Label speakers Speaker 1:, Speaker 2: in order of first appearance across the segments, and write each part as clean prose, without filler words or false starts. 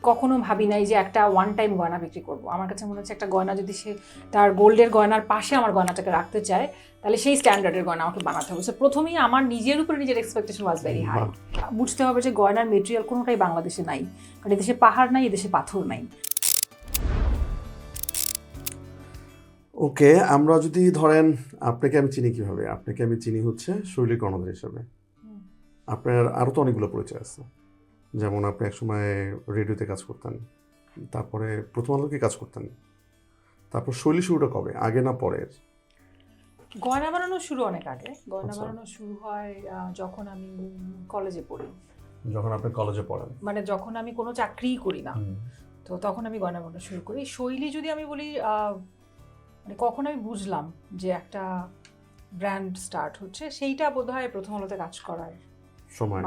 Speaker 1: কখনো ভাবি নাই যে একটা ওয়ান টাইম গয়না বিক্রি করবো। আমার কাছে মনে হচ্ছে একটা গয়না যদি সে তার গোল্ডের গয়নার পাশে আমার গয়নাটাকে রাখতে চায়, তাহলে সেই স্ট্যান্ডার্ডের গয়না আমাকে বানাতে হবে। সো প্রথমেই আমার নিজের উপরে নিজের এক্সপেকটেশন ওয়াজ ভেরি হাই। বুঝতে হবে যে গয়নার মেটেরিয়াল কোনোটাই বাংলাদেশে নাই, কারণ এদেশে পাহাড় নাই, এদেশে পাথর নাই।
Speaker 2: ওকে, আমরা যদি ধরেন আপনাকে আমি চিনি কিভাবে, আপনাকে আমি চিনি হচ্ছে শৈলী কর্ণধার হিসাবে। আপনার আরও তো অনেকগুলো পরিচয় আছে, যেমন আপনি একসময় রেডিওতে কাজ করতেন, তারপরে প্রথম আলোকে কাজ করতেন, তারপর শৈলী শুরুটা কবে, আগে না পরের?
Speaker 1: গয়না বানানো শুরু অনেক আগে। গয়না বানানো শুরু হয় যখন আমি কলেজে পড়ি।
Speaker 2: যখন আপনি কলেজে পড়েন,
Speaker 1: মানে যখন আমি কোনো চাকরিই করি না, তো তখন আমি গয়না বানানো শুরু করি। শৈলী যদি আমি বলি, মানে কখন আমি বুঝলাম যে একটা ব্র্যান্ড স্টার্ট হচ্ছে, সেইটা বোধহয় প্রথম আলোতে কাজ করার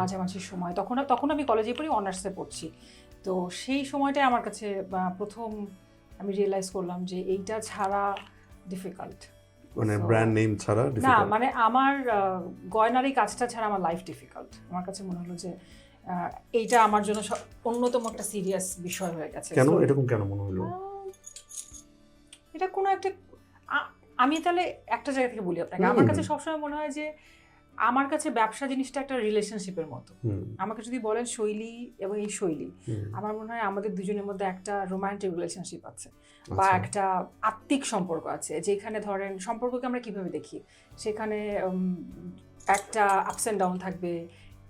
Speaker 1: মাঝামাঝি সময়। তখন আমি কলেজে পড়ি, অনার্সে পড়ছি। তো সেই সময়টাই আমার কাছে প্রথম আমি রিয়েলাইজ করলাম যে এইটা ছাড়া ডিফিকাল্ট।
Speaker 2: মানে ব্র্যান্ড নেম ছাড়া
Speaker 1: না, মানে আমার গয়নার এই কাজটা ছাড়া আমার লাইফ ডিফিকাল্ট। আমার কাছে মনে হলো যে এইটা আমার জন্য অন্যতম একটা সিরিয়াস বিষয় হয়ে গেছে।
Speaker 2: কেন এরকম কেন মনে হলো?
Speaker 1: এটা কোনো একটা, আমি তাহলে একটা জায়গা থেকে বলি আপনাকে। আমার কাছে সবসময় মনে হয় যে আমার কাছে ব্যবসা জিনিসটা একটা রিলেশনশিপের মতো। আমাকে যদি বলেন শৈলী এবং এই শৈলী, আমার মনে হয় আমাদের দুজনের মধ্যে একটা রোমান্টিক রিলেশনশিপ আছে, বা একটা আত্মিক সম্পর্ক আছে, যেখানে ধরেন সম্পর্ককে আমরা কিভাবে দেখি, সেখানে একটা আপস অ্যান্ড ডাউন থাকবে,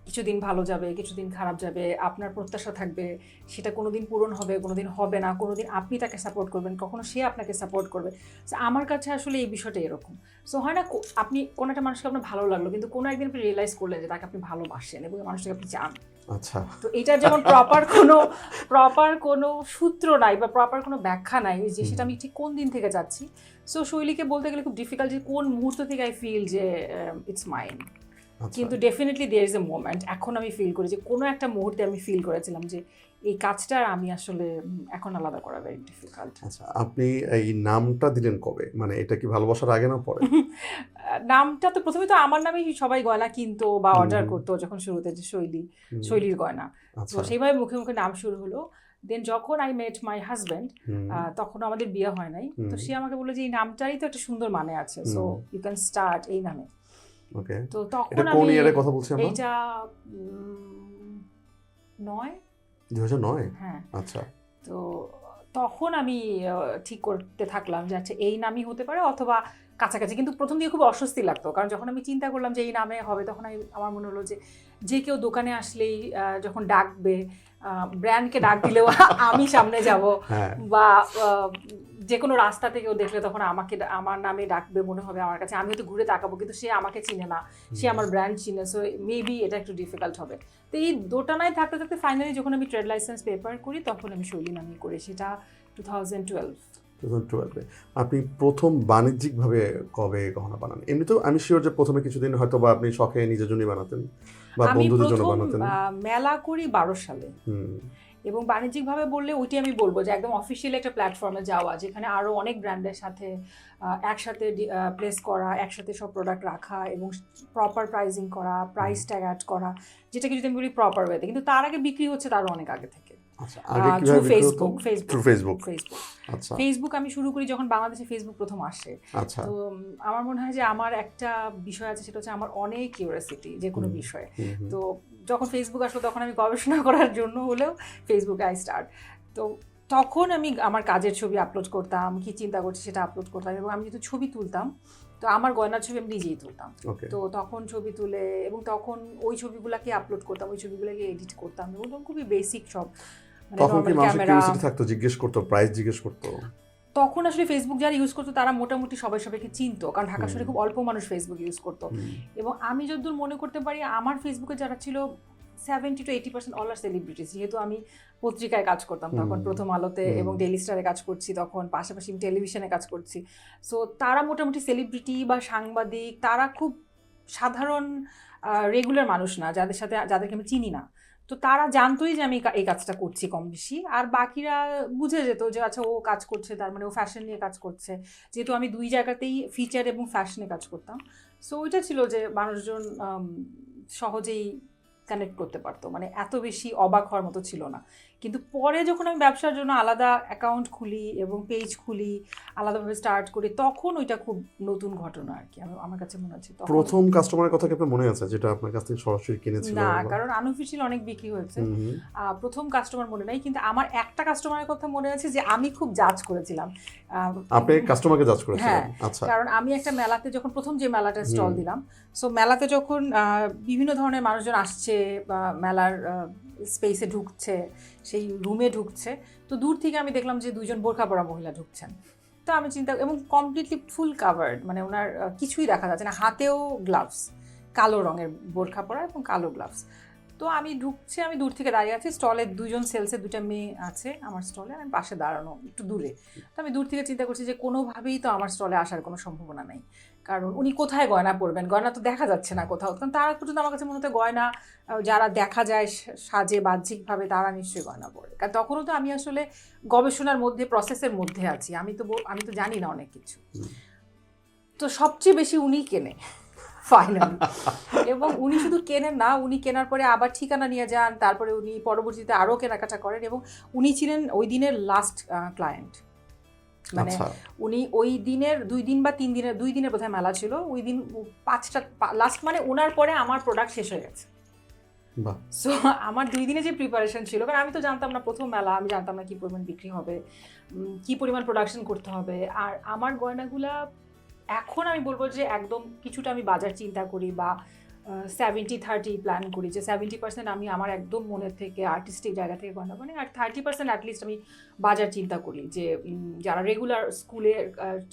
Speaker 1: কিছুদিন ভালো যাবে, কিছুদিন খারাপ যাবে, আপনার প্রত্যাশা থাকবে, সেটা কোনোদিন পূরণ হবে, কোনোদিন হবে না, কোনোদিন আপনি তাকে সাপোর্ট করবেন, কখনো সে আপনাকে সাপোর্ট করবে। আমার কাছে আসলে এই বিষয়টা এরকম। সো হয় না, আপনি কোনো একটা মানুষকে আপনার ভালো লাগলো, কিন্তু কোনো একদিন আপনি রিয়েলাইজ করলেন যে তাকে আপনি ভালোবাসেন এবং মানুষটাকে আপনি চান।
Speaker 2: আচ্ছা,
Speaker 1: তো এটার যেমন প্রপার কোনো সূত্র নাই বা প্রপার কোনো ব্যাখ্যা নাই যে সেটা আমি ঠিক কোন দিন থেকে যাচ্ছি। সো শৈলীকে বলতে গেলে খুব ডিফিকাল্ট যে কোন মুহূর্ত থেকে আই ফিল যে ইটস মাইন। কিন্তু definitely there is a moment, এখন আমি ফিল করি যে কোনো একটা মুহূর্তে আমি ফিল করেছিলাম যে এই কাজটা আমি আসলে এখন আলাদা করা ভেরি ডিফিকাল্ট।
Speaker 2: আচ্ছা, আপনি এই নামটা দিলেন কবে? মানে এটা কি ভালোবাসার আগে না পরে?
Speaker 1: নামটা তো প্রথমে তো আমার নামেই সবাই গয়না কিনতো বা অর্ডার করতো যখন শুরুতে, যে শৈলীর গয়না। তো সেইভাবে মুখে মুখে নাম শুরু হলো। দেন যখন আই মেট মাই হাজব্যান্ড, তখন আমাদের বিয়ে হয় নাই, তো সে আমাকে বললো যে এই নামটারই তো একটা সুন্দর মানে আছে, সো ইউ ক্যান স্টার্ট এই নামে।
Speaker 2: ওকে,
Speaker 1: তো তখন আমি
Speaker 2: কথা বলছি আমরা,
Speaker 1: এইটা
Speaker 2: 2009।
Speaker 1: হ্যাঁ,
Speaker 2: আচ্ছা।
Speaker 1: তো তখন আমি ঠিক করতে থাকলাম যে আচ্ছা এই নামই হতে পারে অথবা কাছাকাছি। কিন্তু প্রথম দিকে খুব অস্বস্তি লাগতো, কারণ যখন আমি চিন্তা করলাম যে এই নামে হবে, তখন আমার মনে হলো যে কেউ দোকানে আসলেই যখন ডাকবে, ব্র্যান্ডকে ডাক দিলেও আমি সামনে যাব, বা যে কোনো রাস্তা থেকেও দেখলে তখন আমার নামে ডাকবে, মনে হবে আমার কাছে, আমি হয়তো ঘুরে তাকাবো কিন্তু সে আমাকে চিনে না, সে আমার ব্র্যান্ড চিনে, সো মেবি এটা একটু ডিফিকাল্ট হবে। তো এই দোটানায় থাকতে থাকতে ফাইনালি যখন আমি ট্রেড লাইসেন্স পেপার করি, তখন আমি শৈলী নামে করি, সেটা 2012।
Speaker 2: আপনি প্রথম বাণিজ্যিকভাবে কবে গহনা বানান? এমনিতেও আমি শিওর যে প্রথমে কিছুদিন হয়তো বা আপনি শখে নিজের জন্যই বানাতেন বা বন্ধুদের জন্য বানাতেন।
Speaker 1: আমি মেলা করি 12 সালে, এবং বাণিজ্যিকভাবে বললে ওইটি আমি বলবো যে একদম অফিসিয়াল একটা প্ল্যাটফর্মে যাওয়া, যেখানে আরও অনেক ব্র্যান্ডের সাথে একসাথে প্লেস করা, একসাথে সব প্রোডাক্ট রাখা এবং প্রপার প্রাইজিং করা, প্রাইস ট্যাগ অ্যাড করা, যেটাকে যদি আমি বলি প্রপার ওয়েতে। কিন্তু তার আগে বিক্রি হচ্ছে তারও অনেক আগে থেকে। ফেসবুক আমি শুরু করি যখন বাংলাদেশে ফেসবুক প্রথম আসে। তো আমার মনে হয় যে আমার একটা বিষয় আছে, সেটা হচ্ছে আমার অনেক কিউরিওসিটি যে কোনো বিষয়ে। তো যখন ফেসবুক আসলো, তখন আমি গবেষণা করার জন্য হলেও ফেসবুকে আই স্টার্ট। তো তখন আমি আমার কাজের ছবি আপলোড করতাম, কি চিন্তা করছি সেটা আপলোড করতাম, এবং আমি যেহেতু ছবি তুলতাম, তো আমার গয়নার ছবি আমি নিজেই তুলতাম। তো তখন ছবি তুলে এবং তখন ওই ছবিগুলোকে আপলোড করতাম, ওই ছবিগুলোকে এডিট করতাম, এবং তখন খুবই বেসিক সব, মানে ক্যামেরা
Speaker 2: থাকতো, জিজ্ঞেস করতো, প্রাইস জিজ্ঞেস করতো।
Speaker 1: তখন আসলে ফেসবুক যারা ইউজ করতো তারা মোটামুটি সবাইকে চিনতো, কারণ ঢাকা শহরে খুব অল্প মানুষ ফেসবুক ইউজ করতো। এবং আমি যতদূর মনে করতে পারি, আমার ফেসবুকে যারা ছিল 70 to 80% অল আর সেলিব্রিটিস। যেহেতু আমি পত্রিকায় কাজ করতাম তখন, প্রথম আলোতে এবং ডেইলি স্টারে কাজ করছি তখন, পাশাপাশি টেলিভিশনে কাজ করছি। সো তারা মোটামুটি সেলিব্রিটি বা সাংবাদিক, তারা খুব সাধারণ রেগুলার মানুষ না, যাদেরকে আমি চিনি না। তো তারা জানতোই যে আমি এই কাজটা করছি কম বেশি, আর বাকিরা বুঝে যেত যে আচ্ছা ও কাজ করছে, তার মানে ও ফ্যাশন নিয়ে কাজ করছে, যেহেতু আমি দুই জায়গাতেই ফিচার এবং ফ্যাশনে কাজ করতাম। সো ওইটা ছিল যে মানুষজন সহজেই কানেক্ট করতে পারতো, মানে এত বেশি অবাক হওয়ার মতো ছিল না। কিন্তু পরে যখন আমি ব্যবসার জন্য আলাদা অ্যাকাউন্ট খুলি এবং পেজ খুলি, আলাদাভাবে স্টার্ট করি, তখন ওইটা খুব নতুন ঘটনা আর কি আমার কাছে মনে হচ্ছে।
Speaker 2: প্রথম কাস্টমারের কথা কি আপনার মনে আছে যেটা আপনার কাছ থেকে সরাসরি কিনেছিল?
Speaker 1: না, কারণ আনঅফিশিয়াল অনেক বিক্রি হয়েছে। প্রথম কাস্টমার মনে নাই, কিন্তু আমার একটা কাস্টমারের কথা মনে আছে যে আমি খুব জাজ করেছিলাম।
Speaker 2: আপনি কাস্টমারকে জাজ করেছিলেন? আচ্ছা।
Speaker 1: কারণ আমি একটা মেলাতে যখন প্রথম যে মেলাটা স্টল দিলাম, সো মেলাতে যখন বিভিন্ন ধরনের মানুষজন আসছে বা মেলার স্পেসে ঢুকছে, সেই রুমে ঢুকছে, তো দূর থেকে আমি দেখলাম যে দুইজন বোরখা পরা মহিলা ঢুকছেন। তো আমি চিন্তা, এবং কমপ্লিটলি ফুল কাভার্ড, মানে ওনার কিছুই দেখা যাচ্ছে না, হাতেও গ্লাভস, কালো রঙের বোরখা পরা এবং কালো গ্লাভস। তো আমি ঢুকছি, আমি দূর থেকে দাঁড়িয়ে আছি, স্টলে দুজন সেলসে দুটা মেয়ে আছে আমার স্টলে, আমি পাশে দাঁড়ানো একটু দূরে। তো আমি দূর থেকে চিন্তা করছি যে কোনোভাবেই তো আমার স্টলে আসার কোনো সম্ভাবনা নেই, কারণ উনি কোথায় গয়না পরবেন, গয়না তো দেখা যাচ্ছে না কোথাও। কারণ তারা পর্যন্ত আমার কাছে মনে হতো গয়না যারা দেখা যায় সাজে বাহ্যিকভাবে তারা নিশ্চয়ই গয়না পরে, কারণ তখনও তো আমি আসলে গবেষণার মধ্যে, প্রসেসের মধ্যে আছি, আমি তো জানি না অনেক কিছু। তো সবচেয়ে বেশি উনি কেনে ফাইনালি, এবং উনি শুধু কেনেন না, উনি কেনার পরে আবার ঠিকানা নিয়ে যান, তারপরে উনি পরবর্তীতে আরও কেনাকাটা করেন, এবং উনি ছিলেন ওই দিনের লাস্ট ক্লায়েন্ট। মানে উনি ওই দিনের 2 দিন বা 3 দিনের, 2 দিনের বোধহয় মেলা ছিল, ওই দিন 5টা লাস্ট, মানে ওনার পরে আমার প্রোডাক্ট শেষ হয়ে গেছে। সো আমার 2 দিনে যে প্রিপারেশন ছিল, কারণ আমি তো জানতাম না, প্রথম মেলা, আমি জানতাম না কী পরিমাণ বিক্রি হবে, কী পরিমাণ প্রোডাকশন করতে হবে। আর আমার গয়নাগুলা এখন আমি বলবো যে একদম কিছুটা আমি বাজার চিন্তা করি, বা 70-30 প্ল্যান করি, যে 70% আমি আমার একদম মনের থেকে আর্টিস্টিক জায়গা থেকে গয়না বানাই, আর 30% অ্যাটলিস্ট আমি বাজার চিন্তা করি, যে যারা রেগুলার স্কুলে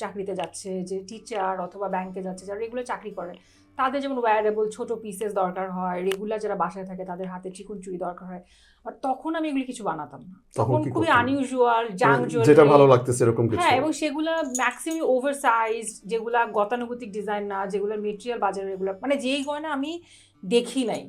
Speaker 1: চাকরিতে যাচ্ছে, যে টিচার অথবা ব্যাংকে যাচ্ছে, যারা রেগুলার চাকরি করে, তাদের যেমন ওয়্যারেবল ছোট পিসেস দরকার হয়, রেগুলার যারা বাসায় থাকে তাদের হাতে চিকন চুড়ি দরকার হয়। আর তখন আমি এগুলি কিছু বানাতাম না, তখন খুবই আনইউজুয়াল জাং জুয়েলারি, যেটা ভালো লাগতেছে এরকম কিছু। হ্যাঁ, এবং সেগুলা ম্যাক্সিমাম ওভারসাইজ, যেগুলা গতানুগতিক ডিজাইন না, যেগুলোর মেটেরিয়াল বাজারে রেগুলার, মানে যেই গয়না আমি দেখি নাই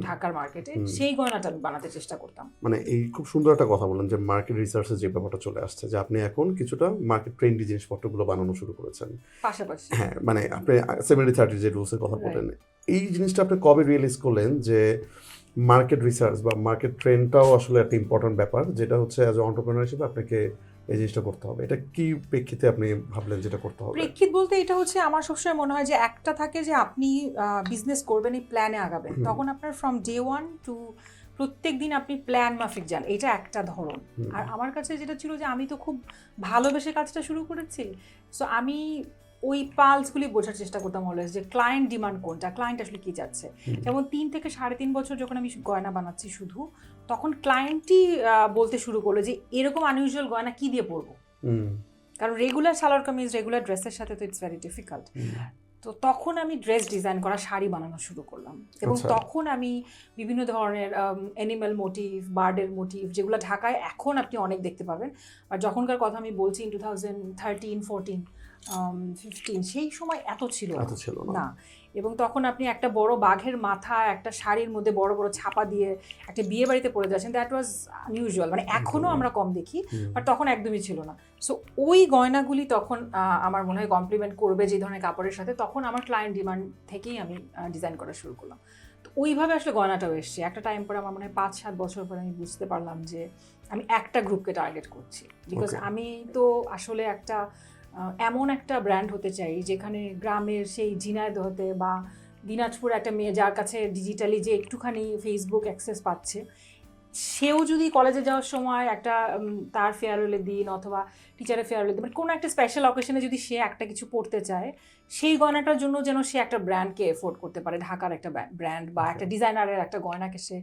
Speaker 1: ঢাকার মার্কেটে, সেই গয়নাটা আমি বানাতে চেষ্টা করতাম। মানে এই খুব সুন্দর একটা কথা বললেন যে মার্কেট রিসার্চের যে ব্যাপারটা চলে আসছে, যে আপনি এখন কিছুটা মার্কেট ট্রেন্ডি জিনিসপত্রগুলো বানানো শুরু করেছেন পাশাপাশি। হ্যাঁ, মানে আপনি 70-30 যে রুলসের কথা বলেন, এই জিনিসটা আপনি কবে রিয়েলাইজ করলেন যে মার্কেট রিসার্চ বা মার্কেট ট্রেন্ডটাও আসলে একটা ইম্পর্টেন্ট ব্যাপার, যেটা হচ্ছে অ্যাজ এ এন্টারপ্রেনার হিসেবে আপনাকে এই জিনিসটা করতে হবে? এটা কি প্রেক্ষিতে আপনি ভাবলেন যেটা করতে হবে? প্রেক্ষিত বলতে এটা হচ্ছে, আমার সবসময় মনে হয় যে একটা থাকে যে আপনি বিজনেস করবেন, এই প্ল্যানে আগাবেন, তখন আপনার ফ্রম ডে 1 টু প্রত্যেক দিন আপনি প্ল্যান মাফিক যান, এটা একটা ধরন। আর আমার কাছে যেটা ছিল যে আমি তো খুব ভালোবেসে কাজটা শুরু করেছি, সো আমি ওই পালসগুলি বোঝার চেষ্টা করতাম অলওয়েজ, যে ক্লায়েন্ট ডিমান্ড কোনটা, ক্লায়েন্ট আসলে কী চাচ্ছে। যেমন 3 থেকে 3.5 বছর যখন আমি গয়না বানাচ্ছি শুধু, তখন ক্লায়েন্টই বলতে শুরু করলো যে এরকম আনইউজুয়াল গয়না কী দিয়ে পরবো, কারণ রেগুলার সালোয়ার কামিজ, রেগুলার ড্রেসের সাথে তো ইটস ভেরি ডিফিকাল্ট। তো তখন আমি ড্রেস ডিজাইন করা, শাড়ি বানানো শুরু করলাম, এবং তখন আমি বিভিন্ন ধরনের অ্যানিম্যাল মোটিভ, বার্ডের মোটিভ, যেগুলো ঢাকায় এখন আপনি অনেক দেখতে পাবেন, আর যখনকার কথা আমি বলছি 2013-14 15, সেই সময় এত ছিল না। এবং তখন আপনি একটা বড় বাঘের মাথা একটা শাড়ির মধ্যে বড় বড় ছাপা দিয়ে একটা বিয়ে বাড়িতে পরে যাচ্ছেন, দ্যাট ওয়াজ আনইউজুয়াল, মানে এখনও আমরা কম দেখি, বাট তখন একদমই ছিল না। সো ওই গয়নাগুলি তখন আমার মনে হয় কমপ্লিমেন্ট করবে যে ধরনের কাপড়ের সাথে, তখন আমার ক্লায়েন্ট ডিমান্ড থেকেই আমি ডিজাইন করা শুরু করলাম। তো ওইভাবে আসলে গয়নাটাও এসছে। একটা টাইম পরে আমার মনে হয় 5-7 বছর পরে আমি বুঝতে পারলাম যে আমি একটা গ্রুপকে টার্গেট করছি, বিকজ আমি তো আসলে একটা এমন একটা ব্র্যান্ড হতে চাই যেখানে গ্রামের সেই ঝিনাইদহতে বা দিনাজপুর একটা মেয়ে যার কাছে ডিজিটালি যে একটুখানি ফেসবুক অ্যাক্সেস পাচ্ছে, সেও যদি কলেজে যাওয়ার সময় একটা তার ফেয়ারওয়েলের দিন অথবা টিচারের ফেয়ারওয়েলের দিন, মানে কোনো একটা স্পেশাল অকেশনে যদি সে একটা কিছু পড়তে চায়, সেই গয়নাটার জন্য যেন সে একটা ব্র্যান্ডকে এফোর্ড করতে পারে, ঢাকার একটা ব্র্যান্ড বা একটা ডিজাইনারের একটা গয়নাকে সে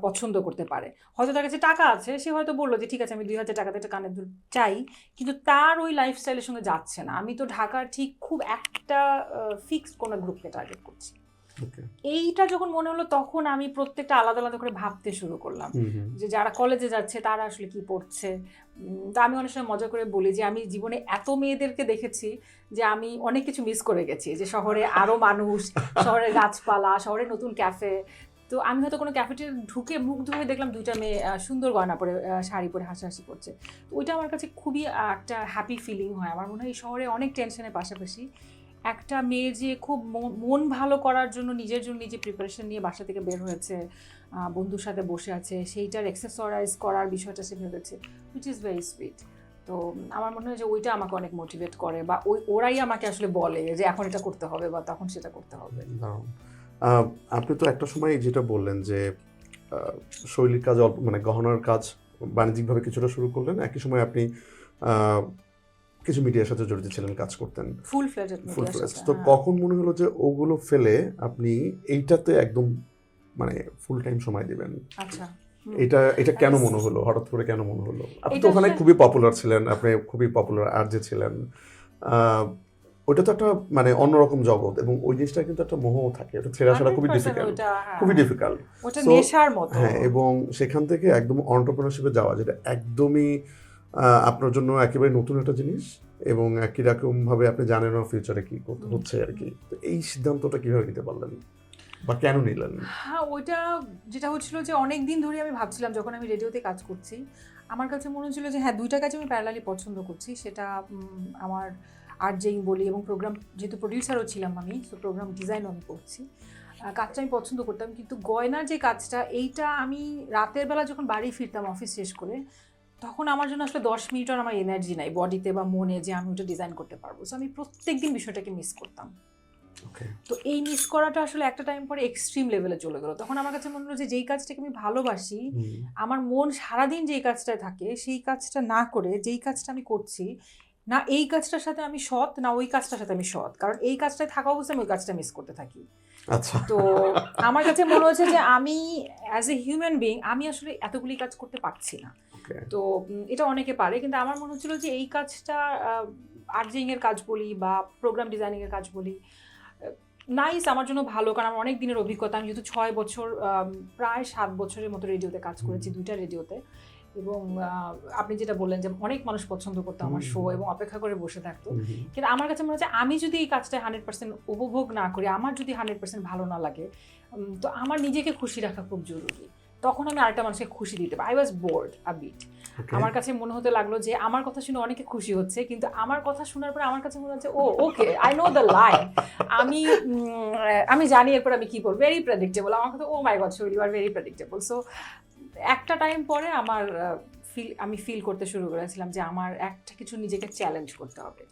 Speaker 1: পছন্দ করতে পারে। হয়তো তার কাছে টাকা আছে, সে হয়তো বললো যে ঠিক আছে আমি 2000 টাকাতে একটা কানের দুল চাই, কিন্তু তার ওই লাইফস্টাইলের সঙ্গে যাচ্ছে না। আমি তো ঢাকার ঠিক খুব একটা ফিক্সড কোনো গ্রুপকে টার্গেট করছি। এইটা যখন মনে হলো, তখন আমি প্রত্যেকটা আলাদা আলাদা করে ভাবতে শুরু করলাম যে যারা কলেজে যাচ্ছে তারা আসলে কি পড়ছে। তা আমি অনেক সময় মজা করে বলি যে আমি জীবনে এত মেয়েদেরকে দেখেছি যে আমি অনেক কিছু মিস করে গেছি, যে শহরে আরো মানুষ, শহরের গাছপালা, শহরে নতুন ক্যাফে। তো আমি হয়তো কোনো ক্যাফেটে ঢুকে মুগ্ধ হয়ে দেখলাম 2টা মেয়ে সুন্দর গয়না পরে, শাড়ি পরে হাসাহাসি করছে। তো ওইটা আমার কাছে খুবই একটা হ্যাপি ফিলিং হয়। আমার মনে হয় এই শহরে অনেক টেনশনের পাশাপাশি একটা মেয়ে যে খুব মন ভালো করার জন্য নিজে প্রিপারেশন নিয়ে বাসা থেকে বের হয়েছে, বন্ধুর সাথে বসে আছে, সেইটার এক্সেসরাইজ করার বিষয়টা সে ভেবেছে, হুইচ ইজ ভেরি সুইট। তো আমার মনে হয় যে ওইটা আমাকে অনেক মোটিভেট করে, বা ওরাই আমাকে আসলে বলে যে এখন এটা করতে হবে বা তখন সেটা করতে হবে।
Speaker 2: আপনি তো একটা সময় যেটা বললেন যে শৈলীর কাজ অল্প, মানে গহনার কাজ বাণিজ্যিকভাবে কিছুটা শুরু করলেন, একই সময় আপনি কিছু মিডিয়ার সাথে জড়িত ছিলেন, কাজ করতেন
Speaker 1: ফুল ফ্লেজড।
Speaker 2: তো কখন মনে হলো যে ওগুলো ফেলে আপনি এইটাতে একদম মানে ফুল টাইম সময় দিবেন?
Speaker 1: আচ্ছা,
Speaker 2: এটা কেন মনে হলো, হঠাৎ করে কেন মনে হলো? আপনি তো ওখানে খুবই পপুলার ছিলেন, আপনি খুবই পপুলার আরজে ছিলেন, ওটা তো একটা মানে অন্যরকম জগৎ, এবং ওই জিনিসটা কিন্তু একটা মোহ থাকে, এটা ছেড়ে আসাটা খুবই ডিফিকাল্ট,
Speaker 1: ওটা নেশার মতো।
Speaker 2: হ্যাঁ, এবং সেখান থেকে একদম এন্টারপ্রেনারশিপে যাওয়া, যেটা একদমই আপনার জন্য একেবারে নতুন একটা জিনিস, এবং একই রকম ভাবে আপনি জানেন না ফিউচারে কি করতে হচ্ছে আর কি। তো এই সিদ্ধান্তটা কিভাবে নিতে পারলেন বা কেন নিলেন?
Speaker 1: হ্যাঁ, ওইটা যেটা হচ্ছিল যে অনেক দিন ধরে আমি ভাবছিলাম, যখন আমি রেডিওতে কাজ করছি আমার কাছে মনে হচ্ছিল যে হ্যাঁ, দুইটা কাজ আমি প্যারালালি পছন্দ করছি। সেটা আমার আরজেইং বলি, এবং প্রোগ্রাম যেহেতু প্রডিউসারও ছিলাম আমি, তো প্রোগ্রাম ডিজাইনও আমি করছি, কাজটা আমি পছন্দ করতাম। কিন্তু গয়নার যে কাজটা, এইটা আমি রাতের বেলা যখন বাড়ি ফিরতাম অফিস শেষ করে, তখন আমার জন্য আসলে 10 মিনিটও আমার এনার্জি নাই বডিতে বা মনে যে আমি ওটা ডিজাইন করতে পারবো। সো আমি প্রত্যেকদিন বিষয়টাকে মিস করতাম। তো এই মিস করাটা আসলে একটা টাইম পরে এক্সট্রিম লেভেলে চলে গেল। তখন আমার কাছে মনে হলো যে যেই কাজটাকে আমি ভালোবাসি, আমার মন সারাদিন যেই কাজটায় থাকে, সেই কাজটা না করে যেই কাজটা আমি করছি না, এই কাজটার সাথে আমি সৎ, না ওই কাজটার সাথে আমি সৎ, কারণ এই কাজটায় থাকা অবস্থায় আমি ওই কাজটা মিস করতে থাকি।
Speaker 2: আচ্ছা,
Speaker 1: তো আমার কাছে মনে হচ্ছে যে আমি অ্যাজ এ হিউম্যান বিং আমি আসলে এতগুলি কাজ করতে পারছি না। তো এটা অনেকে পারে, কিন্তু আমার মনে হচ্ছিল যে এই কাজটা আর্জিং এর কাজ বলি বা প্রোগ্রাম ডিজাইনিং এর কাজ বলি, নাইস, আমার জন্য ভালো, কারণ আমার অনেক দিনের অভিজ্ঞতা। আমি যেহেতু 6 বছর, প্রায় 7 বছরের মতো রেডিওতে কাজ করেছি, 2টা রেডিওতে, এবং আপনি যেটা বললেন যে অনেক মানুষ পছন্দ করতো আমার শো এবং অপেক্ষা করে বসে থাকতো, কিন্তু আমার কাছে মনে হচ্ছে আমি যদি এই কাজটা 100% উপভোগ না করি, আমার যদি 100% ভালো না লাগে, তো আমার নিজেকে খুশি রাখা খুব জরুরি। তখন আমি আরেকটা মানুষকে খুশি দিতে পারি। I was bored a bit. আমার কাছে মনে হতে লাগলো যে আমার কথা শুনে অনেকে খুশি হচ্ছে, কিন্তু আমার কথা শোনার পরে আমার কাছে মনে হচ্ছে ও ওকে, আই নো দ্য লাইন, আমি জানি এরপর আমি কি করবো, ভেরি প্রেডিক্টেবল। আমার কথা ও my god Shoili, you are very predictable. So একটা টাইম পরে আমি ফিল করতে শুরু করেছিলাম যে আমার একটা কিছু নিজেকে চ্যালেঞ্জ করতে হবে,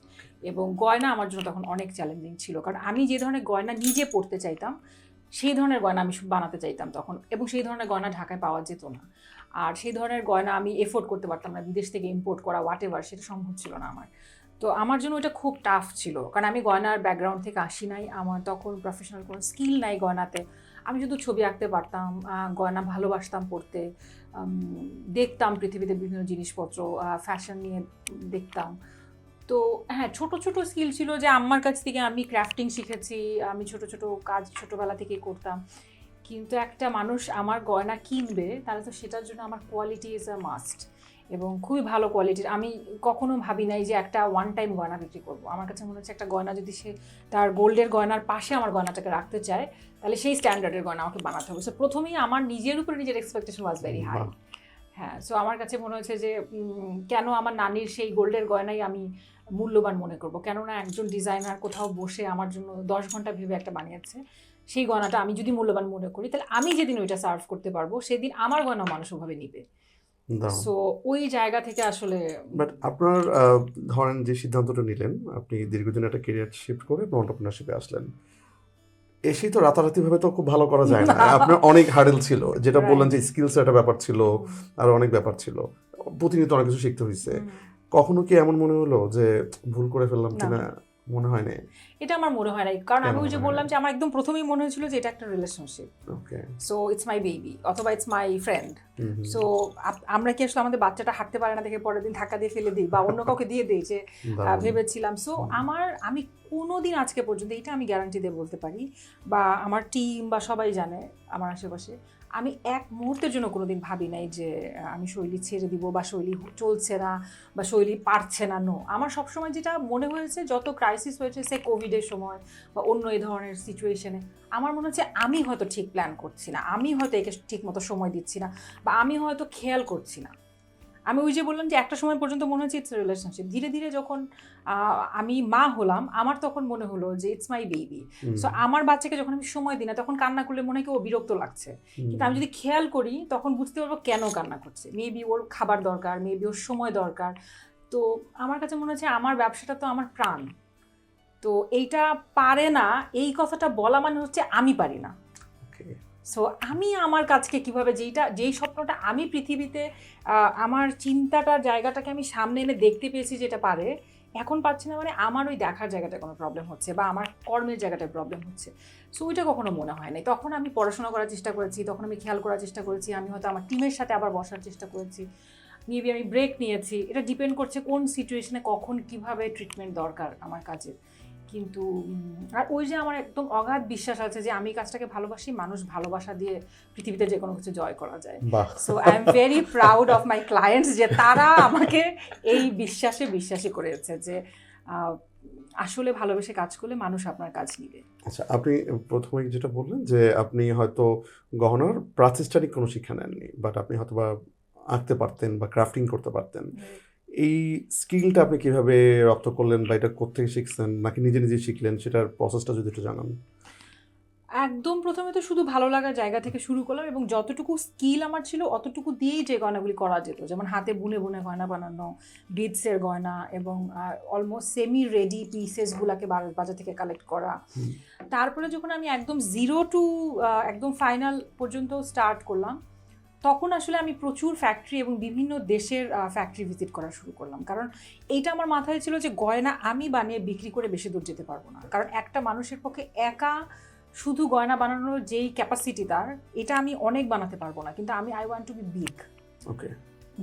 Speaker 1: এবং গয়না আমার জন্য তখন অনেক চ্যালেঞ্জিং ছিল, কারণ আমি যে ধরনের গয়না নিজে পড়তে চাইতাম সেই ধরনের গয়না আমি বানাতে চাইতাম তখন, এবং সেই ধরনের গয়না ঢাকায় পাওয়া যেত না, আর সেই ধরনের গয়না আমি এফোর্ড করতে পারতাম না, বিদেশ থেকে ইম্পোর্ট করা হোয়াট এভার, সেটা সম্ভব ছিল না আমার। তো আমার জন্য ওটা খুব টাফ ছিল, কারণ আমি গয়নার ব্যাকগ্রাউন্ড থেকে আসি নাই, আমার তখন প্রফেশনাল কোনো স্কিল নাই গয়নাতে। আমি শুধু ছবি আঁকতে পারতাম, গয়না ভালোবাসতাম পড়তে, দেখতাম পৃথিবীতে বিভিন্ন জিনিসপত্র, ফ্যাশন নিয়ে দেখতাম। তো হ্যাঁ, ছোট ছোট স্কিল ছিল যে আম্মার কাছ থেকে আমি ক্রাফটিং শিখেছি, আমি ছোট ছোট কাজ ছোটোবেলা থেকেই করতাম। কিন্তু একটা মানুষ আমার গয়না কিনবে, তাহলে তো সেটার জন্য আমার কোয়ালিটি ইজ আ মাস্ট, এবং খুবই ভালো কোয়ালিটির। আমি কখনো ভাবি নাই যে একটা ওয়ান টাইম গয়না বিক্রি করবো। আমার কাছে মনে হচ্ছে একটা গয়না যদি সে তার গোল্ডের গয়নার পাশে আমার গয়নাটাকে রাখতে চায়, তাহলে সেই স্ট্যান্ডার্ডের গয়না আমাকে বানাতে হবে। সো প্রথমেই আমার নিজের উপরে নিজের এক্সপেকটেশন ওয়াজ ভেরি হাই। হ্যাঁ, সো আমার কাছে মনে হচ্ছে যে কেন আমার নানির সেই গোল্ডের গয়নাই আমি মূল্যবান মনে করব, কেননা একজন ডিজাইনার কোথাও বসে আমার জন্য 10 ঘন্টা ভেবে একটা বানিয়েছে, সেই গয়নাটা আমি যদি মূল্যবান মনে করি, তাহলে আমি যেদিন ওইটা সার্ভ করতে পারবো সেদিন আমার গয়না মানুষ ওভাবে নিবে। সো ওই জায়গা থেকে আসলে।
Speaker 2: বাট আপনার ধরেন যে সিদ্ধান্তটা নিলেন, আপনি দীর্ঘদিন একটা ক্যারিয়ার শিফট করে এন্টারপ্রেনারশিপে আসলেন, এসেই তো রাতারাতি ভাবে তো খুব ভালো করা যায় না, আপনার অনেক হার্ডেল ছিল, যেটা বললেন যে স্কিলস একটা ব্যাপার ছিল, আর অনেক ব্যাপার ছিল, প্রতিনিয়ত অনেক কিছু শিখতে হয়েছে। কখনো কি এমন মনে হলো যে ভুল করে ফেললাম কিনা? মনে হয় না?
Speaker 1: এটা আমার মনে হয় না, কারণ আমি ওই যে বললাম যে আমার একদম প্রথমেই মনে হয়েছিল যে এটা একটা relationship, so it's my baby অথবা ইটস মাই ফ্রেন্ড। সো আমরা কি আসলে আমাদের বাচ্চাটা হাঁটতে পারে না দেখে পরের দিন ধাক্কা দিয়ে ফেলে দিই বা অন্য কাউকে দিয়ে দিই যে ভেবেছিলাম। সো আমি কোনোদিন আজকে পর্যন্ত এটা আমি গ্যারান্টি দিয়ে বলতে পারি, বা আমার টিম বা সবাই জানে আমার আশেপাশে, আমি এক মুহূর্তের জন্য কোনোদিন ভাবি নাই যে আমি শৈলী ছেড়ে দিব বা শৈলী চলছে না বা শৈলী পারছে না। নো, আমার সবসময় যেটা মনে হয়েছে, যত ক্রাইসিস হয়েছে সে কোভিডের সময় বা অন্য এই ধরনের সিচুয়েশনে, আমার মনে হচ্ছে আমি হয়তো ঠিক প্ল্যান করছি না, আমি হয়তো একে ঠিক মতো সময় দিচ্ছি না, বা আমি হয়তো খেয়াল করছি না। আমি ওই যে বললাম যে একটা সময় পর্যন্ত মনে হচ্ছে ইটস রিলেশনশিপ, ধীরে ধীরে যখন আমি মা হলাম আমার তখন মনে হলো যে ইটস মাই বেবি। সো আমার বাচ্চাকে যখন আমি সময় দিই না তখন কান্না করলে মনে হয় কি ও বিরক্ত লাগছে, কিন্তু আমি যদি খেয়াল করি তখন বুঝতে পারবো কেন কান্না করছে। মেবি ওর খাবার দরকার, মেবি ওর সময় দরকার। তো আমার কাছে মনে হচ্ছে আমার ব্যবসাটা তো আমার প্রাণ, তো এইটা পারে না এই কথাটা বলা মানে হচ্ছে আমি পারি না। সো আমি আমার কাজকে কিভাবে যেই স্বপ্নটা আমি পৃথিবীতে আমার চিন্তাটার জায়গাটাকে আমি সামনে এনে দেখতে পেয়েছি যেটা পারে, এখন পাচ্ছি না মানে আমার ওই দেখার জায়গাটায় কোনো প্রবলেম হচ্ছে বা আমার কর্মের জায়গাটায় প্রবলেম হচ্ছে। সো ওইটা কখনো মনে হয় নাই। তখন আমি পড়াশোনা করার চেষ্টা করেছি, তখন আমি খেয়াল করার চেষ্টা করেছি, আমি হয়তো আমার টিমের সাথে আবার বসার চেষ্টা করেছি, মেবি আমি ব্রেক নিয়েছি। এটা ডিপেন্ড করছে কোন সিচুয়েশনে কখন কিভাবে ট্রিটমেন্ট দরকার আমার কাজে। কিন্তু আর ওই যে আমার একদম অগাধ বিশ্বাস আছে যে আমি কাজটাকে ভালোবাসি, মানুষ ভালোবাসা দিয়ে পৃথিবীতে যে কোনো কিছু জয় করা যায়। So I am very proud of my clients যে তারা আমাকে এই বিশ্বাসী করেছে যে আসলে ভালোবেসে কাজ করলে মানুষ আপনার কাজ নিবে।
Speaker 2: আচ্ছা, আপনি প্রথমে যেটা বললেন যে আপনি হয়তো গহনার প্রাতিষ্ঠানিক কোনো শিক্ষা নেননি, বাট আপনি হয়তো বা আঁকতে পারতেন বা ক্রাফটিং করতে পারতেন। এই স্কিলটা আপনি কিভাবে রপ্ত করলেন বা এটা কোত্থেকে শিখছেন নাকি নিজে নিজে শিখলেন, সেটার প্রসেসটা যদি একটু জানান।
Speaker 1: একদম প্রথমে তো শুধু ভালো লাগার জায়গা থেকে শুরু করলাম এবং যতটুকু স্কিল আমার ছিল অতটুকু দিয়েই যে গয়নাগুলি করা যেত, যেমন হাতে বুনে বুনে গয়না বানানো, বিডসের গয়না এবং অলমোস্ট সেমি রেডি পিসেসগুলোকে বাজার থেকে কালেক্ট করা। তারপরে যখন আমি একদম 0 টু একদম ফাইনাল পর্যন্ত স্টার্ট করলাম তখন আসলে আমি প্রচুর ফ্যাক্টরি এবং বিভিন্ন দেশের ফ্যাক্টরি ভিজিট করা শুরু করলাম, কারণ এইটা আমার মাথায় ছিল যে গয়না আমি বানিয়ে বিক্রি করে বেশি দূর যেতে পারবো না, কারণ একটা মানুষের পক্ষে একা শুধু গয়না বানানোর যেই ক্যাপাসিটি তার, এটা আমি অনেক বানাতে পারবো না। কিন্তু আমি I want to be big,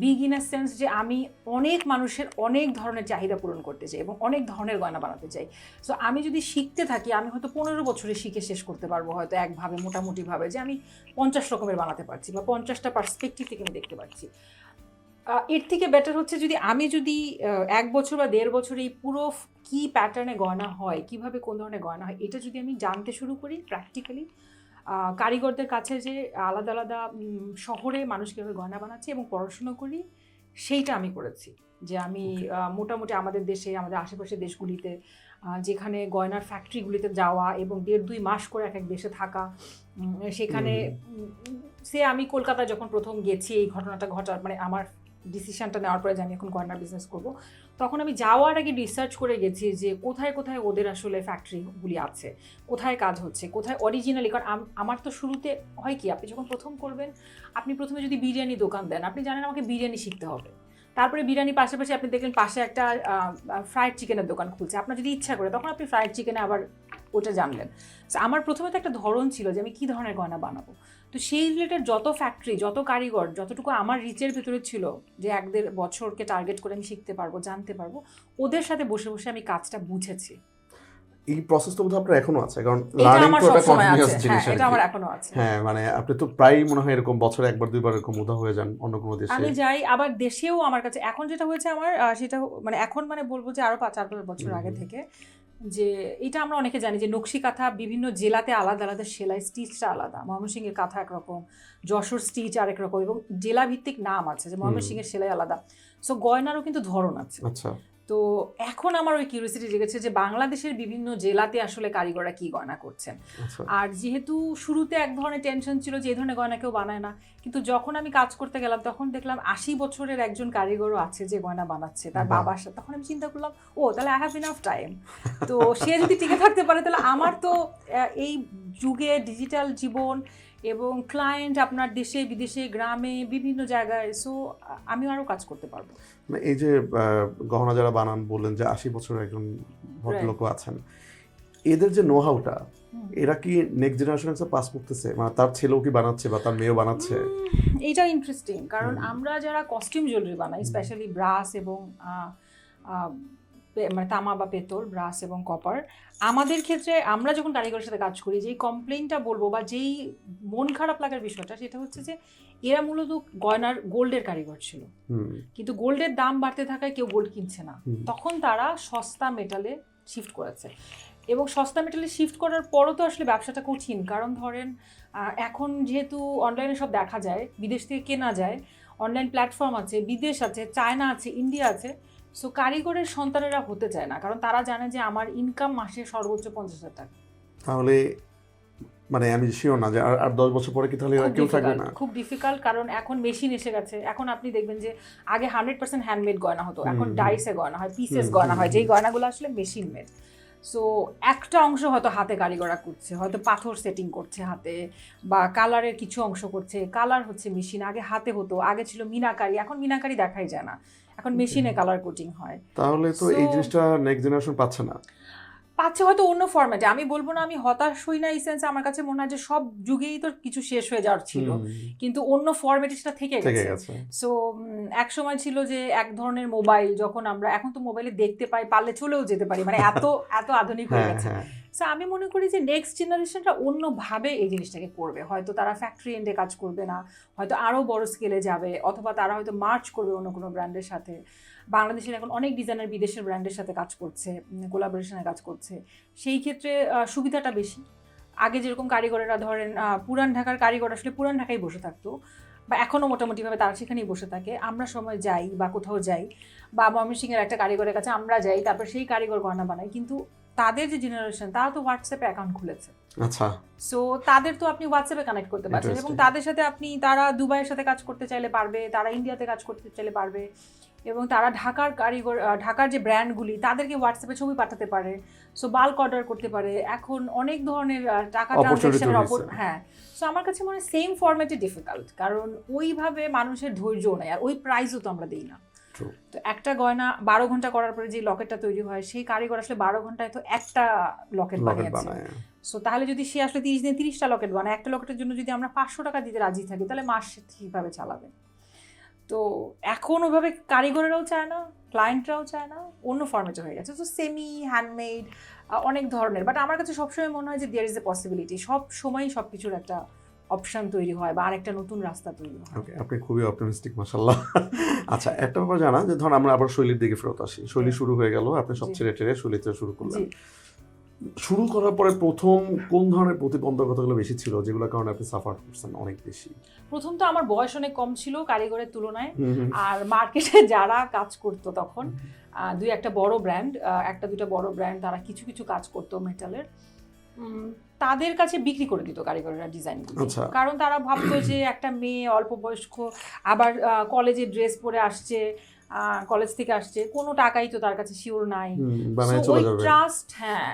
Speaker 1: big in a sense যে আমি অনেক মানুষের অনেক ধরনের চাহিদা পূরণ করতে চাই এবং অনেক ধরনের গয়না বানাতে চাই। সো আমি যদি শিখতে থাকি আমি হয়তো 15 বছরে শিখে শেষ করতে পারবো হয়তো একভাবে মোটামুটিভাবে, যে আমি 50 রকমের বানাতে পারছি বা 50টা পার্সপেক্টিভ থেকে আমি দেখতে পাচ্ছি। এর থেকে বেটার হচ্ছে যদি 1 বছর বা 1.5 বছর এই পুরো কি প্যাটার্নে গয়না হয়, কিভাবে কোন ধরনের গয়না হয়, এটা যদি আমি জানতে শুরু করি প্র্যাকটিক্যালি, কারিগরদের কাছে যে আলাদা আলাদা শহরে মানুষ কীভাবে গয়না বানাচ্ছে এবং পড়াশুনো করি, সেইটা আমি করেছি। যে আমি মোটামুটি আমাদের দেশে আমাদের আশেপাশের দেশগুলিতে যেখানে গয়নার ফ্যাক্টরিগুলিতে যাওয়া এবং 1.5-2 মাস করে এক দেশে থাকা, সেখানে আমি কলকাতায় যখন প্রথম গেছি এই ঘটনাটা ঘটার মানে আমার ডিসিশনটা নেওয়ার পরে যে আমি এখন গয়নার বিজনেস করব, তখন আমি যাওয়ার আগে রিসার্চ করে গেছি যে কোথায় কোথায় ওদের আসলে ফ্যাক্টরিগুলি আছে, কোথায় কাজ হচ্ছে, কোথায় অরিজিনালি। কারণ আমার তো শুরুতে হয় কি, আপনি যখন প্রথম করবেন আপনি প্রথমে যদি বিরিয়ানি দোকান দেন, আপনি জানেন আমাকে বিরিয়ানি শিখতে হবে, তারপরে বিরিয়ানি পাশাপাশি আপনি দেখলেন পাশে একটা ফ্রাইড চিকেনের দোকান খুলছে, আপনার যদি ইচ্ছা করে তখন আপনি ফ্রাইড চিকেনে আবার ওটা জানলেন। আমার প্রথমে তো একটা ধরন ছিল যে আমি কী ধরনের গয়না বানাবো, তো সেই রিলেটেড যত ফ্যাক্টরি যত কারিগর যতটুকু আমার রিচের ভেতরে ছিল যে 1-1.5 বছরকে টার্গেট করে আমি শিখতে পারবো জানতে পারবো, ওদের সাথে বসে বসে আমি কাজটা বুঝেছি।
Speaker 2: এই প্রসেসটা বোধহয় আপনার এখনো আছে, কারণ লার্নিং তো একটা কন্টিনিউয়াস জিনিস।
Speaker 1: এটা আমার এখনো আছে।
Speaker 2: হ্যাঁ, মানে আপনি তো প্রায় মনে হয় এরকম বছরে 1-2 বার এরকম উধাও হয়ে যান অন্য কোনো দেশে।
Speaker 1: আমি যাই, আবার দেশেও আমার কাছে এখন যেটা হয়েছে আমার সেটা মানে এখন মানে বলবো যে আরো 4-5 বছর আগে থেকে, যে এটা আমরা অনেকে জানি যে নকশি কাঁথা বিভিন্ন জেলাতে আলাদা আলাদা সেলাই স্টিচটা আলাদা, ময়মনসিংহের কাঁথা একরকম, যশোর স্টিচ আরেক রকম এবং জেলা ভিত্তিক নাম আছে, যে ময়মনসিংহের সেলাই আলাদা। সো গয়নারও কিন্তু ধরন আছে।
Speaker 2: আচ্ছা,
Speaker 1: তো এখন আমার ওই কিউরিওসিটি জেগেছে যে বাংলাদেশের বিভিন্ন জেলাতে আসলে কারিগররা কি গয়না করছেন। আর যেহেতু শুরুতে এক ধরনের টেনশন ছিল যে এই ধরনের গয়না কেউ বানায় না, কিন্তু যখন আমি কাজ করতে গেলাম তখন দেখলাম 80 বছরের একজন কারিগরও আছে যে গয়না বানাচ্ছে তার বাবার সাথে। তখন আমি চিন্তা করলাম ও তাহলে আই হ্যাভ ইনাফ টাইম, তো সে যদি টিকে থাকতে পারে তাহলে আমার তো এই যুগে ডিজিটাল জীবন এবং ক্লায়েন্ট আপনার দেশে বিদেশে গ্রামে বিভিন্ন জায়গায়, সো আমি আরও কাজ করতে পারবো।
Speaker 2: মানে এই যে গহনা যারা বানান বললেন যে 80 বছরের একজন ভদ্রলোক আছেন, এদের যে নো হাউটা এরা কি নেক্সট জেনারেশনে পাস করতেছে, মানে তার ছেলেও কি বানাচ্ছে বা তার মেয়েও বানাচ্ছে?
Speaker 1: এটা ইন্টারেস্টিং, কারণ আমরা যারা কস্টিউম জুয়েলারি বানাই স্পেশালি ব্রাস এবং মানে তামা বা পেতল, ব্রাস এবং কপার, আমাদের ক্ষেত্রে আমরা যখন কারিগরের সাথে কাজ করি যেই কমপ্লেইনটা বলবো বা যেই মন খারাপ লাগার বিষয়টা সেটা হচ্ছে যে এরা মূলত গয়নার গোল্ডের কারিগর ছিল, কিন্তু গোল্ডের দাম বাড়তে থাকায় কেউ গোল্ড কিনছে না, তখন তারা সস্তা মেটালে শিফট করেছে। এবং সস্তা মেটালে শিফট করার পরও তো আসলে ব্যবসাটা কঠিন, কারণ ধরেন এখন যেহেতু অনলাইনে সব দেখা যায়, বিদেশ থেকে কেনা যায়, অনলাইন প্ল্যাটফর্ম আছে, বিদেশ আছে, চায়না আছে, ইন্ডিয়া আছে। সো কারিগরের সন্তানেরা হতে চায় না, কারণ তারা জানে যে আমার ইনকাম মাসে সর্বোচ্চ 50,000 টাকা।
Speaker 2: তাহলে মানে আমি শিওর না যে আর 10 বছর পরে কি তাহলে কেউ থাকবে না?
Speaker 1: খুব ডিফিকাল্ট, কারণ এখন মেশিন এসে গেছে। এখন আপনি দেখবেন যে আগে 100% হ্যান্ডমেড গয়না হতো, এখন ডাইসে গয়না হয়, পিসেস গয়না হয়, যেই গয়নাগুলো আসলে মেশিন মেড। সো একটা অংশ হয়তো হাতে কারিগররা করছে, হয়তো পাথর সেটিং করছে হাতে, বা কালারের কিছু অংশ করছে, কালার হচ্ছে মেশিন। আগে হাতে হতো, আগে ছিল মিনাকারি, এখন মিনাকারি দেখাই যায় না, এখন মেশিনে কালার কোটিং হয়।
Speaker 2: তাহলে তো এই জিনিসটা নেক্সট জেনারেশন পাচ্ছে না।
Speaker 1: পাচ্ছে হয়তো অন্য ফরম্যাটে। আমি বলবো না আমি হতাশ হই না, এই সেন্সে আমার কাছে মনে হয় যে সব যুগেই তো কিছু শেষ হয়ে যাওয়ার ছিল, কিন্তু অন্য ফরম্যাটে সেটা থেকে গেছে। সো এক সময় ছিল যে এক ধরনের মোবাইল, যখন আমরা এখন তো মোবাইলে দেখতে পাই, পারলে চলেও যেতে পারি, মানে এত এত আধুনিক হয়ে গেছে। সো আমি মনে করি যে নেক্সট জেনারেশনটা অন্যভাবে এই জিনিসটাকে করবে। হয়তো তারা ফ্যাক্টরি এন্ডে কাজ করবে না, হয়তো আরও বড় স্কেলে যাবে, অথবা তারা হয়তো মার্চ করবে অন্য কোনো ব্র্যান্ডের সাথে। বাংলাদেশের এখন অনেক ডিজাইনার বিদেশের ব্র্যান্ডের সাথে কাজ করছে, কোলাবোরেশনে কাজ করছে। সেই ক্ষেত্রে সুবিধাটা বেশি। আগে যেরকম কারিগরেরা ধরেন পুরান ঢাকার কারিগর আসলে পুরান ঢাকায় বসে থাকতো, বা এখনও মোটামুটিভাবে তারা সেখানেই বসে থাকে। আমরা সময় যাই বা কোথাও যাই, বা ময়মনসিংহের একটা কারিগরের কাছে আমরা যাই, তারপর সেই কারিগর গয়না বানাই। কিন্তু তাদের যে জেনারেশন, তারা তো হোয়াটসঅ্যাপে অ্যাকাউন্ট খুলেছে।
Speaker 2: আচ্ছা।
Speaker 1: সো তাদের তো আপনি হোয়াটসঅ্যাপে কানেক্ট করতে পারছেন, এবং তাদের সাথে আপনি, তারা দুবাইয়ের সাথে কাজ করতে চাইলে পারবে, তারা ইন্ডিয়াতে কাজ করতে চাইলে পারবে, এবং তারা ঢাকার কারিগর, ঢাকার যে ব্র্যান্ডগুলি তাদেরকে হোয়াটসঅ্যাপে ছবি পাঠাতে পারে। সো বাল্ক অর্ডার করতে পারে। এখন অনেক ধরনের টাকা ট্রানজ্যাকশনের হ্যাঁ। সো আমার কাছে মনে হয় সেম ফরম্যাটে ডিফিকাল্ট, কারণ ওইভাবে মানুষের ধৈর্য নেই, আর ওই প্রাইসও তো আমরা দিই না। তো একটা গয়না 12 ঘন্টা করার পরে যে লকেটটা তৈরি হয়, সেই কারিগর আসলে 12 ঘন্টায় তো একটা লকেট বানিয়েছে। সো তাহলে যদি সে আসলে 30 দিনে 30টা লকেট বানায়, একটা লকেটের জন্য যদি আমরা 500 টাকা দিতে রাজি থাকি, তাহলে মাস ঠিকভাবে চালাবে। তো এখন ওইভাবে কারিগরেরাও চায় না, ক্লায়েন্টরাও চায় না, অন্য ফরম্যাটে হয়ে গেছে। তো সেমি হ্যান্ডমেড অনেক ধরনের, বাট আমার কাছে সবসময় মনে হয় যে দেয়ার ইজ এ পসিবিলিটি, সব সময়ই সব কিছুর একটা অপশন তৈরি হয়, বা আরেকটা নতুন রাস্তা তৈরি হয়।
Speaker 2: ওকে, আপনি খুবই অপটিমিস্টিক, মাশাআল্লাহ। আচ্ছা, একটা ব্যাপার জানা, যে ধরুন আমরা আবার শৈলীর দিকে ফেরত আসি। শৈলী শুরু হয়ে গেল, আপনি সব ছেড়ে টেরে শৈলীতে শুরু করলেন। শুরু করার পরে প্রথম কোন ধরনের প্রতিবন্ধকতাগুলো বেশি ছিল, যেগুলোর কারণে আপনি সাফার করছেন অনেক বেশি?
Speaker 1: প্রথম তো আমার বয়স অনেক কম ছিল কারিগরের তুলনায়, আর মার্কেটে যারা কাজ করতো তখন দুই একটা বড় ব্র্যান্ড, একটা দুইটা বড় ব্র্যান্ড, তারা কিছু কিছু কাজ করতো মেটালের, তাদের কাছে বিক্রি করে দিত কারিগরেরা ডিজাইনগুলো। কারণ তারা ভাবতো যে একটা মেয়ে অল্প বয়স্ক, আবার কলেজে ড্রেস পরে আসছে, কলেজ থেকে আসছে, কোনো টাকাই তো তার কাছে শিওর নাই, ওই ট্রাস্ট, হ্যাঁ,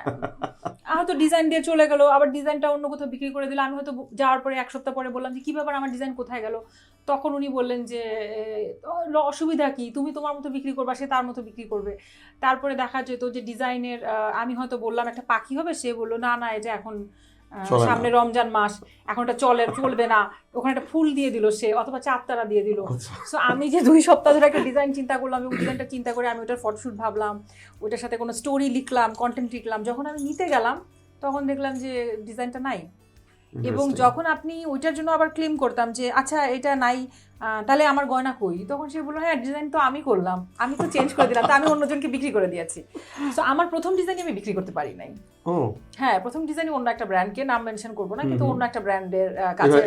Speaker 1: হয়তো ডিজাইন দিয়ে চলে গেল, আবার ডিজাইনটা অন্য কোথাও বিক্রি করে দিল। আমি হয়তো যাওয়ার পরে এক সপ্তাহ পরে বললাম যে কী ব্যাপার, আমার ডিজাইন কোথায় গেল? তখন উনি বললেন যে অসুবিধা কি, তুমি তোমার মতো বিক্রি করবা, সে তার মতো বিক্রি করবে। তারপরে দেখা যেত যে ডিজাইনের, আমি হয়তো বললাম একটা পাখি হবে, সে বললো না না, এটা এখন সামনে রমজান মাস, এখন এটা চলবে না, ওখানে একটা ফুল দিয়ে দিল সে, অথবা চাঁদতারা দিয়ে দিল। সো আমি যে 2 সপ্তাহ ধরে একটা ডিজাইন চিন্তা করলাম, এবং ডিজাইনটা চিন্তা করে আমি ওটার ফটোশ্যুট ভাবলাম, ওটার সাথে কোনো স্টোরি লিখলাম, কন্টেন্ট লিখলাম, যখন আমি নিতে গেলাম তখন দেখলাম যে ডিজাইনটা নাই। এবং যখন আপনি ওইটার জন্য আবার ক্লেম করতাম যে আচ্ছা এটা নাই, তাহলে আমার গয়না কই, তখন সে বললো হ্যাঁ ডিজাইন তো আমি করলাম, আমি তো চেঞ্জ করে দিলাম, তো আমি অন্যজনকে বিক্রি করে দিয়েছি। সো আমার প্রথম ডিজাইন আমি বিক্রি করতে পারি নাই। হ্যাঁ, প্রথম ডিজাইন অন্য একটা ব্র্যান্ডকে, নাম মেনশন করবো না, কিন্তু অন্য একটা ব্র্যান্ডের কাছে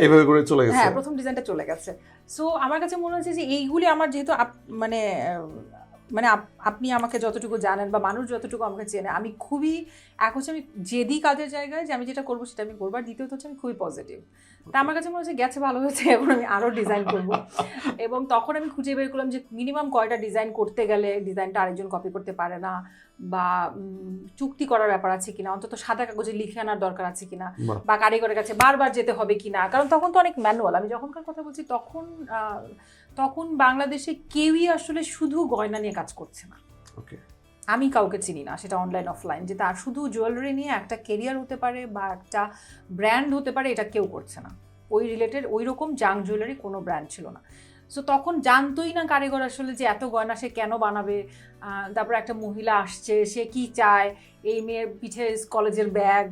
Speaker 1: হ্যাঁ প্রথম ডিজাইনটা চলে গেছে। সো আমার কাছে মনে হচ্ছে যে এইগুলি আমার যেহেতু মানে আপনি আমাকে যতটুকু জানেন, বা মানুষ যতটুকু আমাকে চেনে, আমি খুবই, এক হচ্ছে আমি যেদি কাজের জায়গায় যে আমি যেটা করবো সেটা আমি করবো, আর দ্বিতীয়ত হচ্ছে আমি খুবই পজিটিভ। তা আমার কাছে মনে হচ্ছে গেছে ভালো হয়েছে, এখন আমি আরও ডিজাইন করবো। এবং তখন আমি খুঁজে বের করলাম যে মিনিমাম কয়টা ডিজাইন করতে গেলে ডিজাইনটা আরেকজন কপি করতে পারে না, বা চুক্তি করার ব্যাপার আছে কিনা, অন্তত সাদা কাগজে লিখে আনার দরকার আছে কিনা, বা কারিগরের কাছে বারবার যেতে হবে কিনা, কারণ তখন তো অনেক ম্যানুয়াল। আমি যখনকার কথা বলছি তখন বাংলাদেশে কেউই আসলে শুধু গয়না নিয়ে কাজ করছে না। আমি কাউকে চিনি না, সেটা অনলাইন অফলাইন, যে তার শুধু জুয়েলারি নিয়ে একটা কেরিয়ার হতে পারে বা একটা ব্র্যান্ড হতে পারে, এটা কেউ করছে না। ওই রিলেটেড ওই রকম জাং জুয়েলারি কোনো ব্র্যান্ড ছিল না। সো তখন জানতোই না কারিগর আসলে যে এত গয়না সে কেন বানাবে। তারপর একটা মহিলা আসছে, সে কি চায়, এই মেয়ের পিঠে কলেজের ব্যাগ,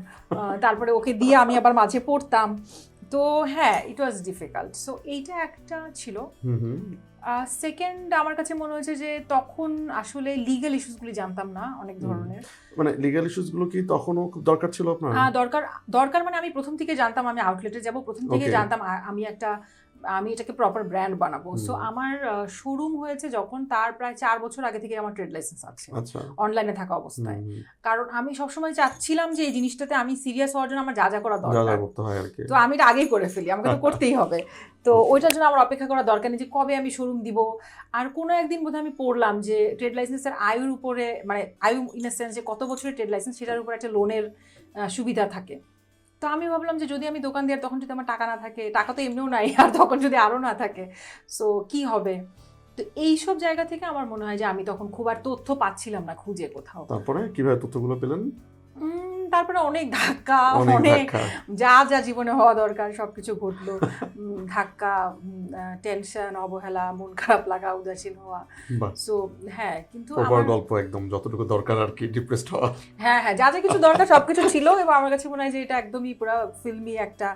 Speaker 1: তারপরে ওকে দিয়ে আমি আবার মাঝে পড়তাম। তো হ্যাঁ, ইট ওয়াজ ডিফিকাল্ট। সো এইটা একটা ছিল। সেকেন্ড, আমার কাছে মনে হয়েছে যে তখন আসলে লিগ্যাল ইস্যুসগুলি জানতাম না অনেক ধরনের।
Speaker 2: মানে লিগ্যাল ইস্যুসগুলো কি তখনও খুব দরকার ছিল আপনার?
Speaker 1: দরকার মানে আমি প্রথম থেকে জানতাম আমি আউটলেটে যাব, প্রথম থেকে জানতাম আমি একটা আমি এটাকে প্রপার ব্র্যান্ড বানাবো। সো আমার শোরুম হয়েছে যখন তার প্রায় 4 বছর আগে থেকে আমার ট্রেড লাইসেন্স আছে অনলাইনে থাকা অবস্থায়। কারণ আমি সবসময় চাচ্ছিলাম যে এই জিনিসটাতে আমি সিরিয়াস হওয়ার জন্য আমার যা যা করা দরকার তো আমি এটা আগেই করে ফেলি, আমাকে তো করতেই হবে। তো ওইটার জন্য আমার অপেক্ষা করা দরকার নেই যে কবে আমি শোরুম দিব। আর কোনো একদিন বোধহয় আমি পড়লাম যে ট্রেড লাইসেন্সের আয়ুর উপরে, মানে আয়ু ইন এ সেন্স যে কত বছরের ট্রেড লাইসেন্স, সেটার উপর একটা লোনের সুবিধা থাকে। তো আমি ভাবলাম যে যদি আমি দোকান দিই তখন যদি আমার টাকা না থাকে, টাকা তো এমনিও নাই, আর তখন যদি আরও না থাকে সো কি হবে। তো এইসব জায়গা থেকে আমার মনে হয় যে আমি তখন খুব আর তথ্য পাচ্ছিলাম না খুঁজে কোথাও।
Speaker 2: তারপরে কিভাবে তথ্যগুলো পেলেন?
Speaker 1: তারপরে অনেক ধাক্কা, অনেক যা যা জীবনে হওয়া দরকার সবকিছু ঘটলো। ধাক্কা, টেনশন, অবহেলা, মন খারাপ লাগা, উদাসীন হওয়া। সো হ্যাঁ, কিন্তু আমার
Speaker 2: গল্প একদম যতটুকু দরকার আর কি, ডিপ্রেসড হওয়া।
Speaker 1: হ্যাঁ হ্যাঁ, যা যা কিছু দরকার সবকিছু ছিল। এবং আমার কাছে মনে হয় যে এটা একদমই পুরো ফিল্মি একটা,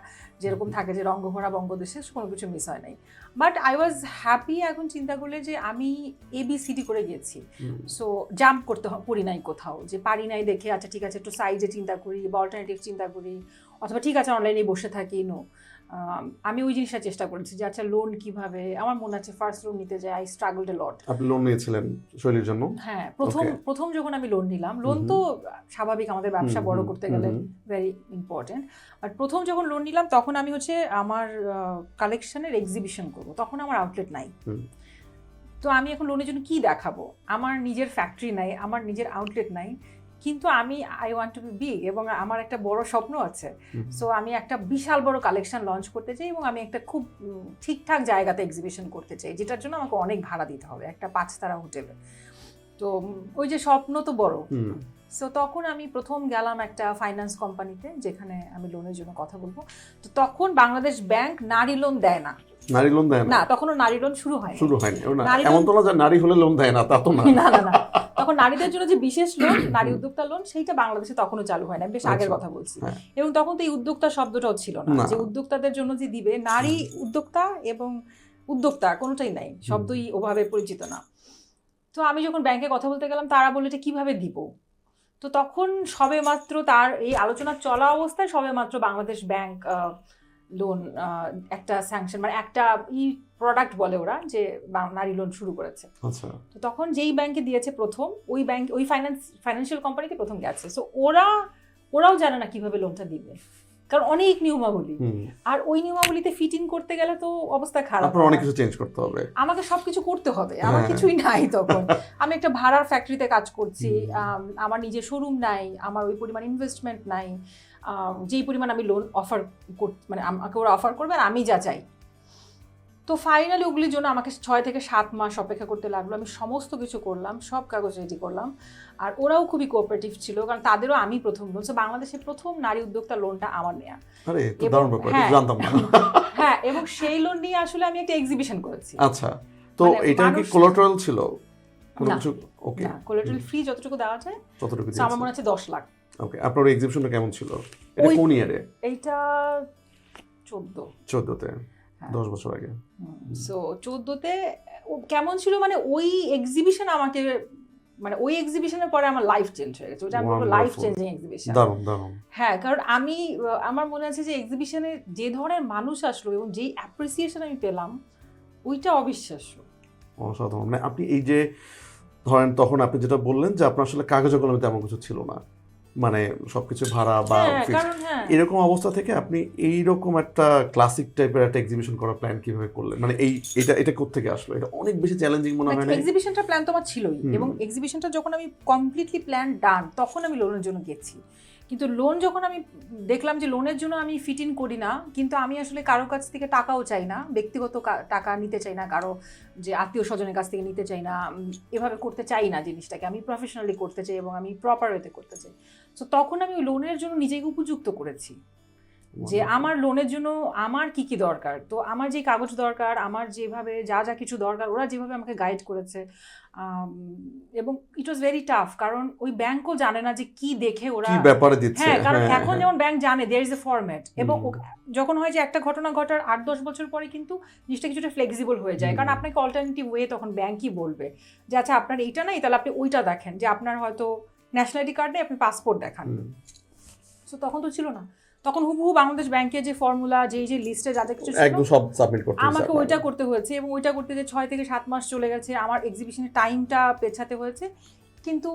Speaker 1: যেরকম থাকে যে রঙ্গভরা বঙ্গদেশে, কোনো কিছু মিস হয় নাই। বাট আই ওয়াজ হ্যাপি এখন চিন্তা করলে যে আমি ABCD করে গিয়েছি। সো জাম্প করতে পড়ি নাই কোথাও, যে পারি নাই দেখে আচ্ছা ঠিক আছে একটু সাইডে চিন্তা করি বা অল্টারনেটিভ চিন্তা করি, অথবা ঠিক আছে অনলাইনে বসে থাকি। নো, আমি ওই জিনিসটা চেষ্টা করেছি যে আচ্ছা লোন কিভাবে। আমার মনে আছে ফার্স্ট লোন নিতে যাই আই স্ট্রাগলড এ লট।
Speaker 2: আপনি লোন নিয়েছিলেন শৈলীর জন্য?
Speaker 1: হ্যাঁ, প্রথম যখন আমি লোন নিলাম, লোন তো স্বাভাবিক, আমাদের ব্যবসা বড় করতে গেলে ভেরি ইম্পর্টেন্ট। বাট প্রথম যখন লোন নিলাম তখন আমি হচ্ছে আমার কালেকশনের এক্সিবিশন করবো, তখন আমার আউটলেট নাই। তো আমি এখন লোনের জন্য কি দেখাবো? আমার নিজের ফ্যাক্টরি নাই, আমার নিজের আউটলেট নাই, কিন্তু আমি I want to be big এবং আমার একটা বড় স্বপ্ন আছে। সো আমি একটা বিশাল বড় কালেকশন লঞ্চ করতে চাই এবং আমি একটা খুব ঠিকঠাক জায়গাতে এক্সিবিশন করতে চাই, যেটার জন্য আমাকে অনেক ভাড়া দিতে হবে, একটা 5 তারা হোটেলে। তো ওই যে স্বপ্ন তো বড়। সো তখন আমি প্রথম গেলাম একটা ফাইন্যান্স কোম্পানিতে, যেখানে আমি লোনের জন্য কথা বলবো। তো তখন বাংলাদেশ ব্যাংক নারী লোন দেয় না।
Speaker 2: নারী লোন দেয় না?
Speaker 1: তখনও নারী লোন শুরু হয়নি।
Speaker 2: এমন তো না যে নারী হলে লোন দেয় না, তা তো না।
Speaker 1: না, তখন নারীদের জন্য যে বিশেষ লোন, নারী উদ্যোক্তা লোন, সেইটা বাংলাদেশে তখনও চালু হয় না, বেশ আগের কথা বলছি। এবং তখন তো এই উদ্যোক্তা শব্দটাও ছিল না, যে উদ্যোক্তাদের জন্য যে দিবে। নারী উদ্যোক্তা এবং উদ্যোক্তা কোনোটাই নাই, শব্দই ওভাবে পরিচিত না। তো আমি যখন ব্যাংকে কথা বলতে গেলাম, তারা বললো এটা কিভাবে দিব। তো তখন সবে মাত্র তার এই আলোচনা চলা অবস্থায় সবে মাত্র বাংলাদেশ ব্যাংক লোন একটা স্যাংশন, মানে একটা প্রোডাক্ট বলে ওরা, যে নারী লোন শুরু করেছে। তো তখন যেই ব্যাংকে দিয়েছে প্রথম, ওই ব্যাংক, ওই ফাইন্যান্সিয়াল কোম্পানিতে প্রথম গেছে। সো ওরাও জানে না কিভাবে লোনটা দিবে, কারণ অনেক নিয়মাবলী, আর ওই নিয়মাবলীতে ফিট ইন করতে গেলে তো অবস্থা খারাপ,
Speaker 2: অনেক কিছু চেঞ্জ করতে হবে, আমাকে
Speaker 1: সবকিছু করতে হবে। আমার কিছুই নাই তখন। আমি একটা ভাড়ার ফ্যাক্টরিতে কাজ করছি, আমার নিজের শোরুম নাই, আমার ওই পরিমাণ ইনভেস্টমেন্ট নাই, যেই পরিমাণ আমি লোন অফার মানে আমাকে ওরা অফার করবে আর আমি যা চাই। তো ফাইনালি ওগুলির জন্য আমাকে 6 থেকে 7 মাস অপেক্ষা করতে লাগলো। আমি সমস্ত কিছু করলাম, সব কাগজ রেডি করলাম, আর ওরাও খুবই কোঅপারেটিভ ছিল, কারণ তাদেরও আমি প্রথম লোন। বাংলাদেশের প্রথম নারী উদ্যোক্তা লোনটা আমার নেয়া। হ্যাঁ, এবং সেই লোন নিয়ে আসলে আমি একটা এক্সিবিশন করেছি।
Speaker 2: আচ্ছা, তো এটা কি কোলাটেরাল ছিল? কোনো কিছু? ওকে,
Speaker 1: না, কোলাটেরাল ফ্রি যতটুকু দেওয়া যায় ততটুকু দিয়েছি। আমার মনে আছে 10 লাখ।
Speaker 2: ওকে, আপনার এক্সিবিশনটা কেমন ছিল? এটা কোন ইয়ারে?
Speaker 1: এইটা 14তে,
Speaker 2: 10 বছর আগে।
Speaker 1: সো 14তে কেমন ছিল, মানে ওই এক্সিবিশন আমাকে, মানে ওই এক্সিবিশনের পরে আমার লাইফ চেঞ্জ হয়ে গেছে। ওটা আমি বলবো লাইফ চেঞ্জিং এক্সিবিশন।
Speaker 2: দারুণ।
Speaker 1: হ্যাঁ, কারণ আমার মনে আছে যে এক্সিবিশনে যে ধরনের মানুষ আসলো এবং যেই অ্যাপ্রিসিয়েশন আমি পেলাম, ওইটা অবিশ্বাস্য,
Speaker 2: অসাধারণ। মানে আপনি এই যে ধরেন, তখন আপনি যেটা বললেন যে আপনার আসলে কাগজে কলমে তেমন কিছু ছিল না, মানে সবকিছু ভাড়া বা এরকম অবস্থা থেকে আপনি এইরকম একটা ক্লাসিক টাইপের একটা এক্সিবিশন করার প্ল্যান কিভাবে করলেন? মানে এটা কোত্থেকে আসলো? এটা অনেক বেশি চ্যালেঞ্জিং মনে হয় না?
Speaker 1: এক্সিবিশনটা প্ল্যান তো আমার ছিলই, এবং এক্সিবিশনটা যখন আমি কমপ্লিটলি প্ল্যান ডান, তখন আমি লোনের জন্য গেছি। কিন্তু লোন যখন আমি দেখলাম যে লোনের জন্য আমি ফিট ইন করি না, কিন্তু আমি আসলে কারো কাছ থেকে টাকাও চাই না, ব্যক্তিগত টাকা নিতে চাই না, কারো যে আত্মীয় স্বজনের কাছ থেকে নিতে চাই না, এভাবে করতে চাই না জিনিসটাকে, আমি প্রফেশনালি করতে চাই এবং আমি প্রপার ওয়েতে করতে চাই। সো তখন আমি লোনের জন্য নিজেকে উপযুক্ত করেছি, যে আমার লোনের জন্য আমার কি কি দরকার। তো আমার যে কাগজ দরকার, আমার যেভাবে যা যা কিছু দরকার, ওরা যেভাবে আমাকে গাইড করেছে, এবং ইট ওয়াজ ভেরি টাফ, কারণ ওই ব্যাংকও জানে না যে কি দেখে ওরা
Speaker 2: কি ব্যাপারে দিচ্ছে।
Speaker 1: হ্যাঁ, কারণ এখন যেমন ব্যাংক জানে দেয়ার ইজ এ ফরম্যাট, এবং যখন হয় যে একটা ঘটনা ঘটার 8-10 বছর পরে কিন্তু জিনিসটা কিছুটা ফ্লেক্সিবল হয়ে যায়, কারণ আপনাকে অল্টারনেটিভ ওয়ে তখন ব্যাংকই বলবে যে আচ্ছা আপনার এইটা নাই, তাহলে আপনি ওইটা দেখেন, যে আপনার হয়তো ন্যাশনালিটি কার্ড নেই, আপনি পাসপোর্ট দেখান। সো তখন তো ছিল না। তখন হুবহু বাংলাদেশ ব্যাংকের যে ফর্মুলা যে লিস্টে যা কিছু ছিল
Speaker 2: একদম সব সাবমিট করতে
Speaker 1: আমাকে ওইটা করতে হয়েছে, এবং ওইটা করতে যে 6 থেকে 7 মাস চলে গেছে, আমার এক্সিবিশনের টাইমটা পেছাতে হয়েছে। কিন্তু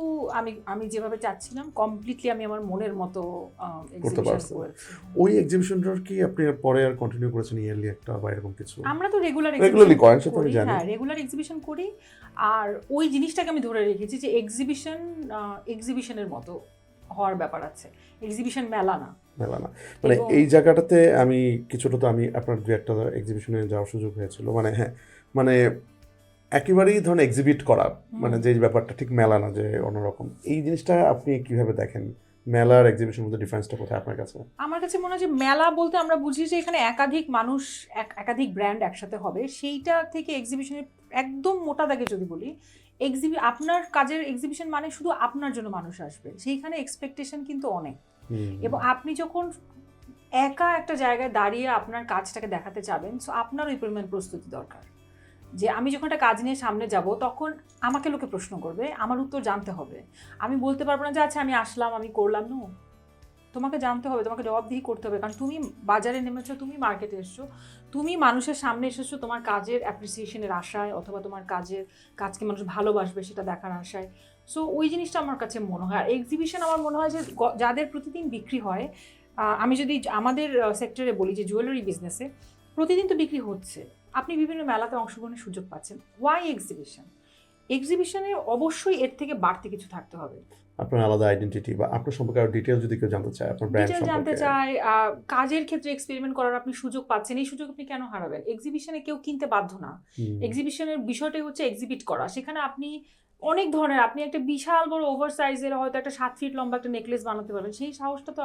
Speaker 1: আমি যেভাবে চাচ্ছিলাম কমপ্লিটলি আমি আমার মনের মতো এক্সিবিশন করেছি।
Speaker 2: ওই এক্সিবিশনটার কি আপনি পরে আর কন্টিনিউ করেছেন ইয়ারলি একটা বা এরকম কিছু?
Speaker 1: আমরা তো রেগুলারলি
Speaker 2: করেন সেটা আমি জানি।
Speaker 1: হ্যাঁ, রেগুলার এক্সিবিশন করি, আর ওই জিনিসটাকে আমি ধরে রেখেছি যে এক্সিবিশনের মতো হওয়ার ব্যাপার আছে, এক্সিবিশন মেলা না।
Speaker 2: মানে এই জায়গাটাতে আমি কিছুটা তো আমি আপনার দু একটা এক্সিবিশনে যাওয়ার সুযোগ হয়েছিল, মানে হ্যাঁ মানে একেবারেই ধরুন এক্সিবিট করা, মানে যে ব্যাপারটা ঠিক মেলা না, যে অন্যরকম। এই জিনিসটা আপনি কিভাবে দেখেন? মেলার এক্সিবিশনের মধ্যে ডিফারেন্সটা কোথায় আপনার কাছে?
Speaker 1: আমার কাছে মনে হয় যে মেলা বলতে আমরা বুঝি যে এখানে একাধিক মানুষ, একাধিক ব্র্যান্ড একসাথে হবে, সেইটা থেকে এক্সিবিশনের একদম মোটা দাগে যদি বলি, আপনার কাজের এক্সিবিশন মানে শুধু আপনার জন্য মানুষ আসবে, সেইখানে এক্সপেকটেশন কিন্তু অনেক। এবং আপনি যখন একা একটা জায়গায় দাঁড়িয়ে আপনার কাজটাকে দেখাতে চাবেন, সো আপনার ওই পরিমাণ প্রস্তুতি দরকার যে আমি যখন একটা কাজ নিয়ে সামনে যাব তখন আমাকে লোকে প্রশ্ন করবে, আমার উত্তর জানতে হবে। আমি বলতে পারবো না যে আচ্ছা আমি আসলাম, আমি করলাম। না, তোমাকে জানতে হবে, তোমাকে জবাবদিহি করতে হবে, কারণ তুমি বাজারে নেমেছো, তুমি মার্কেটে এসছো, তুমি মানুষের সামনে এসেছো তোমার কাজের অ্যাপ্রিসিয়েশনের আশায়, অথবা তোমার কাজকে মানুষ ভালোবাসবে সেটা দেখার আশায়। সো ওই জিনিসটা আমার কাছে মনে হয়। আর এক্সিবিশন আমার মনে হয় যে যাদের প্রতিদিন বিক্রি হয়, আমি যদি আমাদের সেক্টরে বলি যে জুয়েলারি বিজনেসে প্রতিদিন তো বিক্রি হচ্ছে, আপনি বিভিন্ন মেলাতে অংশগ্রহণের সুযোগ পাচ্ছেন, ওয়াই এক্সিবিশনে অবশ্যই এর থেকে বাড়তি কিছু থাকতে হবে।
Speaker 2: আপনার আলাদা আইডেন্টিটি বা আপনার সম্পর্কে আরো ডিটেইলস যদি কেউ জানতে চায়, আপনার ব্র্যান্ড সম্পর্কে
Speaker 1: জানতে চায়, কাজের ক্ষেত্রে এক্সপেরিমেন্ট করার আপনি সুযোগ পাচ্ছেন, এই সুযোগ আপনি কেন হারাবেন? এক্সিবিশনে কেউ কিনতে বাধ্য না। এক্সিবিশনের বিষয়টাই হচ্ছে এক্সিবিট করা। সেখানে আপনি অনেক ধরনের, আপনি একটা বিশাল বড় ওভার সাইজের হয়তো একটা 7 ফিট লম্বা একটা নেকলেস বানাতে পারবেন, সেই সাহসটা তো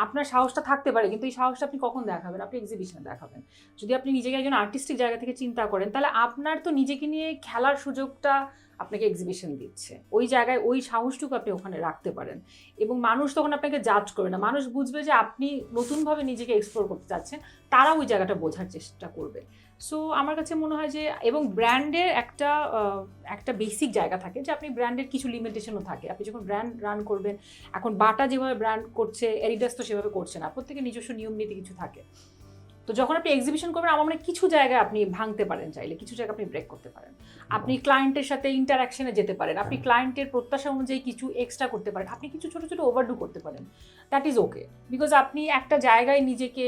Speaker 1: আপনার সাহসটা থাকতে পারে, কিন্তু এই সাহসটা আপনি কখন দেখাবেন? আপনি এক্সিবিশনে দেখাবেন। যদি আপনি নিজেকে একজন আর্টিস্টিক জায়গা থেকে চিন্তা করেন, তাহলে আপনার তো নিজেকে নিয়ে খেলার সুযোগটা আপনাকে এক্সিবিশন দিচ্ছে, ওই জায়গায় ওই সাহসটুকু আপনি ওখানে রাখতে পারেন, এবং মানুষ তখন আপনাকে জাজ করবে না, মানুষ বুঝবে যে আপনি নতুনভাবে নিজেকে এক্সপ্লোর করতে চাচ্ছেন, তারা ওই জায়গাটা বোঝার চেষ্টা করবে। সো আমার কাছে মনে হয় যে, এবং ব্র্যান্ডের একটা বেসিক জায়গা থাকে যে আপনি ব্র্যান্ডের কিছু লিমিটেশনও থাকে। আপনি যখন ব্র্যান্ড রান করবেন, এখন বাটা যেভাবে ব্র্যান্ড করছে, এডিডাস তো সেভাবে করছে না, প্রত্যেকের নিজস্ব নিয়ম নীতি কিছু থাকে। তো যখন আপনি এক্সিবিশন করবেন, আমার মনে হয় কিছু জায়গায় আপনি ভাঙতে পারেন, চাইলে কিছু জায়গা আপনি ব্রেক করতে পারেন, আপনি ক্লায়েন্টের সাথে ইন্টারাকশনে যেতে পারেন, আপনি ক্লায়েন্টের প্রত্যাশা অনুযায়ী কিছু এক্সট্রা করতে পারেন, আপনি কিছু ছোটো ছোটো ওভারডু করতে পারেন। দ্যাট ইজ ওকে, বিকজ আপনি একটা জায়গায় নিজেকে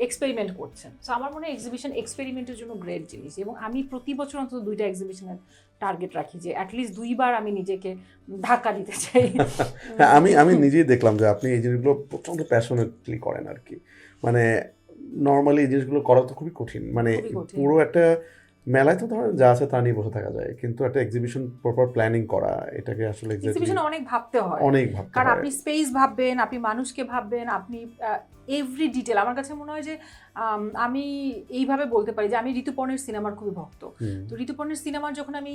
Speaker 1: এক্সপেরিমেন্ট করছেন। সো আমার মনে হয় এক্সিবিশন এক্সপেরিমেন্টের জন্য গ্রেট জিনিস, এবং আমি প্রতি বছর অন্তত 2টা এক্সিবিশনের টার্গেট রাখি যে অ্যাটলিস্ট 2বার আমি নিজেকে ধাক্কা দিতে চাই।
Speaker 2: হ্যাঁ, আমি নিজেই দেখলাম যে আপনি এই জিনিসগুলো প্রচণ্ড প্যাশনেটলি করেন আর কি। মানে নর্মালি এই জিনিসগুলো করা তো খুবই কঠিন, মানে পুরো একটা মেলায় তো ধরেন যা আছে তা নিয়ে বসে থাকা যায়, কিন্তু একটা এক্সিবিশন প্রপার প্ল্যানিং করা, এটাকে আসলে
Speaker 1: এক্সিবিশনে অনেক ভাবতে হয়, কারণ আপনি স্পেস ভাববেন, আপনি মানুষকে ভাববেন, আপনি এভরি ডিটেল। আমার কাছে মনে হয় যে আমি এইভাবে বলতে পারি যে আমি ঋতুপর্ণের সিনেমার খুবই ভক্ত। তো ঋতুপর্ণের সিনেমার যখন আমি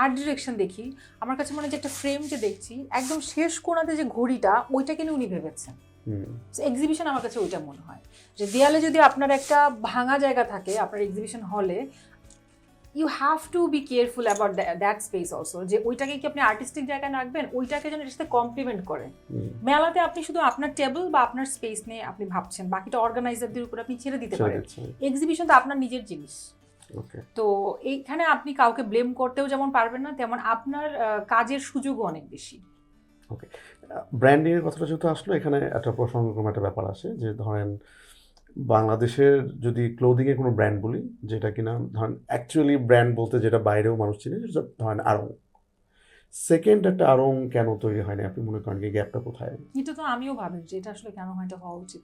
Speaker 1: আর্ট ডিরেকশন দেখি, আমার কাছে মনে হয় যে একটা ফ্রেম যে দেখছি, একদম শেষ কোণাতে যে ঘড়িটা, ওইটাকে নিয়ে উনি ভেবেছেন। এক্সিবিশন আমার কাছে ওইটা মনে হয় যে দেয়ালে যদি আপনার একটা ভাঙা জায়গা থাকে আপনার এক্সিবিশন হলে, you have to be careful about that space also, যে ওইটাকে কি আপনি আর্টিস্টিক জায়গায় রাখবেন, ওইটাকে যেন এর সাথে কমপ্লিমেন্ট করে। মেলাতে আপনি শুধু আপনার টেবিল বা আপনার স্পেস নিয়ে আপনি ভাবছেন, বাকিটা অর্গানাইজারদের উপর আপনি ছেড়ে দিতে পারেন। এক্সিবিশন তো আপনার নিজের জিনিস, তো এইখানে আপনি কাউকে ব্লেম করতেও যেমন পারবেন না, তেমন আপনার কাজের সুযোগও অনেক বেশি।
Speaker 2: ওকে, ব্র্যান্ডিংয়ের কথাটা যেহেতু আসলো, এখানে একটা প্রসঙ্গক্রমে একটা ব্যাপার আসে যে ধরেন বাংলাদেশের যদি ক্লোদিংয়ে কোনো ব্র্যান্ড বলি, যেটা কিনা ধরেন অ্যাকচুয়ালি ব্র্যান্ড বলতে যেটা বাইরেও মানুষ চিনে, যেটা ধরেন আড়ং, সেকেন্ড একটা আড়ং কেন তৈরি হয়নি? আপনি মনে করেন কি গ্যাপটা কোথায়?
Speaker 1: এটা তো আমিও ভাবি যে এটা আসলে কেন হয়, এটা হওয়া উচিত।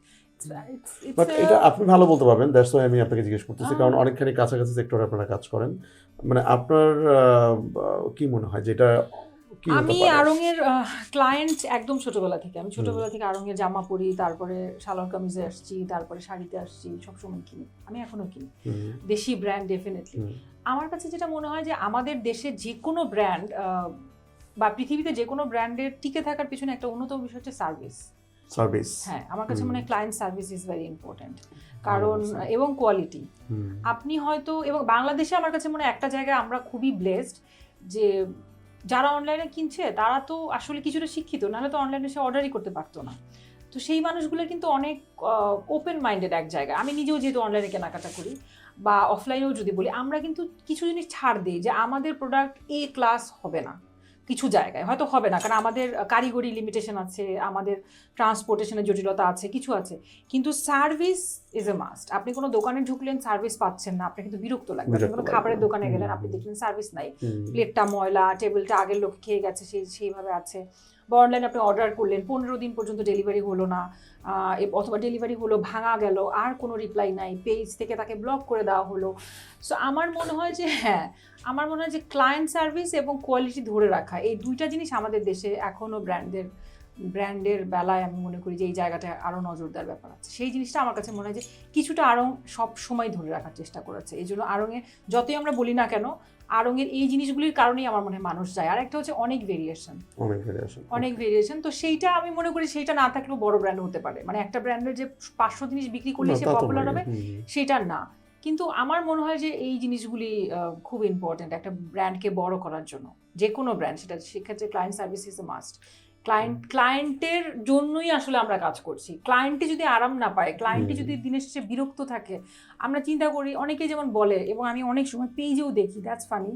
Speaker 2: বাট এটা আপনি ভালো বলতে পারবেন, দ্যাটস ওয়াই আমি আপনাকে জিজ্ঞেস করতেছি, কারণ অনেকখানি কাছাকাছি সেক্টরে আপনারা কাজ করেন। মানে আপনার কি মনে হয় যেটা?
Speaker 1: আমি আড়ংয়ের ক্লায়েন্ট একদম ছোটবেলা থেকে, আমি ছোটবেলা থেকে আড়ংয়ের জামা পরি, তারপরে সালোয়ার কামিজে আসছি, তারপরে শাড়িতে আসছি, সবসময় কিনি, আমি এখনো কিনি দেশি ব্র্যান্ড ডেফিনেটলি। আমার কাছে যেটা মনে হয় যে আমাদের দেশে যে কোনো ব্র্যান্ড বা পৃথিবীতে যে কোনো ব্র্যান্ডের টিকে থাকার পিছনে একটা অন্যতম বিষয় হচ্ছে সার্ভিস। হ্যাঁ, আমার কাছে মনে হয় client service is very important, কারণ এবং কোয়ালিটি। আপনি হয়তো, এবং বাংলাদেশে আমার কাছে মনে হয় একটা জায়গায় আমরা খুবই ব্লেসড যে যারা অনলাইনে কিনছে তারা তো আসলে কিছুটা শিক্ষিত, নাহলে তো অনলাইনে সে অর্ডারই করতে পারতো না। তো সেই মানুষগুলো কিন্তু অনেক ওপেন মাইন্ডেড এক জায়গায়। আমি নিজেও যেহেতু অনলাইনে কেনাকাটা করি বা অফলাইনেও যদি বলি, আমরা কিন্তু কিছু জিনিস ছাড় দিই যে আমাদের প্রোডাক্ট এ ক্লাস হবে না, কিছু জায়গায় হয়তো হবে না, কারণ আমাদের কারিগরি লিমিটেশন আছে, আমাদের ট্রান্সপোর্টেশনের জটিলতা আছে, কিছু আছে, কিন্তু সার্ভিস ইজ এ মাস্ট। আপনি কোনো দোকানে ঢুকলেন, সার্ভিস পাচ্ছেন না, আপনার কিন্তু বিরক্ত লাগবে। আপনি কোনো খাবারের দোকানে গেলেন, আপনি দেখলেন সার্ভিস নাই, প্লেটটা ময়লা, টেবিলটা আগের লোক খেয়ে গেছে, সেইভাবে আছে। বা অনলাইনে আপনি অর্ডার করলেন, 15 দিন পর্যন্ত ডেলিভারি হলো না, অথবা ডেলিভারি হলো ভাঙা গেল, আর কোনো রিপ্লাই নাই, পেজ থেকে তাকে ব্লক করে দেওয়া হলো। সো আমার মনে হয় যে আমার মনে হয় যে ক্লায়েন্ট সার্ভিস এবং কোয়ালিটি ধরে রাখা, এই দুইটা জিনিস আমাদের দেশে এখনও ব্র্যান্ডের বেলায় আমি মনে করি যে এই জায়গাটা আরও নজর দেওয়ার ব্যাপার আছে। সেই জিনিসটা আমার কাছে মনে হয় যে কিছুটা আড়ং সব সময় ধরে রাখার চেষ্টা করেছে। এই জন্য আড়ংয়ে যতই আমরা বলি না কেন, আড়ংয়ের এই জিনিসগুলির কারণেই আমার মনে হয় মানুষ যায়। আর একটা হচ্ছে অনেক ভেরিয়েশন। তো সেইটা আমি মনে করি সেইটা না থাকলেও বড় ব্র্যান্ড হতে পারে। মানে একটা ব্র্যান্ডের যে 500 জিনিস বিক্রি করলে সে পপুলার হবে সেটা না, কিন্তু আমার মনে হয় যে এই জিনিসগুলি খুব ইম্পর্টেন্ট একটা ব্র্যান্ডকে বড় করার জন্য। যে কোনো ব্র্যান্ড, সেক্ষেত্রে client service is a must. ক্লায়েন্টের জন্যই আসলে আমরা কাজ করছি। ক্লায়েন্টে যদি আরাম না পায়, ক্লায়েন্টে যদি দিনের শেষে বিরক্ত থাকে, আমরা চিন্তা করি, অনেকেই যেমন বলে, এবং আমি অনেক সময় পেজেও দেখি, দ্যাটস ফানি,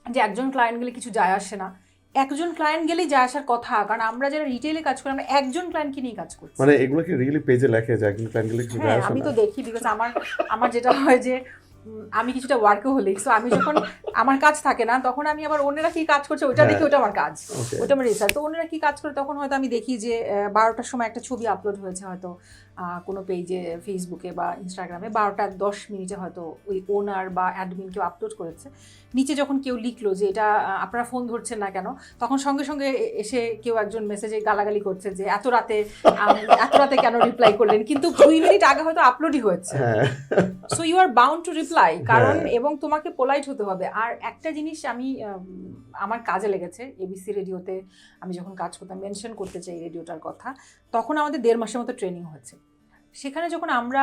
Speaker 1: যে একজন ক্লায়েন্ট গেলে কিছু যায় আসে না। একজন ক্লায়েন্ট গেলেই যায় আসার কথা, কারণ আমরা যারা রিটেইলে কাজ করি আমরা একজন ক্লায়েন্টকে নিয়ে কাজ করছি।
Speaker 2: মানে এগুলো কি রিয়েলি পেজে লেখে যে একজন ক্লায়েন্ট গেলে কিছু যায় আসে না?
Speaker 1: আমি তো দেখি, বিকজ আমার যেটা হয় যে আমি কিছুটা ওয়ার্কহোলিক, সো আমি যখন আমার কাজ থাকে না তখন আমি আবার অন্যরা কি কাজ করছে ওইটা দেখি, ওটা আমার কাজ, ওটা আমার রিসার্চ। তো অন্যরা কি কাজ করে তখন হয়তো আমি দেখি যে 12টার সময় একটা ছবি আপলোড হয়েছে হয়তো কোনো পেজে, ফেসবুকে বা ইনস্টাগ্রামে, 12:10 হয়তো ওই ওনার বা অ্যাডমিন কেউ আপলোড করেছে। নিচে যখন কেউ লিখলো যে এটা আপনারা ফোন ধরছেন না কেন, তখন সঙ্গে সঙ্গে এসে কেউ একজন মেসেজে গালাগালি করছে যে এত রাতে কেন রিপ্লাই করলেন, কিন্তু 2 মিনিট আগে হয়তো আপলোডই হয়েছে। So you are bound to reply, কারণ এবং তোমাকে পোলাইট হতে হবে। আর একটা জিনিস আমি আমার কাজে লেগেছে, এবিসি রেডিওতে আমি যখন কাজ করতাম, মেনশন করতে চাই রেডিওটার কথা, তখন আমাদের 1.5 মাসের মতো ট্রেনিং হয়েছে। সেখানে যখন আমরা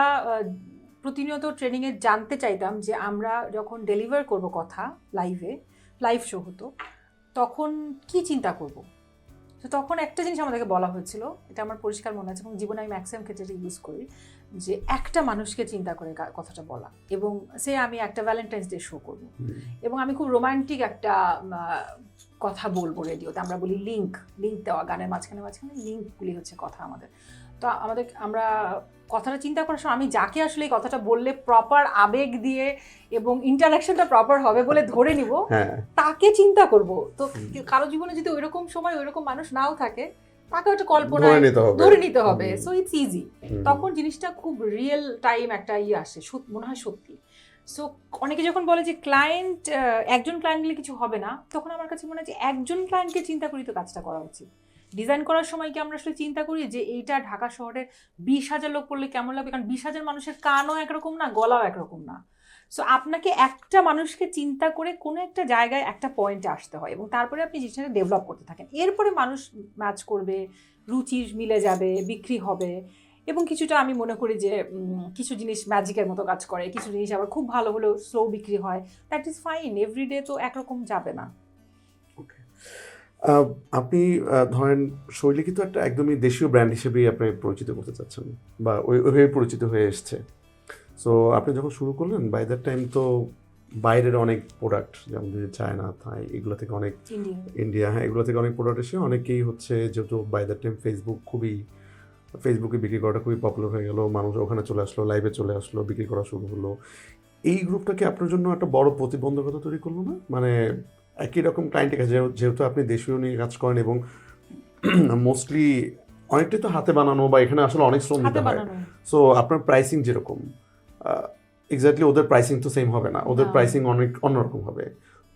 Speaker 1: প্রতিনিয়ত ট্রেনিংয়ে জানতে চাইতাম যে আমরা যখন ডেলিভার করব কথা লাইভ শো হতো, তখন কি চিন্তা করব। তো তখন একটা জিনিস আমাদেরকে বলা হয়েছিল, এটা আমার পরিষ্কার মনে আছে এবং জীবনে আমি ম্যাক্সিমাম ক্ষেত্রে ইউজ করি, যে একটা মানুষকে চিন্তা করে কথাটা বলা, এবং আমি একটা ভ্যালেন্টাইন্স ডে শো করব এবং আমি খুব রোমান্টিক একটা কথা বলবো রেডিওতে। আমরা বলি লিঙ্ক দেওয়া, গানের মাঝখানে লিঙ্কগুলি হচ্ছে কথা আমাদের। তো আমরা কথাটা চিন্তা করার সময় আমি যাকে আসলে এই কথাটা বললে প্রপার আবেগ দিয়ে এবং ইন্টারাকশনটা প্রপার হবে বলে ধরে নিব, তাকে চিন্তা করব। তো কারো জীবনে যদি ওইরকম সময় ওইরকম মানুষ নাও থাকে, তাকে একটা কল্পনা ধরে নিতে হবে। So it's easy. তখন জিনিসটা খুব রিয়েল টাইম একটা আসে, মনে হয় সত্যি। সো অনেকে যখন বলে যে একজন ক্লায়েন্ট গেলে কিছু হবে না, তখন আমার কাছে মনে হয় যে একজন ক্লায়েন্টকে চিন্তা করি তো কাজটা করা উচিত। ডিজাইন করার সময় কি আমরা আসলে চিন্তা করি যে এইটা ঢাকা শহরে 20,000 লোক পড়লে কেমন লাগবে, কারণ 20,000 মানুষের কানও একরকম না, গলাও একরকম না। সো আপনাকে একটা মানুষকে চিন্তা করে কোনো একটা জায়গায় একটা পয়েন্টে আসতে হয়, এবং তারপরে আপনি জিনিসটাকে ডেভেলপ করতে থাকেন। এরপরে মানুষ ম্যাচ করবে, রুচি মিলে যাবে, বিক্রি হবে, এবং কিছুটা আমি মনে করি যে কিছু জিনিস ম্যাজিকের মতো কাজ করে, কিছু জিনিস আবার খুব ভালো হলেও স্লো বিক্রি হয়। দ্যাট ইজ ফাইন, এভরিডে তো একরকম যাবে না।
Speaker 2: আপনি ধরেন শৈলী কিন্তু একটা একদমই দেশীয় ব্র্যান্ড হিসেবেই আপনি পরিচিত করতে চাচ্ছেন, বা ওইভাবে পরিচিত হয়ে এসছে। সো আপনি যখন শুরু করলেন, বাই দ্যাট টাইম তো বাইরের অনেক প্রোডাক্ট, যেমন চায়না, থাই, এগুলো থেকে অনেক, ইন্ডিয়া, এগুলো থেকে অনেক প্রোডাক্ট এসে অনেকেই হচ্ছে, যেহেতু বাই দ্যাট টাইম ফেসবুকে বিক্রি করাটা খুবই পপুলার হয়ে গেল, মানুষ ওখানে চলে আসলো, লাইভে চলে আসলো, বিক্রি করা শুরু হলো। এই গ্রুপটাকে আপনার জন্য একটা বড় প্রতিবন্ধকতা তৈরি করলো না? মানে একই রকম ক্লায়েন্টের কাছে, যেহেতু আপনি দেশীয় নিয়ে কাজ করেন এবং মোস্টলি অনেকটাই তো হাতে বানানো, বা এখানে আসলে অনেক শ্রম দিতে হয়। সো আপনার প্রাইসিং যেরকম, এক্স্যাক্টলি ওদের প্রাইসিং তো সেম হবে না, ওদের প্রাইসিং অনেক অন্যরকম হবে।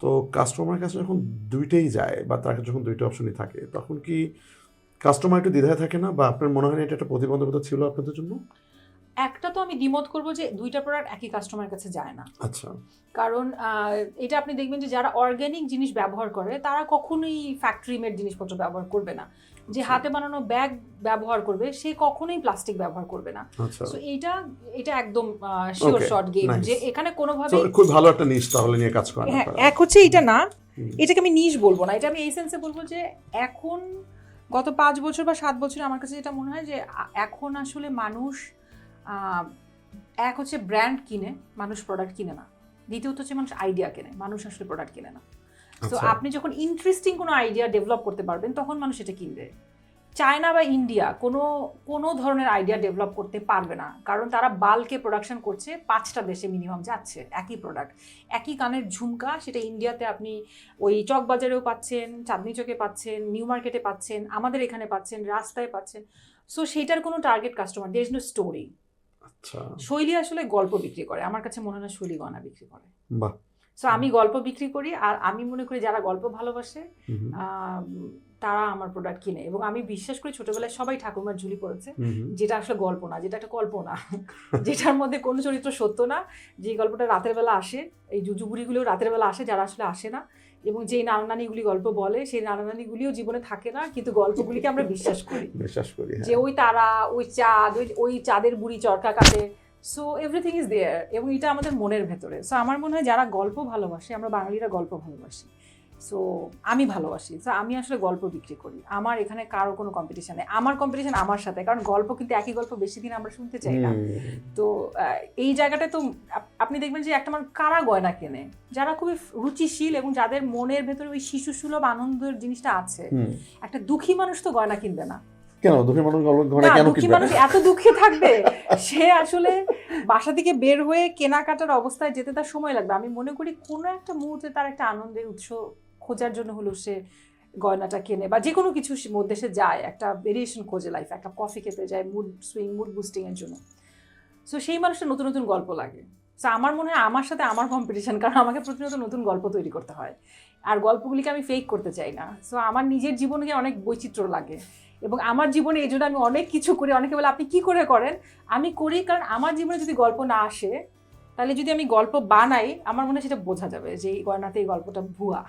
Speaker 2: তো কাস্টমারের কাছে যখন দুইটাই যায়, বা তার কাছে যখন দুইটা অপশনই থাকে, তখন কি কাস্টমার একটু দ্বিধায় থাকে না, বা আপনার মনে হয় না এটা একটা প্রতিবন্ধকতা ছিল আপনাদের জন্য?
Speaker 1: একটা তো আমি দ্বিমত করবো যে দুইটা প্রোডাক্ট একই কাস্টমারের কাছে যায় না।
Speaker 2: আচ্ছা।
Speaker 1: কারণ এটা আপনি দেখবেন যে যারা অর্গানিক জিনিস ব্যবহার করে তারা কখনোই ফ্যাক্টরি মেড জিনিসপত্র ব্যবহার করবে না। যে হাতে বানানো ব্যাগ ব্যবহার করবে সে কখনোই প্লাস্টিক ব্যবহার করবে না। সো এটা একদম শিওর শর্ট গেম, যে এখানে কোনোভাবে
Speaker 2: খুব ভালো একটা নিশ তাহলে নিয়ে কাজ করেন।
Speaker 1: এক হচ্ছে এটা না, এটাকে আমি নিশ বলবো না, এটা আমি এই সেন্সে বলবো যে এখন গত 5 বছর বা 7 বছরে আমার কাছে যেটা মনে হয় যে এখন আসলে মানুষ এক হচ্ছে ব্র্যান্ড কিনে, মানুষ প্রোডাক্ট কিনে না। দ্বিতীয়ত হচ্ছে মানুষ আইডিয়া কেনে, মানুষ আসলে প্রোডাক্ট কিনে না। তো আপনি যখন ইন্টারেস্টিং কোনো আইডিয়া ডেভেলপ করতে পারবেন তখন মানুষ এটা কিনবে। চায়না বা ইন্ডিয়া কোনো ধরনের আইডিয়া ডেভেলপ করতে পারবে না, কারণ তারা বাল্কে প্রোডাকশন করছে 5টা দেশে মিনিমাম যাচ্ছে একই প্রোডাক্ট, একই কানের ঝুমকা। সেটা ইন্ডিয়াতে আপনি ওই চকবাজারেও পাচ্ছেন, চাঁদনি চকে পাচ্ছেন, নিউ মার্কেটে পাচ্ছেন, আমাদের এখানে পাচ্ছেন, রাস্তায় পাচ্ছেন। সো সেটার কোনো target customer, there is no story.
Speaker 2: আচ্ছা,
Speaker 1: শৈলী আসলে গল্প বিক্রি করে, আমার কাছে মনে হয় শৈলী গয়না বিক্রি করে।
Speaker 2: বাহ।
Speaker 1: সো আমি গল্প বিক্রি করি, আর আমি মনে করি যারা গল্প ভালোবাসে তারা আমার প্রোডাক্ট কিনে। এবং আমি বিশ্বাস করি ছোটবেলায় সবাই ঠাকুরমার ঝুলি পড়েছে, যেটা আসলে গল্প না, যেটা একটা কল্পনা, যেটার মধ্যে কোনো চরিত্র সত্য না, যে গল্পটা রাতের বেলা আসে, এই জুজুবুড়িগুলো রাতের বেলা আসে, যারা আসলে আসে না, এবং যেই নানা নানিগুলি গল্প বলে সেই নানা নানিগুলিও জীবনে থাকে না, কিন্তু গল্পগুলিকে আমরা বিশ্বাস করি যে ওই তারা, ওই চাঁদ, ওই চাঁদের বুড়ি চরকা কাটে। সো এভরিথিং ইজ দেয়ার, এবং এটা আমাদের মনের ভেতরে। সো আমার মনে হয় যারা গল্প ভালোবাসে, আমরা বাঙালিরা গল্প ভালোবাসি, সো আমি ভালোবাসি, সো আমি আসলে গল্প বিক্রি করি। আমার এখানে কারো কোনো কম্পিটিশন নেই, আমার কম্পিটিশন আমার সাথে, কারণ গল্প কিন্তু একই গল্প বেশি দিন আমরা শুনতে চাই না। তো এই জায়গাটায় তো আপনি দেখবেন যে একটা মানুষ কারা গয়না কেনে, যারা খুবই রুচিশীল এবং যাদের মনের ভেতরে ওই শিশু সুলভ আনন্দের জিনিসটা আছে। একটা দুঃখী মানুষ তো গয়না কিনবে না।
Speaker 2: কেন দুঃখী মানুষ গয়না কেন
Speaker 1: দুঃখী মানুষ এত দুঃখে থাকবে, সে আসলে বাসা থেকে বের হয়ে কেনাকাটার অবস্থায় যেতে তার সময় লাগবে। আমি মনে করি কোনো একটা মুহূর্তে তার একটা আনন্দের উৎস খোঁজার জন্য হলো সে গয়নাটা কেনে, বা যে কোনো কিছুর মধ্যে সে যায়, একটা ভেরিয়েশন খোঁজে লাইফ, একটা কফি খেতে যায় মুড সুইং, মুড বুস্টিং এর জন্য। সো সেই মানুষটা নতুন নতুন গল্প লাগে। সো আমার মনে হয় আমার সাথে আমার কম্পিটিশন, কারণ আমাকে প্রতিনিয়ত নতুন গল্প তৈরি করতে হয়, আর গল্পগুলিকে আমি ফেক করতে চাই না। সো আমার নিজের জীবনকে অনেক বৈচিত্র্য লাগে, এবং আমার জীবনে এই জন্য আমি অনেক কিছু করি। অনেকে বলে আপনি কি করে করেন? আমি করি কারণ আমার জীবনে যদি গল্প না আসে, তাহলে যদি আমি গল্প বানাই, আমার মনে হয় সেটা বোঝা যাবে যে এই গয়নাতে এই গল্পটা ভুয়া।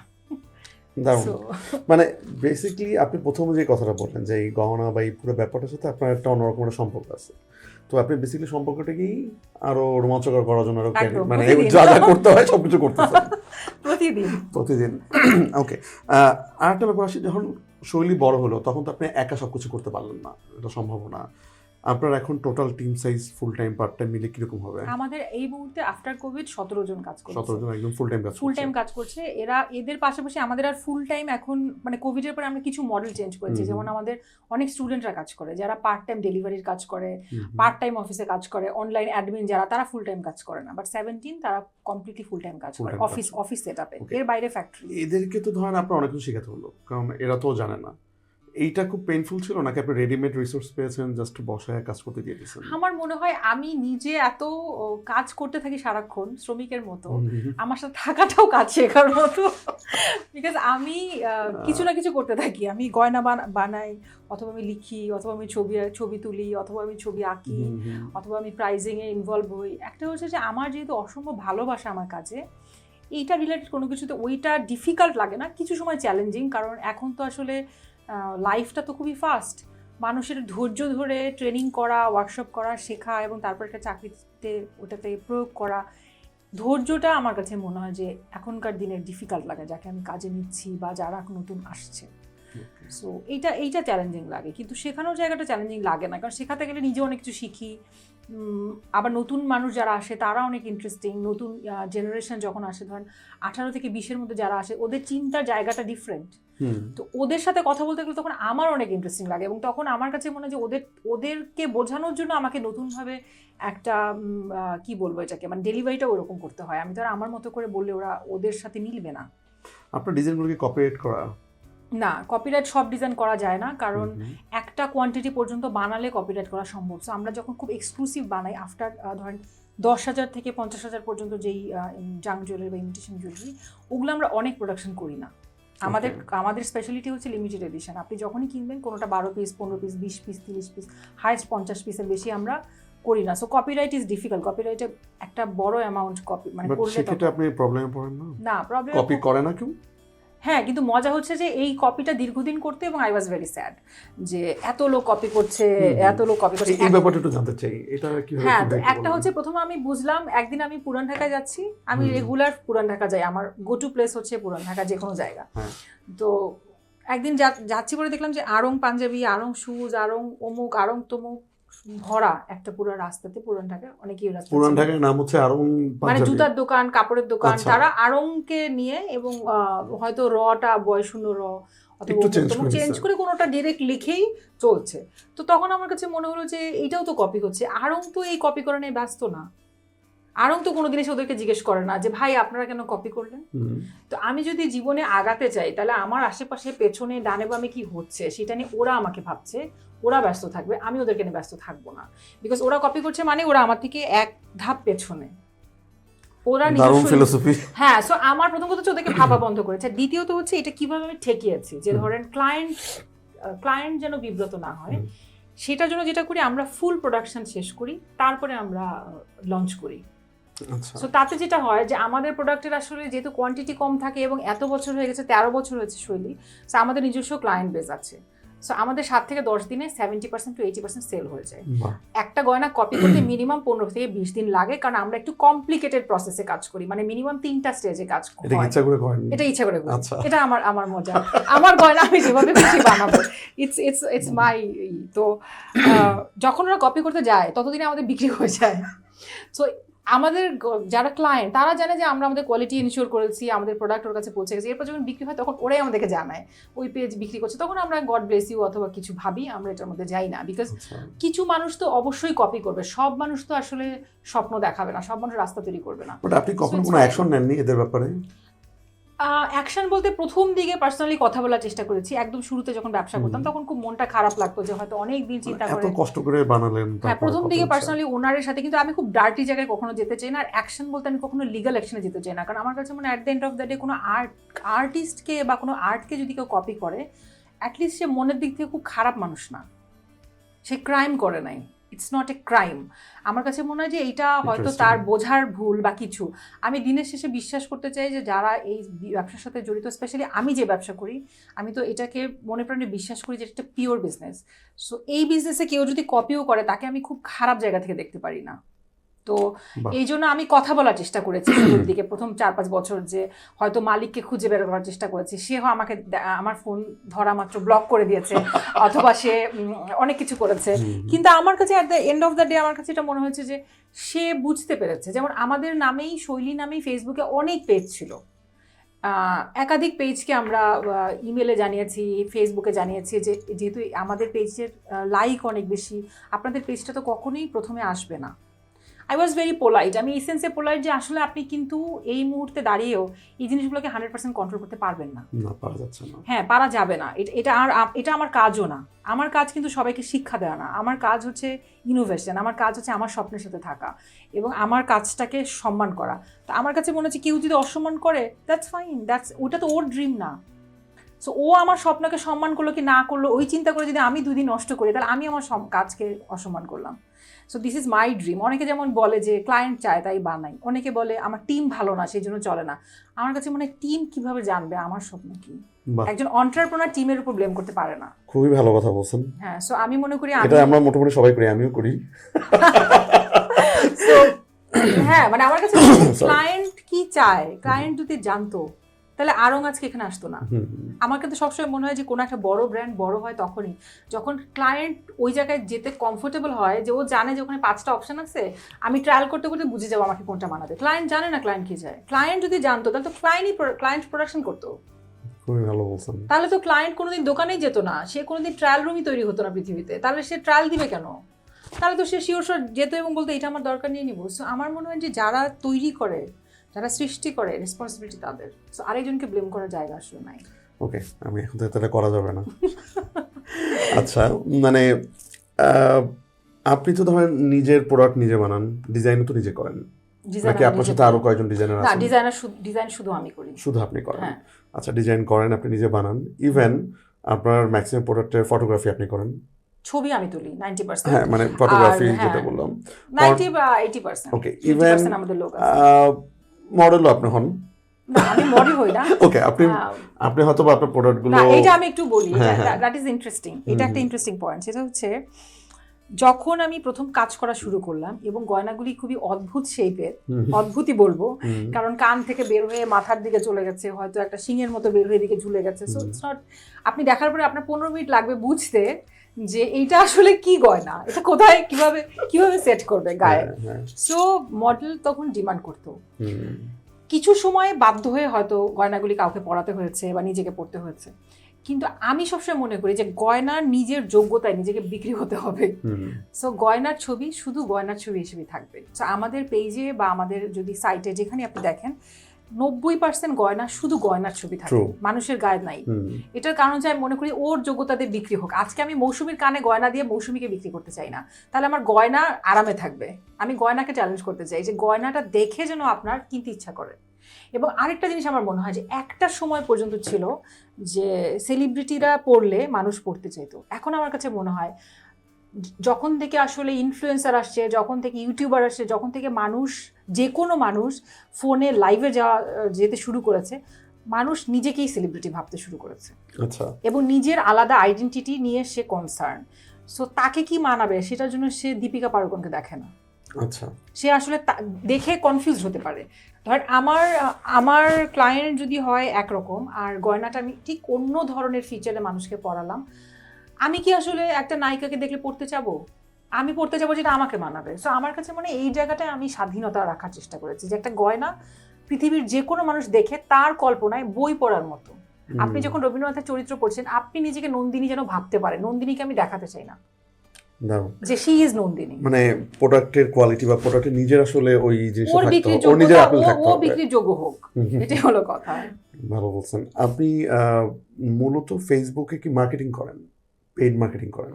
Speaker 2: মানে বেসিক্যালি আপনি প্রথমে যে কথাটা বললেন যে এই গহনা বা এই পুরো ব্যাপারটার সাথে আপনার একটা অন্যরকম একটা সম্পর্ক আছে, তো আপনি বেসিক্যালি সম্পর্কটাকেই আরো রোমাঞ্চকর করার জন্য মানে যা যা করতে হয় সবকিছু করতেছেন প্রতিদিন। ওকে, আর একটা ব্যাপার আসে, যখন শৈলী বড় হলো তখন তো আপনি একা সবকিছু করতে পারলেন না, এটা সম্ভব না। আপনার এখন total team size full time part time মিলে কিরকম হবে?
Speaker 1: আমাদের এই মুহূর্তে আফটার কোভিড 17 জন কাজ করছে।
Speaker 2: 17 জন একদম ফুল টাইম কাজ করছে।
Speaker 1: এদের পাশাপাশি আমাদের আর ফুল টাইম এখন, মানে কোভিডের পরে আমরা কিছু মডেল চেঞ্জ করেছি। যেমন আমাদের অনেক স্টুডেন্টরা কাজ করে, যারা পার্ট টাইম ডেলিভারির কাজ করে, পার্ট টাইম অফিসে কাজ করে, অনলাইন অ্যাডমিন যারা, তারা ফুল টাইম কাজ করে না, বাট 17 তারা কমপ্লিটলি ফুল টাইম কাজ করে অফিস সেটআপে, এর বাইরে ফ্যাক্টরি।
Speaker 2: এদেরকে তো ধরেন আপনার অনেক কিছু শেখাতে হলো, কারণ এরা তো জানে না। এইটা খুব পেইনফুল ছিল নাকি আপনি রেডিমেড রিসোর্স পেয়েছেন, জাস্ট বসায় কাজ করতে দিয়ে দিয়েছেন?
Speaker 1: আমার মনে হয় আমি নিজে এত কাজ করতে থাকি সারাক্ষণ শ্রমিকের মতো, আমার সাথে থাকাটাও কাজ শেখার মতো, বিকজ আমি কিছু না কিছু করতে থাকি। আমি গয়না বানাই, অথবা আমি লিখি, অথবা আমি ছবি তুলি, অথবা আমি ছবি আঁকি, অথবা আমি প্রাইজিংয়ে ইনভলভ হই। একটা হচ্ছে যে আমার যেহেতু অসম্ভব ভালোবাসা আমার কাজে, এইটা রিলেটেড কোনো কিছুতে ওইটা ডিফিকাল্ট লাগে না, কিছু সময় চ্যালেঞ্জিং, কারণ এখন তো আসলে লাইফটা তো খুবই ফাস্ট। মানুষের ধৈর্য ধরে ট্রেনিং করা, ওয়ার্কশপ করা, শেখা, এবং তারপর একটা চাকরিতে ওটাতে প্রয়োগ করা, ধৈর্যটা আমার কাছে মনে হয় যে এখনকার দিনের ডিফিকাল্ট লাগে, যাকে আমি কাজে নিচ্ছি বা যারা নতুন আসছে। সো এইটা চ্যালেঞ্জিং লাগে, কিন্তু শেখানোর জায়গাটা চ্যালেঞ্জিং লাগে না, কারণ শেখাতে গেলে নিজে অনেক কিছু শিখি। আবার নতুন মানুষ যারা আসে তারা অনেক ইন্টারেস্টিং। নতুন জেনারেশন যখন আসে, ধরেন 18 থেকে 20-এর মধ্যে যারা আসে, ওদের চিন্তার জায়গাটা ডিফারেন্ট। তো ওদের সাথে কথা বলতে গেলে তখন আমার অনেক ইন্টারেস্টিং লাগে, এবং তখন আমার কাছে মনে হয় যে ওদেরকে বোঝানোর জন্য আমাকে নতুনভাবে একটা কি বলবো এটাকে, মানে ডেলিভারিটা ওরকম করতে হয়। আমি তো আর আমার মতো করে বললে ওদের সাথে মিলবে না।
Speaker 2: আপনার ডিজাইনগুলোকে কপিরাইট করা?
Speaker 1: না, কপিরাইট সব ডিজাইন করা যায় না, কারণ একটা কোয়ান্টিটি পর্যন্ত বানালে কপিরাইট করা সম্ভব। সো আমরা যখন খুব এক্সক্লুসিভ বানাই, আফটার ধরেন 10,000 থেকে 50,000 পর্যন্ত যেই জাঙ্ক জুয়েলারি বা ইমিটেশন জুয়েলারি, ওগুলো আমরা অনেক প্রোডাকশন করি না। আমাদের স্পেশালিটি হচ্ছে লিমিটেড এডিশন। আপনি যখনই কিনবেন কোনোটা 12 piece, 15 piece, 20 piece, 30 piece, highest 50 পিসের বেশি আমরা করি না। So copyright is difficult. কপিরাইটে একটা বড় অ্যামাউন্ট কপি মানে করলে
Speaker 2: সেটা আপনি প্রবলেমে পড়েন না?
Speaker 1: না, প্রবলেম
Speaker 2: কপি করে না কেউ।
Speaker 1: হ্যাঁ, কিন্তু মজা হচ্ছে যে এই কপিটা দীর্ঘদিন করতে, এবং আই ওয়াজ ভেরি স্যাড যে এত লোক কপি করছে।
Speaker 2: এই ব্যাপারটা একটু জানতে চাই, এটা কিভাবে?
Speaker 1: হ্যাঁ, একটা হচ্ছে প্রথমে আমি বুঝলাম, একদিন আমি পুরান ঢাকায় যাচ্ছি, আমি রেগুলার পুরান ঢাকা যাই, আমার গো টু প্লেস হচ্ছে পুরান ঢাকা যে কোনো জায়গা। তো একদিন যাচ্ছি পরে দেখলাম যে আড়ং পাঞ্জাবি, আড়ং শুজ, আড়ং অমুক, আড়ং তমুক ভরা একটা পুরো রাস্তাতে, পুরান ঢাকা অনেকেই রাস্তা,
Speaker 2: পুরান ঢাকার নাম হচ্ছে আড়ং
Speaker 1: মানে জুতার দোকান, কাপড়ের দোকান,
Speaker 2: আচ্ছা।
Speaker 1: তারা আড়ংকে নিয়ে এবং হয়তো রটা বয়শূন্য র অথবা চেঞ্জ করে কোনোটা ডিরেক্ট লিখেই চলছে। তো তখন আমার কাছে মনে হলো যে এইটাও তো কপি হচ্ছে। আড়ং তো এই কপি করা নিয়ে ব্যস্ত না, আড়ং তো কোনোদিন এসে ওদেরকে জিজ্ঞেস করে না যে ভাই আপনারা কেন কপি করলেন। তো আমি যদি জীবনে আগাতে চাই তাহলে আমার আশেপাশে পেছনে ডানে বামে কি হচ্ছে সেটা নিয়ে ওরা আমাকে ভাবছে, ওরা ব্যস্ত থাকবে, আমি ওদেরকে নিয়ে ব্যস্ত থাকবো না। বিকজ ওরা কপি করছে মানে ওরা আমার থেকে এক ধাপ পেছনে, ওরা
Speaker 2: ফিলোসফি।
Speaker 1: হ্যাঁ, সো আমার প্রথম কথা হচ্ছে ওদেরকে ভাবা বন্ধ করেছে। দ্বিতীয়ত হচ্ছে এটা কিভাবে আমি ঠেকিয়েছি, যে ধরেন ক্লায়েন্ট যেন বিব্রত না হয় সেটার জন্য যেটা করি, আমরা ফুল প্রোডাকশন শেষ করি, তারপরে আমরা লঞ্চ করি। সো তাতে যেটা হয় যে আমাদের প্রোডাক্টের আসলে যেহেতু কোয়ান্টিটি কম থাকে এবং এত বছর হয়ে গেছে, 13 বছর হয়েছে শৈলী, সো আমাদের নিজস্ব ক্লায়েন্ট বেস আছে। সো আমাদের 7 থেকে 10 দিনে 70% to 80% সেল হয়ে যায়। একটা গয়না কপি করতে মিনিমাম 15 থেকে 20 দিন লাগে, কারণ আমরা একটু কমপ্লিকেটেড প্রসেসে কাজ করি, মানে মিনিমাম 3টা স্টেজে কাজ করি। এটা ইচ্ছা করে করেন? এটা ইচ্ছা করে করি। এটা আমার মজা, আমার গয়না আমি যেভাবে খুশি বানাবো, ইটস মাই। তো যখন ওরা কপি করতে যায় ততদিনে আমাদের বিক্রি হয়ে যায়। সো আমাদের যারা ক্লায়েন্ট তারা জানে যে আমরা আমাদের কোয়ালিটি ইনশিওর করেছি, আমাদের প্রোডাক্ট ওর কাছে পৌঁছে গেছে। এরপর যখন বিক্রি হয় তখন ওরাই আমাদেরকে জানায় ওই পেজ বিক্রি করছে, তখন আমরা গড ব্লেস ইউ অথবা কিছু ভাবি, আমরা এটার মধ্যে যাই না। বিকজ কিছু মানুষ তো অবশ্যই কপি করবে, সব মানুষ তো আসলে স্বপ্ন দেখাবে না, সব মানুষ রাস্তা তৈরি করবে না।
Speaker 2: বাট আপনি কখনো কোনো অ্যাকশন নেননি এদের ব্যাপারে?
Speaker 1: অ্যাকশন বলতে প্রথম দিকে পার্সোনালি কথা বলার চেষ্টা করেছি। একদম শুরুতে যখন ব্যবসা করতাম তখন খুব মনটা খারাপ লাগতো যে হয়তো অনেক দিন চিন্তা করে
Speaker 2: এত কষ্ট করে বানালেন।
Speaker 1: হ্যাঁ, প্রথম দিকে পার্সোনালি ওনারের সাথে, কিন্তু আমি খুব ডার্টি জায়গায় কখনো যেতে চাই না। আর অ্যাকশন বলতে আমি কখনো লিগাল অ্যাকশনে যেতে চাই না, কারণ আমার কাছে মনে হয় at the end of the day কোনো আর্টিস্টকে বা কোনো আর্টকে যদি কেউ কপি করে, অ্যাটলিস্ট সে মনের দিক থেকে খুব খারাপ মানুষ না, সে ক্রাইম করে নাই, ইটস নট এ ক্রাইম। আমার কাছে মনে হয় যে এইটা হয়তো তার বোঝার ভুল বা কিছু। আমি দিনের শেষে বিশ্বাস করতে চাই যে যারা এই ব্যবসার সাথে জড়িত, স্পেশালি আমি যে ব্যবসা করি, আমি তো এটাকে মনে প্রাণে বিশ্বাস করি যে এটা একটা পিওর বিজনেস। সো এই বিজনেসে কেউ যদি কপিও করে তাকে আমি খুব খারাপ জায়গা থেকে দেখতে পারি না। তো এই জন্য আমি কথা বলার চেষ্টা করেছি শুরুর দিকে, প্রথম 4-5 বছর, যে হয়তো মালিককে খুঁজে বের করার চেষ্টা করেছি, সে আমাকে আমার ফোন ধরা মাত্র ব্লক করে দিয়েছে অথবা সে অনেক কিছু করেছে। কিন্তু আমার কাছে at the end of the day আমার কাছে এটা মনে হয়েছে যে সে বুঝতে পেরেছে। যেমন আমাদের নামেই, শৈলী নামেই ফেসবুকে অনেক পেজ ছিল, একাধিক পেজকে আমরা ইমেলে জানিয়েছি, ফেসবুকে জানিয়েছি যে যেহেতু আমাদের পেজের লাইক অনেক বেশি, আপনাদের পেজটা তো কখনোই প্রথমে আসবে না। আই ওয়াজ ভেরি পোলাইট, আমি এই সেন্সে পোলাইট যে আসলে আপনি কিন্তু এই মুহূর্তে দাঁড়িয়েও এই জিনিসগুলোকে 100% কন্ট্রোল করতে পারবেন না।
Speaker 2: পারা যাচ্ছে না।
Speaker 1: হ্যাঁ, পারা যাবে না। এটা আমার কাজও না। আমার কাজ কিন্তু সবাইকে শিক্ষা দেওয়া না, আমার কাজ হচ্ছে ইনোভেশন, আমার কাজ হচ্ছে আমার স্বপ্নের সাথে থাকা এবং আমার কাজটাকে সম্মান করা। তো আমার কাছে মনে হচ্ছে কেউ যদি অসম্মান করে, দ্যাটস ফাইন, ওটা তো ওর ড্রিম না। সো ও আমার স্বপ্নকে সম্মান করলো কি না করলো ওই চিন্তা করে যদি আমি 2 দিন নষ্ট করি, তাহলে আমি আমার কাজকে অসম্মান করলাম। So this is my dream. অনেকে যেমন বলে যে ক্লায়েন্ট চায় তাই বানাই, অনেকে বলে আমার টিম ভালো না সেই জন্য চলে না। আমার কাছে মনে হয় টিম কিভাবে জানবে আমার স্বপ্ন কি? একজন এন্টারপ্রেনার টিমের উপর ব্লেম করতে পারে না।
Speaker 2: খুবই ভালো কথা বলছেন।
Speaker 1: হ্যাঁ, সো আমি মনে করি
Speaker 2: এটা আমরা মোটামুটি সবাই করি, আমিও করি।
Speaker 1: হ্যাঁ, মানে আমার কাছে ক্লায়েন্ট কি চায়, ক্লায়েন্ট যদি জানতো তাহলে আরং আজকে এখানে আসতো না। আমার কিন্তু সবসময় মনে হয় যে কোনো একটা বড় ব্র্যান্ড বড় হয় তখনই যখন ক্লায়েন্ট ওই জায়গায় যেতে কমফোর্টেবল হয়, যে ও জানে যে ওখানে 5টা অপশন আছে, আমি ট্রায়াল করতে করতে বুঝে যাবো আমাকে কোনটা মানাবে। ক্লায়েন্ট জানে না ক্লায়েন্ট কি চায়। ক্লায়েন্ট যদি জানতো তাহলে তো ক্লায়েন্ট প্রোডাকশন করতো।
Speaker 2: খুবই ভালো বলছেন।
Speaker 1: তাহলে তো ক্লায়েন্ট কোনোদিন দোকানেই যেত না, সে কোনোদিন ট্রায়াল রুমই তৈরি হতো না পৃথিবীতে। তাহলে সে ট্রায়াল দিবে কেন? তাহলে তো সে শিওর যেত এবং বলতো এটা আমার দরকার নিয়ে নিবো। সো আমার মনে হয় যে যারা তৈরি করে, যারা সৃষ্টি করে, রেসপন্সিবিলিটি তাদের। সো আরেকজনকে ব্লেম করার জায়গা আসলে নাই।
Speaker 2: ওকে, আমি এখন তাহলে করা যাবে না। আচ্ছা, মানে আপনি তো ধরেন নিজের প্রোডাক্ট নিজে বানান, ডিজাইন তো নিজে করেন নাকি আপনার সাথে আরো কয়েকজন ডিজাইনার আছেন?
Speaker 1: না, ডিজাইন শুধু আমি করি।
Speaker 2: শুধু আপনি করেন? আচ্ছা, ডিজাইন করেন, আপনি নিজে বানান, ইভেন আপনার ম্যাক্সিমাম প্রোডাক্টের ফটোগ্রাফি আপনি করেন?
Speaker 1: ছবি আমি তুলি 90%।
Speaker 2: হ্যাঁ, মানে ফটোগ্রাফি যেটা বললাম
Speaker 1: 90 বা 80%।
Speaker 2: ওকে, ইভেন
Speaker 1: আমাদের লোক আছে।
Speaker 2: মডেলও আপনি হন?
Speaker 1: না, আমি মডেল হই না।
Speaker 2: ওকে, আপনি হয়তো বা আপনার প্রোডাক্টগুলো,
Speaker 1: না, এটা আমি একটু বলি, দ্যাট ইজ ইন্টারেস্টিং। এটা একটা ইন্টারেস্টিং পয়েন্ট। সেটা হচ্ছে যখন আমি প্রথম কাজ করা শুরু করলাম এবং গয়নাগুলি খুবই অদ্ভুত শেপের, অদ্ভুতই বলবো, কারণ কান থেকে বের হয়ে মাথার দিকে চলে গেছে, হয়তো একটা শিঙের মতো বের হয়ে দিকে ঝুলে গেছে। সো ইটস নট, আপনি দেখার পরে আপনার 15 মিনিট লাগবে বুঝতে যে এইটা আসলে কি গয়না, এটা কোথায় কিভাবে সেট করবে গায়ে। সো মডেল তখন ডিমান্ড করতো। কিছু সময় বাধ্য হয়ে হয়তো গয়নাগুলি কাউকে পরাতে হয়েছে বা নিজেকে পড়তে হয়েছে, কিন্তু আমি সবসময় মনে করি যে গয়নার নিজের যোগ্যতায় নিজেকে বিক্রি হতে হবে। সো গয়নার ছবি শুধু গয়নার ছবি হিসেবে থাকবে। সো আমাদের পেজে বা আমাদের যদি সাইটে যেখানে আপনি দেখেন 90% গয়না শুধু গয়নার ছবি থাকে, মানুষের গায়ে নাই। এটার কারণ যে আমি মনে করি ওর যোগ্যতাতে বিক্রি হোক। আজকে আমি মৌসুমীর কানে গয়না দিয়ে মৌসুমীকে বিক্রি করতে চাই না, তাহলে আমার গয়না আরামে থাকবে। আমি গয়নাকে চ্যালেঞ্জ করতে চাই যে গয়নাটা দেখে যেন আপনার কিনতে ইচ্ছা করে। এবং আরেকটা জিনিস আমার মনে হয় যে একটা সময় পর্যন্ত ছিল যে সেলিব্রিটিরা পড়লে মানুষ পড়তে চাইতো। এখন আমার কাছে মনে হয় যখন থেকে আসলে ইনফ্লুয়েন্সার আসছে, যখন থেকে ইউটিউবার আসছে, যখন থেকে মানুষ, যে কোনো মানুষ ফোনে লাইভে যেতে শুরু করেছে, মানুষ নিজেকেই সেলিব্রিটি ভাবতে শুরু করেছে।
Speaker 2: আচ্ছা।
Speaker 1: এবং নিজের আলাদা আইডেন্টিটি নিয়ে সে কনসার্ন। সো তাকে কি মানাবে সেটার জন্য সে দীপিকা পাড়ুকোনকে দেখে না।
Speaker 2: আচ্ছা।
Speaker 1: সে আসলে দেখে কনফিউজ হতে পারে। ধর আমার ক্লায়েন্ট যদি হয় একরকম, আর গয়নাটা আমি ঠিক অন্য ধরনের ফিচারে মানুষকে পরালাম, আমি কি আসলে একটা নায়িকাকে দেখলে পড়তে যাবো? আমি পড়তে যাবো যেটা আমাকে মানাবে। সো আমার কাছে মনে এই জায়গাটায় আমি স্বাধীনতা রাখার চেষ্টা করেছি যে একটা গয়না পৃথিবীর যে কোনো মানুষ দেখে তার কল্পনায় বই পড়ার মতো। আপনি যখন রবীন্দ্রনাথের চরিত্র পড়ছেন, আপনি নিজেকে নন্দিনী যেন ভাবতে পারেন। নন্দিনীকে আমি দেখাতে চাই না যে শি ইজ নন্দিনী।
Speaker 2: মানে প্রোডাক্টের কোয়ালিটি বা প্রোডাক্টের নিজের আসলে ওই জিনিসটা
Speaker 1: ওর বিক্রির যোগ্যতা, ও বিক্রির যোগ্য হোক, এটাই হলো কথা।
Speaker 2: ভালো বলছেন। আপনি মূলত ফেসবুকে কি মার্কেটিং করেন, পেইড মার্কেটিং করেন?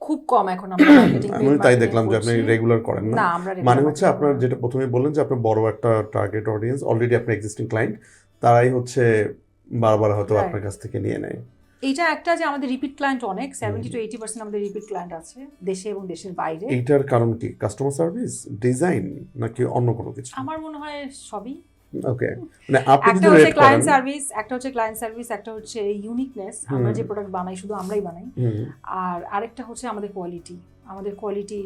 Speaker 1: খুব কম এখন আমরা মার্কেটিং।
Speaker 2: আমি তাই দেখলাম যে আপনি রেগুলার করেন না।
Speaker 1: আমরা
Speaker 2: মানে হচ্ছে আপনার যেটা প্রথমে বললেন যে আপনার বড় একটা টার্গেট অডিয়েন্স, অলরেডি আপনার এক্সিস্টিং ক্লায়েন্ট, তারাই হচ্ছে বারবার হয়তো আপনার কাছ থেকে নিয়ে নেয়।
Speaker 1: এইটা একটা যে আমাদের রিপিট ক্লায়েন্ট অনেক 70 to 80% আমাদের রিপিট ক্লায়েন্ট আছে দেশে এবং দেশের বাইরে।
Speaker 2: এইটার কারণ কি? কাস্টমার সার্ভিস, ডিজাইন, নাকি অন্য কোনো কিছু?
Speaker 1: আমার মনে হয় সবই।
Speaker 2: ওকে, মানে আপনি
Speaker 1: একটা হচ্ছে ক্লায়েন্ট সার্ভিস, একটা হচ্ছে ইউনিকনেস, আমরা যে প্রোডাক্ট বানাই শুধু আমরাই বানাই। আর আরেকটা হচ্ছে আমাদের কোয়ালিটি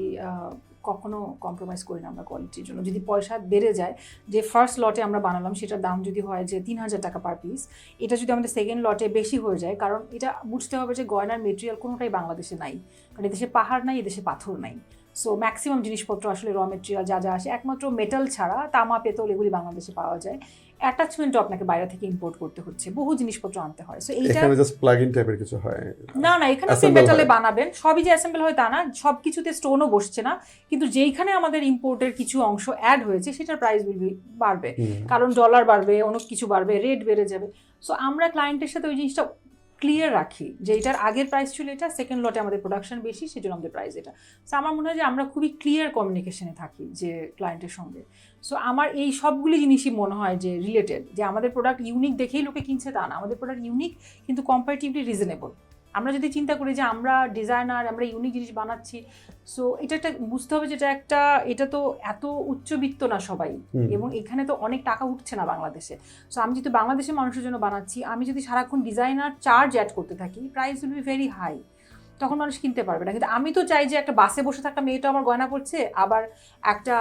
Speaker 1: কখনো কম্প্রোমাইজ করি না আমরা কোয়ালিটির জন্য। যদি পয়সা বেড়ে যায়, যে ফার্স্ট লটে আমরা বানালাম সেটার দাম যদি হয় যে 3000 টাকা পার পিস, এটা যদি আমাদের সেকেন্ড লটে বেশি হয়ে যায়, কারণ এটা বুঝতে হবে যে গয়নার মেটেরিয়াল কোনোটাই বাংলাদেশে নাই, কারণ এদেশে পাহাড় নাই, এদেশে পাথর নাই। সো ম্যাক্সিমাম জিনিসপত্র আসলে র মেটেরিয়াল যা আসে একমাত্র মেটাল ছাড়া, তামা, পেতল এগুলি বাংলাদেশে পাওয়া যায়। অ্যাটাচমেন্টও আপনাকে বাইরে থেকে ইম্পোর্ট করতে হচ্ছে, বহু জিনিসপত্র আনতে হয়। সো এইটা
Speaker 2: এখানে জাস্ট প্লাগ ইন টাইপের কিছু হয়
Speaker 1: না, এখানে আপনি মেটালে বানাবেন, সবই যে অ্যাসেম্বল হয় তা না, সব কিছুতে স্টোনও বসছে না, কিন্তু যেইখানে আমাদের ইম্পোর্টের কিছু অংশ অ্যাড হয়েছে সেটার প্রাইস বাড়বে, কারণ ডলার বাড়বে, অনেক কিছু বাড়বে, রেট বেড়ে যাবে। সো আমরা ক্লায়েন্টের সাথে ওই জিনিসটা ক্লিয়ার রাখি যে এটার আগের প্রাইস ছিল এটা, সেকেন্ড লটে আমাদের প্রোডাকশন বেশি, সেজন্য আমাদের প্রাইস এটা। সো আমার মনে হয় যে আমরা খুবই ক্লিয়ার কমিউনিকেশনে থাকি যে ক্লায়েন্টের সঙ্গে। সো আমার এই সবগুলি জিনিসই মনে হয় যে রিলেটেড, যে আমাদের প্রোডাক্ট ইউনিক দেখেই লোকে কিনছে তা না, আমাদের প্রোডাক্ট ইউনিক কিন্তু কম্পারেটিভলি রিজনেবল। আমরা যদি চিন্তা করি যে আমরা ডিজাইনার, আমরা ইউনিক জিনিস বানাচ্ছি, সো এটা একটা বুঝতে হবে যে এটা তো এত উচ্চবিত্ত না সবাই, এবং এখানে তো অনেক টাকা উঠছে না বাংলাদেশে। সো আমি যদি বাংলাদেশের মানুষের জন্য বানাচ্ছি, আমি যদি সারাক্ষণ ডিজাইনার চার্জ অ্যাড করতে থাকি, price will be very high, তখন মানুষ কিনতে পারবে না। কিন্তু আমি তো চাই যে একটা বাসে বসে থাকা মেয়েটা আমার গয়না পড়ছে, আবার একটা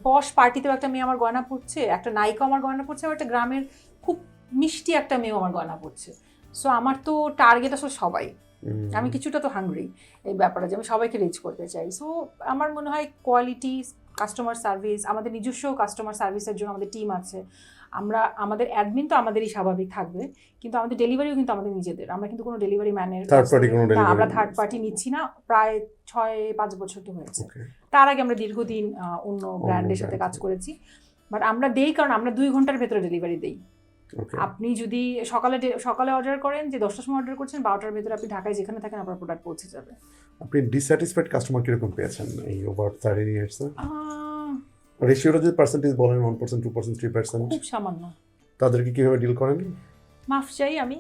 Speaker 1: পশ পার্টিতেও একটা মেয়ে আমার গয়না পড়ছে, একটা নায়িকা আমার গয়না পড়ছে, আবার একটা গ্রামের খুব মিষ্টি একটা মেয়েও আমার গয়না পড়ছে। সো আমার তো টার্গেট আসলে সবাই, আমি কিছুটা তো হাংরি এই ব্যাপারে যে আমি সবাইকে রিচ করতে চাই। সো আমার মনে হয় কোয়ালিটি, কাস্টমার সার্ভিস, আমাদের নিজস্ব কাস্টমার সার্ভিসের জন্য আমাদের টিম আছে, আমাদের অ্যাডমিন তো আমাদেরই স্বাভাবিক থাকবে, কিন্তু আমাদের ডেলিভারিও কিন্তু আমাদের নিজেদের, আমরা কিন্তু কোনো ডেলিভারি ম্যানের আমরা থার্ড পার্টি নিচ্ছি না, প্রায় 6-5 বছর তো হয়েছে। তার আগে আমরা দীর্ঘদিন অন্য ব্র্যান্ডের সাথে কাজ করেছি, বাট আমরা দেই কারণ আমরা 2 ঘন্টার ভেতরে ডেলিভারি দেই। আপনি যদি সকালে অর্ডার করেন, যে 10টার সময় অর্ডার করছেন, 12টার ভেতরে আপনি ঢাকায় যেখানে থাকেন আপনার প্রোডাক্ট পৌঁছে যাবে।
Speaker 2: আপনি ডিস্যাটিসফাইড কাস্টমার কিরকম পেয়েছেন এই ওভার 13 ইয়ার্স? রেশিওটা যদি পার্সেন্টেজ বলেন, 1%, 2%, 3%,
Speaker 1: খুব সামান্য।
Speaker 2: তাদেরকে কিভাবে ডিল করেন?
Speaker 1: মাফ চাই আমি।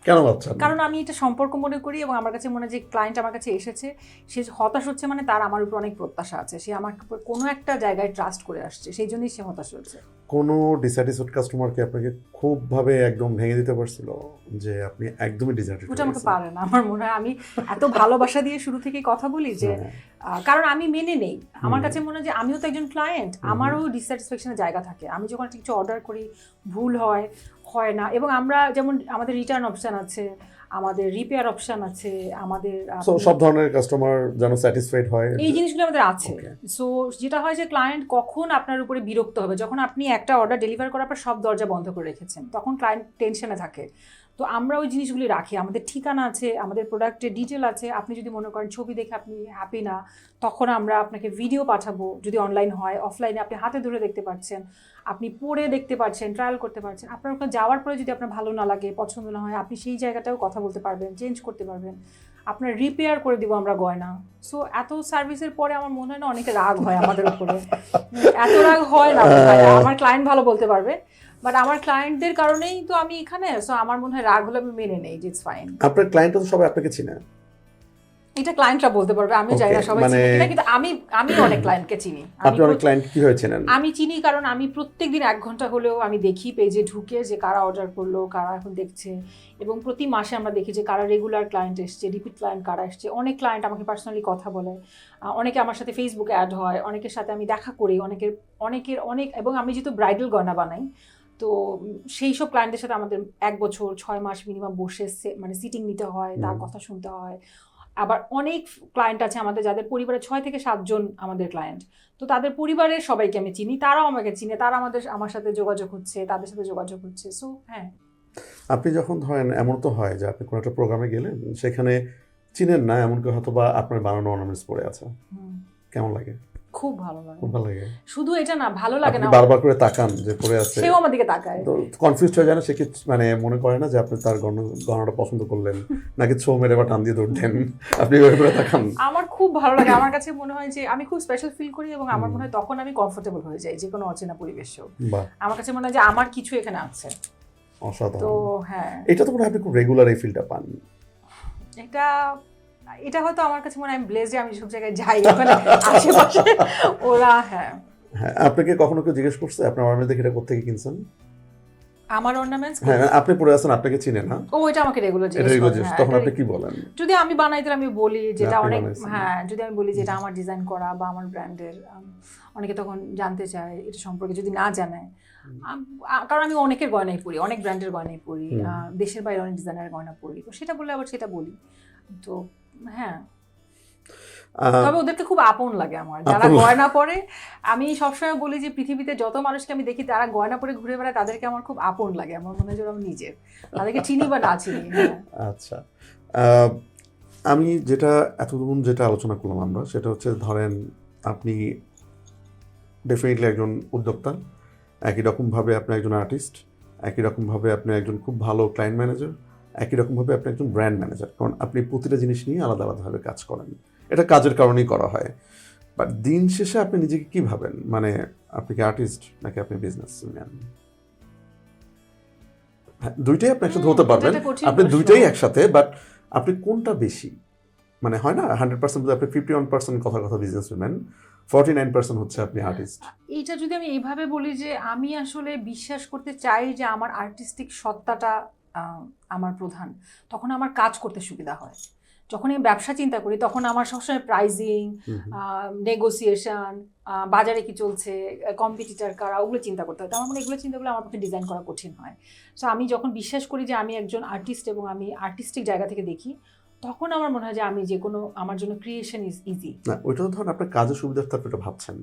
Speaker 2: কেন ভাবছেন?
Speaker 1: কারণ আমি এটা সম্পর্ক মনে করি, এবং আমার কাছে মনে হয় যে ক্লায়েন্ট আমার কাছে এসেছে, সে হতাশ হচ্ছে মানে তার আমার উপর অনেক প্রত্যাশা আছে, সে আমার কোনো একটা জায়গায় ট্রাস্ট করে আসছে, সেই জন্যই সে হতাশ হচ্ছে।
Speaker 2: কোনো ডিস্যাটিসফাইড কাস্টমারকে আপনাকে খুবভাবে একদম ভেঙে দিতে পারছিল যে আপনি একদমই ডিস্যাটিসফাইড?
Speaker 1: ওটা আমাকে পারে না, আমার মনে হয়। আমি এত ভালোবাসা দিয়ে শুরু থেকে কথা বলি যে কারণ আমি মেনে নেই। আমার কাছে মনে হয় যে আমিও তো একজন ক্লায়েন্ট, আমারও ডিসস্যাটিসফ্যাকশনের জায়গা থাকে। আমি যখন কিছু অর্ডার করি ভুল হয় না, এবং আমরা যেমন আমাদের রিটার্ন অপশন আছে, আমাদের রিপেয়ার অপশন আছে, আমাদের
Speaker 2: সব ধরনের কাস্টমার যেন স্যাটিসফাইড হয়,
Speaker 1: এই জিনিসগুলো আমাদের আছে। সো যেটা হয় যে ক্লায়েন্ট কখন আপনার উপরে বিরক্ত হবে, যখন আপনি একটা অর্ডার ডেলিভার করার পর সব দরজা বন্ধ করে রেখেছেন, তখন ক্লায়েন্ট টেনশনে থাকে। তো আমরা ওই জিনিসগুলি রাখি, আমাদের ঠিকানা আছে, আমাদের প্রোডাক্টের ডিটেল আছে। আপনি যদি মনে করেন ছবি দেখে আপনি হ্যাপি না, তখন আমরা আপনাকে ভিডিও পাঠাবো, যদি অনলাইন হয়। অফলাইনে আপনি হাতে ধরে দেখতে পাচ্ছেন, আপনি পরে দেখতে পাচ্ছেন, ট্রায়াল করতে পারছেন। আপনার ওখানে যাওয়ার পরে যদি আপনার ভালো না লাগে, পছন্দ না হয়, আপনি সেই জায়গাটাও কথা বলতে পারবেন, চেঞ্জ করতে পারবেন। আপনার রিপেয়ার করে দিব আমরা গয়না। সো এত সার্ভিসের পরে আমার মনে হয় না অনেকে রাগ হয় আমাদের উপরে। এত রাগ হয় না, আমার ক্লায়েন্ট ভালো বলতে পারবে, বাট আমার ক্লায়েন্টদের কারণেই তো আমি এখানে। সো আমার মনে হয় রাগ হলে আমি মেনে নেই, ইটস ফাইন।
Speaker 2: আপনার ক্লায়েন্ট তো সবাই আপনাকে চিনে?
Speaker 1: এটা ক্লায়েন্টরা বলতে পারবে, আমি জানি না সবাই চিনি কিনা, কিন্তু আমি অনেক ক্লায়েন্টকে চিনি।
Speaker 2: আপনি অনেক ক্লায়েন্ট কিভাবে চেনেন?
Speaker 1: আমি চিনি কারণ আমি প্রত্যেকদিন 1 ঘন্টা হলেও আমি দেখি পেজে ঢুকে যে কারা অর্ডার করলো, কারা এখন দেখছে, এবং প্রতি মাসে আমরা দেখি যে কারা রেগুলার ক্লায়েন্ট এসছে, রিপিট ক্লায়েন্ট কারা এসছে। অনেক ক্লায়েন্ট আমাকে পার্সোনালি কথা বলে, অনেকে আমার সাথে ফেসবুকে অ্যাড হয়, অনেকের সাথে আমি দেখা করি, অনেক। এবং আমি যেহেতু ব্রাইডাল গয়না বানাই, তো সেই সব ক্লায়েন্টের সাথে আমাদের 1 বছর 6 মাস মিনিমাম বসে মানে সিটিং নিতে হয়, তার কথা শুনতে হয়। আবার অনেক ক্লায়েন্ট আছে আমাদের যাদের পরিবারে 6 থেকে 7 জন আমাদের ক্লায়েন্ট, তো তাদের পরিবারের সবাইকে আমি চিনি, তারাও আমাকে চিনে, তারা আমার সাথে যোগাযোগ হচ্ছে, তাদের সাথে যোগাযোগ হচ্ছে। সো হ্যাঁ,
Speaker 2: আপনি যখন ধরেন এমন তো হয় যে আপনি কোনো একটা প্রোগ্রামে গেলেন, সেখানে চিনেন না এমনকি হয়তো বা আপনার বানানো অর্নামেন্টস পড়ে আছে, কেমন লাগে?
Speaker 1: খুব ভালো লাগে।
Speaker 2: খুব ভালো লাগে।
Speaker 1: শুধু এটা না, ভালো লাগে না,
Speaker 2: বারবার করে তাকান যে পড়ে আছে,
Speaker 1: সেও আমার দিকে তাকায়,
Speaker 2: তো কনফিউজড হয়ে যায় না? সে কি মানে মনে করে না যে আপনি তার গহনাটা পছন্দ করলেন, নাকি ছো মেরে বা টান দিয়ে ধরতেন? আপনি ওই করে তাকান।
Speaker 1: আমার খুব ভালো লাগে। আমার কাছে মনে হয় যে আমি খুব স্পেশাল ফিল করি, এবং আমার মনে হয় তখন আমি কমফোর্টেবল হয়ে যাই যে কোনো অচেনা পরিবেশেও। আমার কাছে মনে হয় যে আমার কিছু এখানে আছে।
Speaker 2: অসাধারণ।
Speaker 1: তো হ্যাঁ,
Speaker 2: এটা তো মনে হয় আপনি খুব রেগুলার এই ফিলটা পান।
Speaker 1: এটা হয়তো আমার কাছে মনে হয় আমি ব্লেসড, আমি সব জায়গায় যাই, ওখানে আশেপাশে ওরা। হ্যাঁ,
Speaker 2: আপনাকে কখনো কেউ জিজ্ঞেস করছে আপনার অর্নামেন্টস দেখে এটা কোত্থেকে কিনছেন?
Speaker 1: আমার অর্নামেন্টস?
Speaker 2: হ্যাঁ, আপনি পরে আছেন, আপনাকে চিনে না,
Speaker 1: ও এটা আমাকে রেগুলার জিজ্ঞেস করে।
Speaker 2: তখন আপনি কি বলেন?
Speaker 1: যদি আমি বানাই তাহলে আমি বলি যেটা অনেক, হ্যাঁ, যদি আমি বলি যেটা আমার ডিজাইন করা বা আমার ব্র্যান্ডের, অনেকে তখন জানতে চায় এটা সম্পর্কে, যদি না জানে। কারণ আমি অনেকের গয়নাই পরি, অনেক ব্র্যান্ডের গয়নাই পরি, দেশের বাইরে অনেক ডিজাইনারের গয়না পরি, তো সেটা বললে আবার সেটা বলি। তো হ্যাঁ, তবে ওদেরকে খুব আপন লাগে আমার যারা গয়না পরে। আমি সবসময় বলি যে পৃথিবীতে যত মানুষকে আমি দেখি তারা গয়না পরে ঘুরে বেড়ায়, তাদেরকে আমার খুব আপন লাগে। আমার মনে হয় যে আমি নিজের, তাদেরকে চিনি বা না চিনি।
Speaker 2: আচ্ছা, আমি এতক্ষণ যেটা আলোচনা করলাম আমরা, সেটা হচ্ছে ধরেন আপনি ডেফিনেটলি একজন উদ্যোক্তা, একই রকমভাবে আপনি একজন আর্টিস্ট, একই রকমভাবে আপনি একজন খুব ভালো ক্লায়েন্ট ম্যানেজার, একই রকমভাবে আপনি একজন ব্র্যান্ড ম্যানেজার। কারণ আপনি প্রতিটা জিনিস নিয়ে আলাদা আলাদাভাবে কাজ করেন, এটা কাজের কারণেই করা হয়। বাট দিন শেষে আপনি নিজেকে কি ভাবেন? মানে আপনি কি আর্টিস্ট নাকি আপনি বিজনেসম্যান? দুইটাই আপনি একসাথে হতে পারবেন, আপনি দুইটাই একসাথে, বাট আপনি কোনটা বেশি? মানে হয় না 100% আপনি 51% কথা বিজনেসম্যান, 49% হচ্ছে আপনি আর্টিস্ট।
Speaker 1: এইটা যদি আমি এইভাবে বলি যে আমি আসলে বিশ্বাস করতে চাই যে আমার আর্টিস্টিক সত্তাটা আমার প্রধান, তখন আমার কাজ করতে সুবিধা হয়। যখন আমি ব্যবসা চিন্তা করি তখন আমার সবসময় প্রাইজিং, নেগোসিয়েশন, বাজারে কি চলছে, কম্পিটিটার কারা, ওগুলো চিন্তা করতে হয়। তো আমার মনে হয় এগুলো চিন্তা করলে আমার পক্ষে ডিজাইন করা কঠিন হয়। সো আমি যখন বিশ্বাস করি যে আমি একজন আর্টিস্ট এবং আমি আর্টিস্টিক জায়গা থেকে দেখি, তখন আমার মনে হয় যে আমি যে কোনো, আমার জন্য ক্রিয়েশন ইজ ইজি।
Speaker 2: না, ওইটা ধরেন আপনার কাজের সুবিধার্থে আপনি এটা ভাবছেন,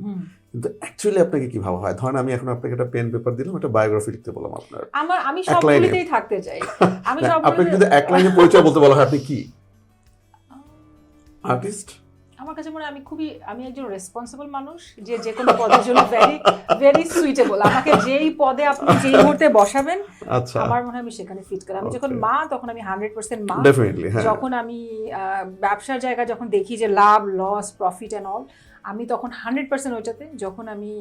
Speaker 2: কিন্তু অ্যাকচুয়ালি আপনাকে কি ভাবা হয়? ধরেন আমি এখন আপনাকে একটা পেন পেপার দিলাম, একটা বায়োগ্রাফি লিখতে বললাম আপনার,
Speaker 1: আমি সবগুলোতেই থাকতে চাই। আমি
Speaker 2: আপনাকে যদি এক লাইনে পরিচয় বলতে বলা হয়, আপনি কি আর্টিস্ট?
Speaker 1: আমার কাছে মনে হয় আমি একজন রেসপন্সিবল মানুষ, যে কোনো পদের জন্য ভেরি সুইটেবল। আমাকে যেই পদে আপনি যেই মুহূর্তে বসাবেন, আচ্ছা, আমার মনে হয় আমি সেখানে ফিট করি। আমি যখন মা, তখন আমি 100% মা। যখন আমি ব্যবসার জায়গা যখন দেখি যে লাভ লস প্রফিট অ্যান্ড অল, আমি তখন 100% ওইটাতে। যখন আমি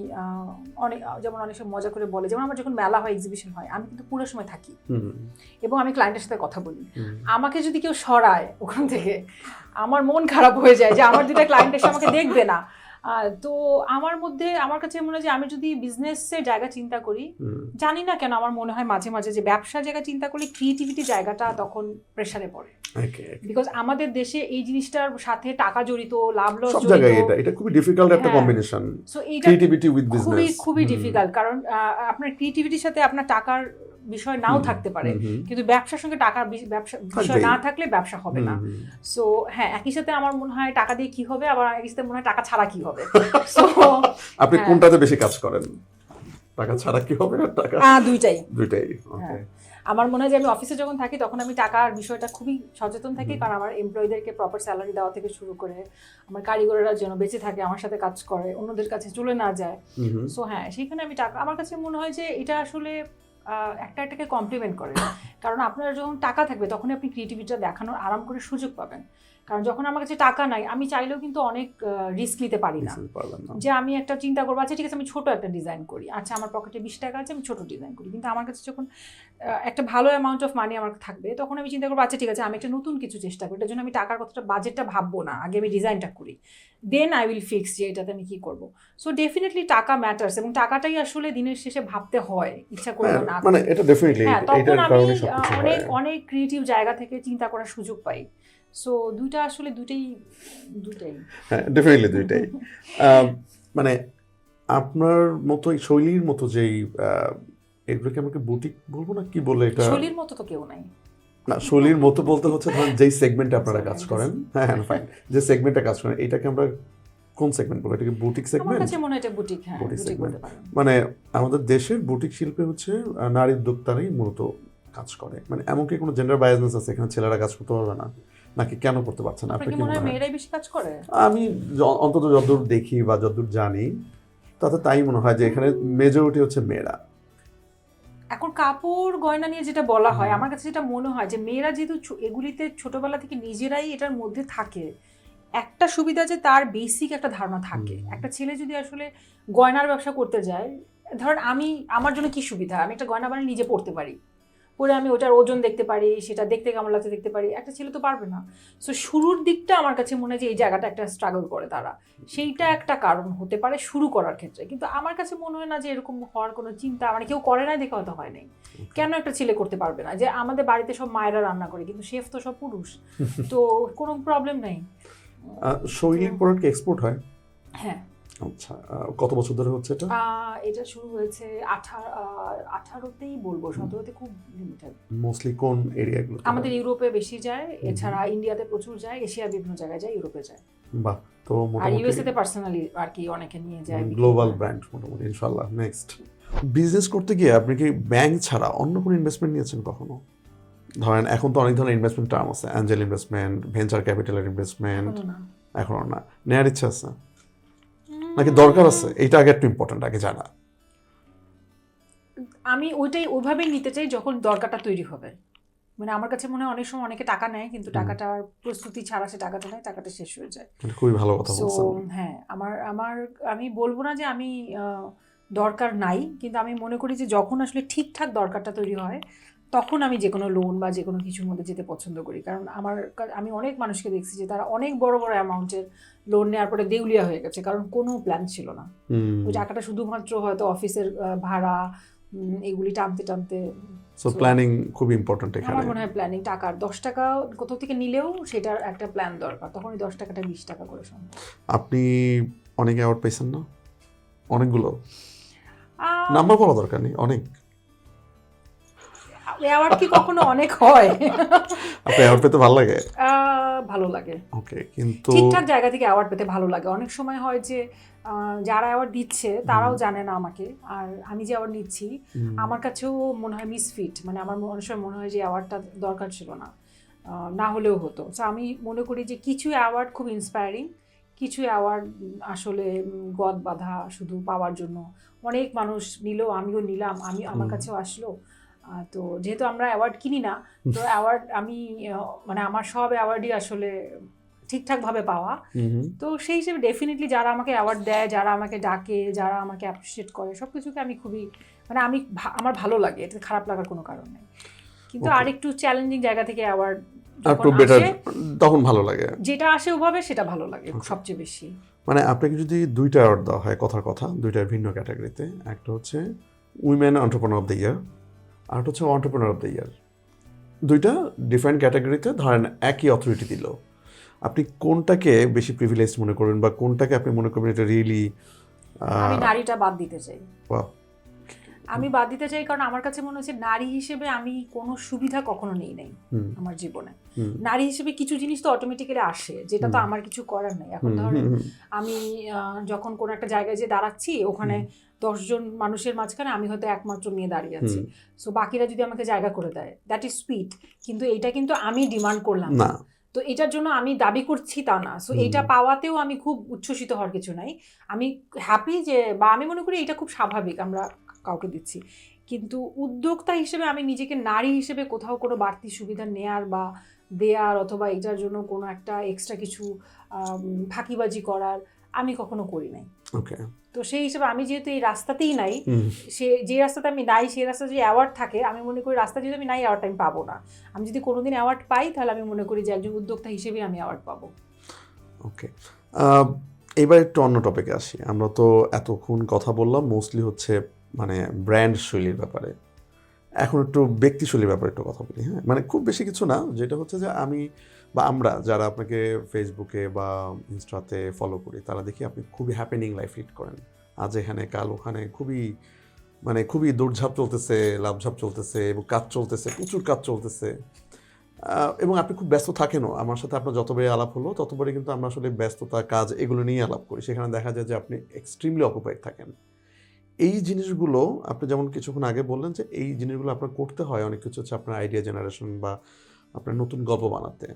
Speaker 1: যেমন অনেক সময় মজা করে বলে, যেমন আমার যখন মেলা হয়, এক্সিবিশন হয়, আমি কিন্তু পুরো সময় থাকি এবং আমি ক্লায়েন্টের সাথে কথা বলি। আমাকে যদি কেউ সরায় ওখান থেকে, আমার মন খারাপ হয়ে যায় যে আমার 2টা ক্লায়েন্ট এসে আমাকে দেখবে না। তো আমার কাছে মনে হয় যে আমি যদি বিজনেসের জায়গা চিন্তা করি, জানি না কেন আমার মনে হয় মাঝে মাঝে যে ব্যবসার জায়গা চিন্তা করলে ক্রিয়েটিভিটি জায়গাটা তখন প্রেসারে পড়ে, বিকজ আমাদের দেশে এই জিনিসটার সাথে টাকা জড়িত, লাভ লস
Speaker 2: সব জায়গায় এটা খুবই ডিফিকাল্ট একটা কম্বিনেশন,
Speaker 1: সো এইটা
Speaker 2: ক্রিয়েটিভিটি উইথ বিজনেস
Speaker 1: খুবই ডিফিকাল্ট, কারণ আপনার ক্রিয়েটিভিটির সাথে আপনার টাকার বিষয় নাও থাকতে পারে, কিন্তু ব্যবসার সঙ্গে টাকার বিষয় না থাকলে ব্যবসা হবে না। সো হ্যাঁ, একই সাথে আমার মনে হয় টাকা দিয়ে কি হবে, আবার একই সাথে মনে হয় টাকা ছাড়া কি হবে। সো
Speaker 2: আপনি কোনটাতে বেশি কাজ করেন, টাকা ছাড়া কি হবে আর টাকা?
Speaker 1: দুইটাই।
Speaker 2: ওকে।
Speaker 1: আমার মনে হয় যে আমি অফিসে যখন থাকি তখন আমি টাকার বিষয়টা খুবই সচেতন থাকি, কারণ আমার এমপ্লয়ীদেরকে প্রপার স্যালারি দেওয়া থেকে শুরু করে আমার কারিগরেরা যেন বেঁচে থাকে, আমার সাথে কাজ করে, অন্যদের কাছে চলে না যায়। সো হ্যাঁ, সেইখানে আমি টাকা, আমার কাছে মনে হয় যে এটা আসলে একটাকে কমপ্লিমেন্ট করে, কারণ আপনার যখন টাকা থাকবে তখনই আপনি ক্রিয়েটিভিটিটা দেখানোর আরাম করে সুযোগ পাবেন। কারণ যখন আমার কাছে টাকা নাই, আমি চাইলেও কিন্তু অনেক রিস্ক নিতে পারি না, যে আমি একটা চিন্তা করবো আচ্ছা ঠিক আছে আমি ছোট একটা ডিজাইন করি, আচ্ছা আমার পকেটে 20 টাকা আছে আমি ছোট ডিজাইন করি, কিন্তু আমার কাছে যখন একটা ভালো অ্যামাউন্ট অফ মানি আমার থাকবে তখন আমি চিন্তা করবো আচ্ছা ঠিক আছে আমি একটা নতুন কিছু চেষ্টা করি, এটার জন্য আমি টাকার কথাটা বাজেটটা ভাববো না, আগে আমি ডিজাইনটা করি, দেন আই উইল ফিক্স যে এটাতে আমি কি করবো। সো ডেফিনেটলি টাকা ম্যাটার্স, এবং টাকাটাই আসলে দিনের শেষে ভাবতে হয়, ইচ্ছা করবো না,
Speaker 2: মানে এটা ডেফিনেটলি
Speaker 1: তখন আমি অনেক ক্রিয়েটিভ জায়গা থেকে চিন্তা করার সুযোগ পাই। সো দুইটা আসলে দুইটাই
Speaker 2: হ্যাঁ ডেফিনেটলি দুইটাই। মানে আপনার মতো শৈলীর মতো যেই এগুলোকে আমাকে বুটিক বলবো না, কি বলে এটা,
Speaker 1: শৈলীর মতো তো কেউ নাই
Speaker 2: না, শৈলীর মতো বলতে হচ্ছে ধরেন যেই সেগমেন্টে আপনারা কাজ করেন, হ্যাঁ ফাইন, যে সেগমেন্টে কাজ করেন এটাকে আমরা কোন সেগমেন্ট বলবো? এটাকে বুটিক সেগমেন্ট?
Speaker 1: আমার কাছে মনে হয় এটা বুটিক, হ্যাঁ বুটিক বলতে পারেন।
Speaker 2: মানে আমাদের দেশের বুটিক শিল্পে হচ্ছে নারী উদ্যোক্তারাই মূলত কাজ করে, মানে এমন কি কোনো জেন্ডার বায়াসনেস আছে এখানে ছেলেরা কাজ করতে পারবে না, নাকি কেন করতে পারছে না?
Speaker 1: আপনার কি মনে হয় মেয়েরাই বেশি কাজ করে?
Speaker 2: আমি অন্তত যতদূর দেখি বা যতদূর জানি তাতে তাই মনে হয় যে এখানে মেজরিটি হচ্ছে মেয়েরা।
Speaker 1: এখন কাপড় গয়না নিয়ে যেটা বলা হয়, আমার কাছে যেটা মনে হয় যে মেয়েরা যেহেতু এগুলিতে ছোটবেলা থেকে নিজেরাই এটার মধ্যে থাকে, একটা সুবিধা যে তার বেসিক একটা ধারণা থাকে। একটা ছেলে যদি আসলে গয়নার ব্যবসা করতে যায়, ধরেন আমার জন্য কি সুবিধা, আমি একটা গয়না বানিয়ে নিজে পড়তে পারি, পরে আমি ওটার ওজন দেখতে পারি, সেটা দেখতে কেমন লাগছে দেখতে পারি, একটা ছেলে তো পারবে না। সো শুরুর দিকটা আমার কাছে মনে হয় যে এই জায়গাটা একটা স্ট্রাগল করে তারা, সেইটা একটা কারণ হতে পারে শুরু করার ক্ষেত্রে। কিন্তু আমার কাছে মনে হয় না যে এরকম হওয়ার কোনো চিন্তা, মানে কেউ করে নাই দেখে হয়তো হয় নাই। কেন একটা ছেলে করতে পারবে না? যে আমাদের বাড়িতে সব মায়েরা রান্না করে, কিন্তু শেফ তো সব পুরুষ, তো কোনো প্রবলেম নেই।
Speaker 2: শৈলীর প্রোডাক্ট এক্সপোর্ট হয়?
Speaker 1: হ্যাঁ।
Speaker 2: আচ্ছা, কত বছর ধরে হচ্ছে এটা?
Speaker 1: এটা শুরু হয়েছে 18তেই বলবো, 17তে খুব লিমিটেড।
Speaker 2: মোস্টলি কোন এরিয়াগুলো?
Speaker 1: আমাদের ইউরোপে বেশি যায়, এছাড়া ইন্ডিয়াতে প্রচুর যায়, এশিয়ার বিভিন্ন জায়গায় যায়, ইউরোপে যায়।
Speaker 2: বাহ, তো
Speaker 1: আর ইউএসএ তে পার্সোনালি আর কি অনেকে নিয়ে যায়,
Speaker 2: গ্লোবাল ব্র্যান্ড মোটামুটি ইনশাআল্লাহ। নেক্সট, বিজনেস করতে গিয়ে আপনি কি ব্যাংক ছাড়া অন্য কোনো ইনভেস্টমেন্ট নিয়েছেন কখনো? ধরেন এখন তো অনেক ধরনের ইনভেস্টমেন্ট টার্ম আছে, অ্যাঞ্জেল ইনভেস্টমেন্ট, ভেঞ্চার ক্যাপিটালের ইনভেস্টমেন্ট, এখনো না নেওয়ার ইচ্ছা আছে নাকি দরকার আছে? এইটা আগে একটু ইম্পর্টেন্ট, আগে জানা।
Speaker 1: আমি ওইভাবেই নিতে চাই যখন দরকারটা তৈরি হবে। মানে আমার কাছে মনে হয় অনেক সময় অনেকে টাকা নেয়, কিন্তু টাকাটার প্রস্তুতি ছাড়া সে টাকাটা নেয়, টাকাটা শেষ হয়ে যায়।
Speaker 2: খুবই ভালো কথা বলছেন।
Speaker 1: হ্যাঁ, আমি বলবো না যে আমি দরকার নাই, কিন্তু আমি মনে করি যে যখন আসলে ঠিকঠাক দরকারটা তৈরি হয় তখন আমি যে কোনো লোন বা যে কোনো কিছুর মধ্যে যেতে পছন্দ করি। কারণ আমি অনেক মানুষকে দেখছি যে তারা অনেক বড় বড় অ্যামাউন্টের লোন নেওয়ার পরে দেউলিয়া হয়ে গেছে, কারণ কোনো প্ল্যান ছিল না। ওই টাকাটা শুধুমাত্র হয়তো অফিসের ভাড়া এগুলি টানতে টানতে।
Speaker 2: সো প্ল্যানিং খুব ইম্পর্টেন্ট এখানে।
Speaker 1: আমার মনে হয় প্ল্যানিং, টাকার 10 টাকা কোথাও থেকে নিলেও সেটার একটা প্ল্যান দরকার, তখন ওই 10 টাকাটা 20 টাকা করে সম্ভব।
Speaker 2: আপনি অনেক অ্যাওয়ার্ড পেয়েছেন না? অনেকগুলো নাম্বার বলা দরকার নেই, অনেক
Speaker 1: অ্যাওয়ার্ড কি কখনো অনেক হয়?
Speaker 2: আপনি অ্যাওয়ার্ড পেতে ভালো লাগে?
Speaker 1: ভালো লাগে।
Speaker 2: ওকে, কিন্তু
Speaker 1: ঠিকঠাক জায়গা থেকে অ্যাওয়ার্ড পেতে ভালো লাগে। অনেক সময় হয় যে যারা অ্যাওয়ার্ড দিচ্ছে তারাও জানে না আমাকে, আর আমি যে অ্যাওয়ার্ড নিচ্ছি আমার কাছেও মনে হয় মিসফিট, মানে আমার অনেক সময় মনে হয় যে অ্যাওয়ার্ডটা দরকার ছিল না, না হলেও হতো। তো আমি মনে করি যে কিছু অ্যাওয়ার্ড খুব ইন্সপায়ারিং, কিছু অ্যাওয়ার্ড আসলে গদ বাঁধা শুধু পাওয়ার জন্য। অনেক মানুষ নিল, আমিও নিলাম, আমার কাছেও আসলো। তো যেহেতু আমরা অ্যাওয়ার্ড কিনি না, তো অ্যাওয়ার্ড মানে আমার সব অ্যাওয়ার্ডই আসলে ঠিকঠাকভাবে পাওয়া। তো সেই হিসেবে ডেফিনেটলি যারা আমাকে অ্যাওয়ার্ড দেয়, যারা আমাকে ডাকে, যারা আমাকে অ্যাপ্রিসিয়েট করে, সব কিছুকে আমি খুবই, মানে আমার ভালো লাগে, এতে খারাপ লাগার কোনো কারণ নেই। কিন্তু আরেকটু চ্যালেঞ্জিং জায়গা থেকে অ্যাওয়ার্ড
Speaker 2: একটু বেটার, তখন ভালো লাগে,
Speaker 1: যেটা আসে ওভাবে সেটা ভালো লাগে সবচেয়ে বেশি।
Speaker 2: মানে আপনাকে যদি 2টা অ্যাওয়ার্ড দেওয়া হয়, কথার কথা 2টা ভিন্ন ক্যাটাগরিতে, একটা হচ্ছে women entrepreneur of the year, আর একটা হচ্ছে এন্টারপ্রেনার অফ দ্য ইয়ার, 2টা ডিফারেন্ট ক্যাটাগরিতে ধরেন একই অথরিটি দিল, আপনি কোনটাকে বেশি প্রিভিলেজ মনে করবেন বা কোনটাকে আপনি মনে করবেন এটা রিয়েলি?
Speaker 1: আমি নারীটা বাদ দিতে চাই।
Speaker 2: বাহ,
Speaker 1: আমি বাদ দিতে চাই কারণ আমার কাছে মনে হচ্ছে নারী হিসেবে আমি কোনো সুবিধা কখনো নেই নাই আমার জীবনে। নারী হিসেবে কিছু জিনিস তো অটোমেটিক্যালি আসে, যেটা তো আমার কিছু করার নেই। এখন ধরেন আমি যখন কোনো একটা জায়গায় যে দাঁড়াচ্ছি, ওখানে 10 জন মানুষের মাঝখানে আমি হয়তো একমাত্র মেয়ে দাঁড়িয়ে আছি, সো বাকিরা যদি আমাকে জায়গা করে দেয়, দ্যাট ইজ সুইট, কিন্তু এইটা কিন্তু আমি ডিমান্ড করলাম না, তো এটার জন্য আমি দাবি করছি তা না। সো এইটা পাওয়াতেও আমি খুব উচ্ছ্বসিত হওয়ার কিছু নাই, আমি হ্যাপি যে, বা আমি মনে করি এটা খুব স্বাভাবিক আমরা কাউকে দিচ্ছি। কিন্তু উদ্যোক্তা হিসেবে আমি নিজেকে নারী হিসেবে কোথাও কোনো বাড়তি সুবিধা নেয়ার বা দেয়ার অথবা এটার জন্য কোনো একটা এক্সট্রা কিছু ফাঁকিবাজি করার আমি কখনো করি নাই।
Speaker 2: ওকে,
Speaker 1: তো সেই হিসেবে আমি যেহেতু এই রাস্তাতেই নাই, সে যে রাস্তাতে আমি নাই সেই রাস্তাতে যদি অ্যাওয়ার্ড থাকে, আমি মনে করি রাস্তা যদি আমি নাই অ্যাওয়ার্ড আমি পাবো না। আমি যদি কোনোদিন অ্যাওয়ার্ড পাই তাহলে আমি মনে করি যে একজন উদ্যোক্তা হিসেবে আমি অ্যাওয়ার্ড পাবো।
Speaker 2: ওকে, এবার একটু অন্য টপিকে আসি। আমরা তো এতক্ষণ কথা বললাম মোস্টলি হচ্ছে মানে ব্র্যান্ড শৈলীর ব্যাপারে, এখন একটু ব্যক্তিশৈলীর ব্যাপারে একটু কথা বলি। হ্যাঁ, মানে খুব বেশি কিছু না, যেটা হচ্ছে যে আমি বা আমরা যারা আপনাকে ফেসবুকে বা ইনস্টাতে ফলো করি, তারা দেখি আপনি খুবই হ্যাপেনিং লাইফ লিড করেন, আজ এখানে কাল ওখানে, খুবই দৌড়ঝাঁপ চলতেছে, লাভঝাপ চলতেছে এবং কাজ চলতেছে, প্রচুর কাজ চলতেছে, এবং আপনি খুব ব্যস্ত থাকেনও। আমার সাথে আপনার যতবারই আলাপ হলো ততবারই কিন্তু আমরা আসলে ব্যস্ততা, কাজ এগুলো নিয়ে আলাপ করি, সেখানে দেখা যায় যে আপনি এক্সট্রিমলি অকুপাইড থাকেন। এই জিনিসগুলো আপনি যেমন কিছুক্ষণ আগে বললেন যে এই জিনিসগুলো আপনার করতে হয়, অনেক কিছু হচ্ছে আপনার আইডিয়া জেনারেশন বা আপনার নতুন গল্প বানাতে,